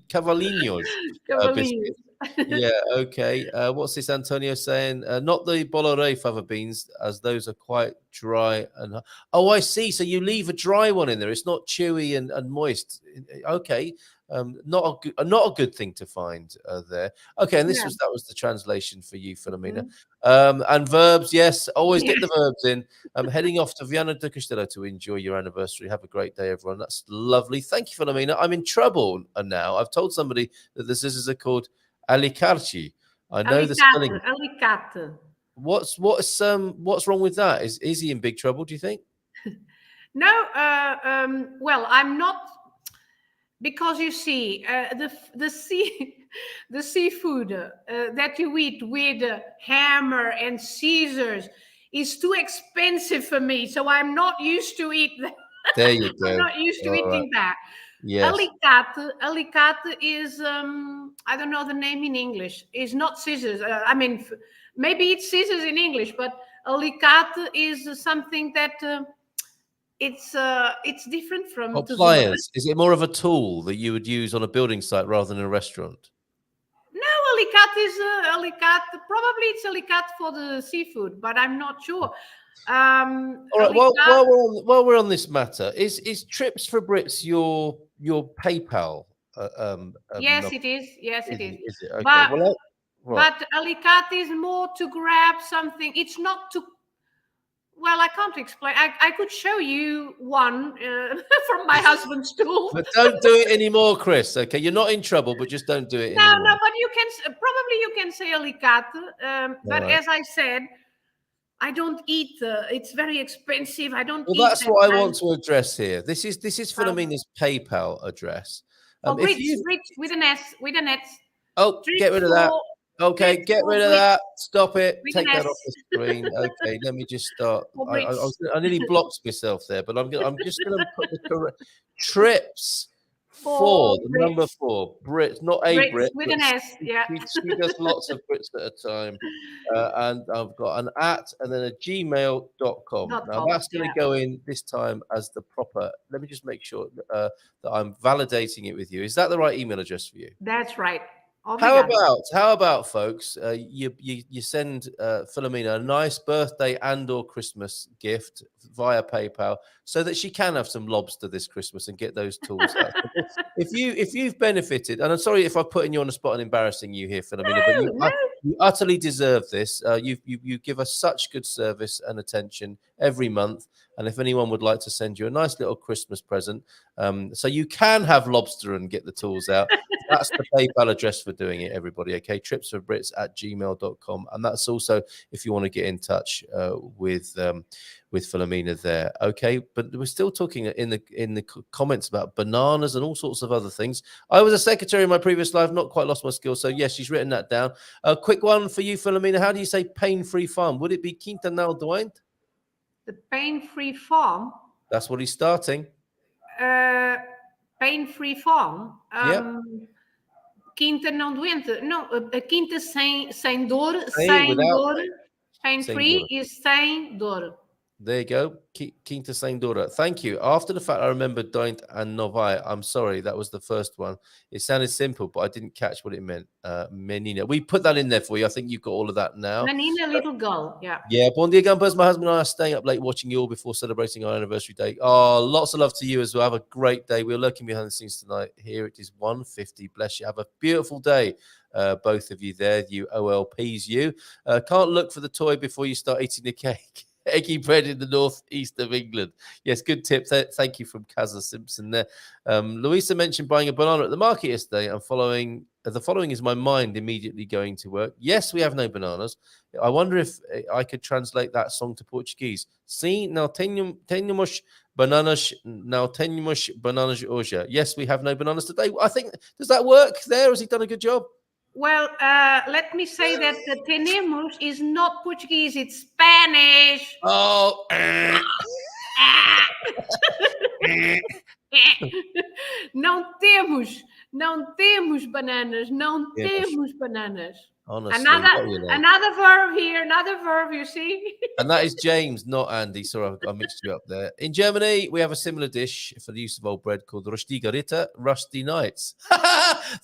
Speaker 2: Yeah, okay. What's this Antonio saying? Not the bolore fava beans, as those are quite dry and oh, I see. So you leave a dry one in there. It's not chewy and moist. Okay. Not a good thing to find there. Okay, and
Speaker 5: Yeah.
Speaker 2: that was the translation for you, Filomena.
Speaker 5: Mhm.
Speaker 2: And verbs, yes, always get the
Speaker 5: Yes.
Speaker 2: verbs in. I'm heading off to Viana do Castelo to enjoy your anniversary. Have a great day, everyone. That's lovely. Thank you, Filomena. I'm in trouble now. I've told somebody that the scissors are called Alicarte. I know the spelling.
Speaker 5: Alicate.
Speaker 2: What's wrong with that? Is he in big trouble, do you think?
Speaker 5: No, well, I'm not, because you see, the seafood that you eat with hammer and scissors is too expensive for me, so I'm not used to eat that.
Speaker 2: There you
Speaker 5: I'm
Speaker 2: go.
Speaker 5: not used to
Speaker 2: All
Speaker 5: eating
Speaker 2: right.
Speaker 5: that.
Speaker 2: Yes.
Speaker 5: Alicate is I don't know the name in English. It's not scissors. I mean, maybe it's scissors in English, but alicate is something that it's different from tesoura.
Speaker 2: Appliance. Is it more of a tool that you would use on a building site rather than a restaurant?
Speaker 5: No, alicate is alicate. Probably it's alicate for the seafood, but I'm not sure.
Speaker 2: All right. Well, while we're on this matter, is Trips for Brits your PayPal?
Speaker 5: Yes,
Speaker 2: Number?
Speaker 5: it is. Yes, it is.
Speaker 2: Is it okay?
Speaker 5: But
Speaker 2: Well, right.
Speaker 5: but alicate is more to grab something. It's not to. Well, I can't explain. I could show you one from my husband's tool.
Speaker 2: But don't do it anymore, Chris. Okay, you're not in trouble, but just don't do it
Speaker 5: No,
Speaker 2: anymore.
Speaker 5: but you can probably you can say alicate. But
Speaker 2: Right.
Speaker 5: as I said, I don't eat. It's very expensive. I don't.
Speaker 2: Well,
Speaker 5: eat
Speaker 2: that's
Speaker 5: that
Speaker 2: what I
Speaker 5: kind.
Speaker 2: want to address here. This is Philomena's PayPal address.
Speaker 5: For
Speaker 2: If
Speaker 5: Brits,
Speaker 2: you
Speaker 5: Brits with an S, with an S.
Speaker 2: get rid of that. Okay,
Speaker 5: Trips
Speaker 2: get
Speaker 5: for
Speaker 2: rid of
Speaker 5: Brits
Speaker 2: that. Stop it.
Speaker 5: with
Speaker 2: Take
Speaker 5: an
Speaker 2: that
Speaker 5: S.
Speaker 2: off the screen. Okay, let me just start.
Speaker 5: For
Speaker 2: I nearly blocked myself there, but I'm just going to put the correct Trips
Speaker 5: For
Speaker 2: the number 4 Brits, not a
Speaker 5: Brits
Speaker 2: Brit.
Speaker 5: with
Speaker 2: But
Speaker 5: an S. Yeah.
Speaker 2: she does lots of Brits at a time, and I've got an @ and then a gmail.com. Now that's going to go in this time as the proper. Let me just make sure that I'm validating it with you. Is that the right email address for you?
Speaker 5: That's right.
Speaker 2: How about folks? You send Filomena a nice birthday and/or Christmas gift via PayPal, so that she can have some lobster this Christmas and get those tools out. If you've benefited, and I'm sorry if I'm putting you on the spot and embarrassing you here, Filomena, but you utterly deserve this. You give us such good service and attention every month. And if anyone would like to send you a nice little Christmas present, so you can have lobster and get the tools out, that's the PayPal address for doing it, everybody. Okay, tripsforbrits@gmail.com. And that's also if you want to get in touch with Filomena there. Okay, but we're still talking in the comments about bananas and all sorts of other things. I was a secretary in my previous life, not quite lost my skills. So yes, she's written that down. A quick one for you, Filomena. How do you say pain-free farm? Would it be Quintanal Doente?
Speaker 5: The pain-free farm.
Speaker 2: That's what he's starting.
Speaker 5: Pain-free farm.
Speaker 2: Yep.
Speaker 5: Quinta não doente. Não, a quinta sem dor.
Speaker 2: Sem
Speaker 5: dor.
Speaker 2: sem
Speaker 5: Pain-free
Speaker 2: dor.
Speaker 5: is sem dor.
Speaker 2: There you go. Quinta sem dor. Thank you. After the fact, I remembered Doint and Novai. I'm sorry, that was the first one. It sounded simple, but I didn't catch what it meant. Menina. We put that in there for you. I think you've got all of that now.
Speaker 5: Menina, little girl. Yeah.
Speaker 2: Yeah. Bon dia, Gumpers. My husband and I are staying up late watching you all before celebrating our anniversary day. Oh, lots of love to you as well. Have a great day. We're lurking behind the scenes tonight. Here it is 1:50. Bless you. Have a beautiful day. Both of you there. You OLPs, you. Can't look for the toy before you start eating the cake. Eggy bread in the northeast of England. Yes, good tip. Thank you from Kazza Simpson there. Louisa mentioned buying a banana at the market yesterday, and the following is my mind immediately going to work. Yes, we have no bananas. I wonder if I could translate that song to Portuguese. Sim, não temos bananas. Não temos bananas hoje. Yes, we have no bananas today. I think, does that work there? Has he done a good job?
Speaker 5: Well, let me say that tenemos is not Portuguese, it's Spanish.
Speaker 2: Oh.
Speaker 5: Não temos bananas, não temos bananas.
Speaker 2: Honestly,
Speaker 5: another verb here, another verb, you see?
Speaker 2: And that is James, not Andy. Sorry, I mixed you up there. In Germany, we have a similar dish for the use of old bread called Röstigarita, rusty nights.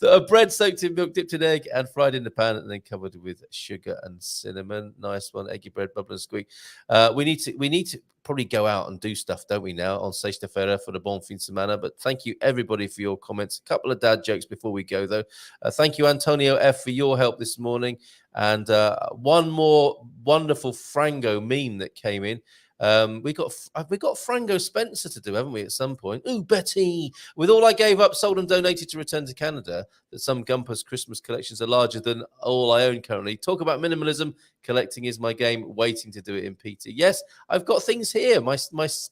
Speaker 2: A bread soaked in milk, dipped in egg, and fried in the pan, and then covered with sugar and cinnamon. Nice one, eggy bread, bubble and squeak. We need to probably go out and do stuff, don't we, now on Sexta Feira for the Bon Fin Semana. But thank you, everybody, for your comments. A couple of dad jokes before we go, though. Thank you, Antonio F., for your help this morning. And one more wonderful Frango meme that came in. We got Frango Spencer to do, haven't we, at some point? Ooh, Betty! With all I gave up, sold and donated to return to Canada, that some Gumpers Christmas collections are larger than all I own currently. Talk about minimalism. Collecting is my game. Waiting to do it in PT. Yes, I've got things here. My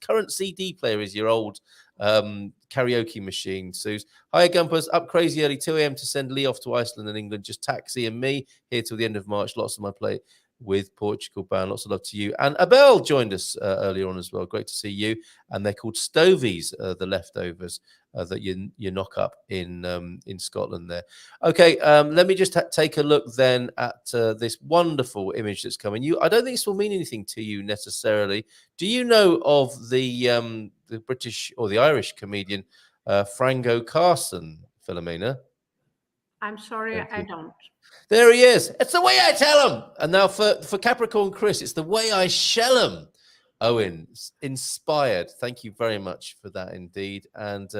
Speaker 2: current CD player is your old karaoke machine. Suze. Hiya, Gumpers. Up crazy early, 2 a.m. to send Lee off to Iceland and England. Just taxi and me here till the end of March. Lots on my plate with Portugal bound. Lots of love to you. And Abel joined us earlier on as well. Great to see you. And they're called stovies, the leftovers that you knock up in Scotland there. Okay, let me just take a look then at this wonderful image that's coming. I don't think this will mean anything to you necessarily. Do you know of the British or the Irish comedian Frango Carson, Filomena?
Speaker 5: I'm sorry, I don't.
Speaker 2: There he is. It's the way I tell him. And now for Capricorn Chris, it's the way I shell him. Owens, inspired. Thank you very much for that indeed. And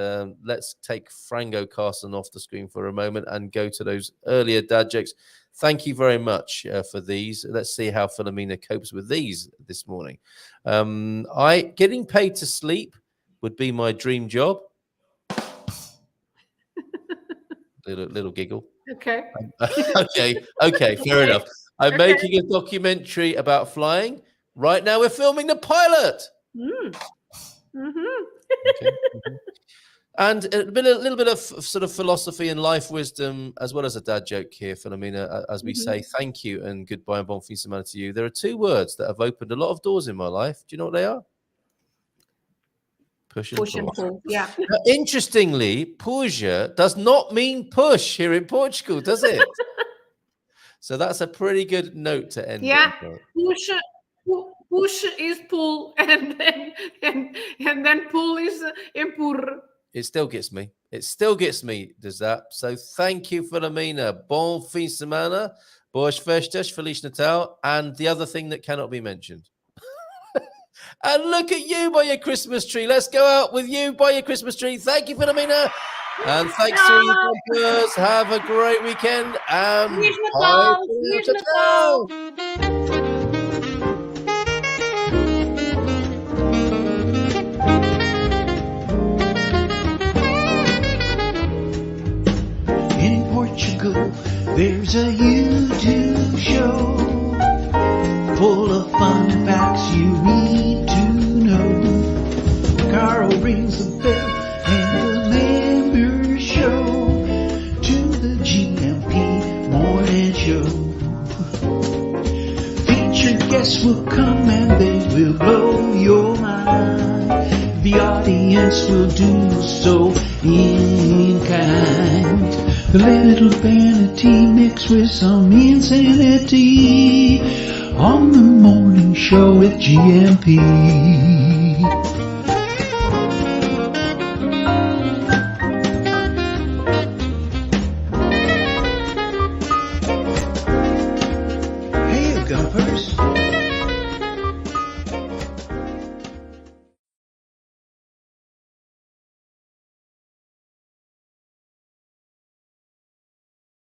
Speaker 2: let's take Frango Carson off the screen for a moment and go to those earlier dad jokes. Thank you very much for these. Let's see how Filomena copes with these this morning. Getting paid to sleep would be my dream job. little giggle.
Speaker 5: Okay.
Speaker 2: Okay, fair enough. I'm making a documentary about flying. Right now, we're filming the pilot. And a little bit of sort of philosophy and life wisdom, as well as a dad joke here, Filomena, as we say thank you and goodbye and bon fin semana to you. There are 2 words that have opened a lot of doors in my life. Do you know what they are? Push and pull.
Speaker 5: Yeah.
Speaker 2: Now, interestingly, puja does not mean push here in Portugal, does it? So that's a pretty good note to end.
Speaker 5: Yeah, push is pull, and then pull is empurr.
Speaker 2: It still gets me. Does that? So thank you, Filomena. Bon fin semana, boas festas, Feliz Natal, and the other thing that cannot be mentioned. And look at you by your Christmas tree. Let's go out with you by your Christmas tree. Thank you, Filomena. And thanks to all you Gumpers. Have a great weekend.
Speaker 5: Feliz Natal. Feliz Natal.
Speaker 1: In Portugal, there's a YouTube show full of fun facts you need to know. Carl rings the bell and the members show to the GMP morning show. Featured guests will come and they will blow your mind. The audience will do so in kind. The little vanity mixed with some insanity on the morning show with GMP.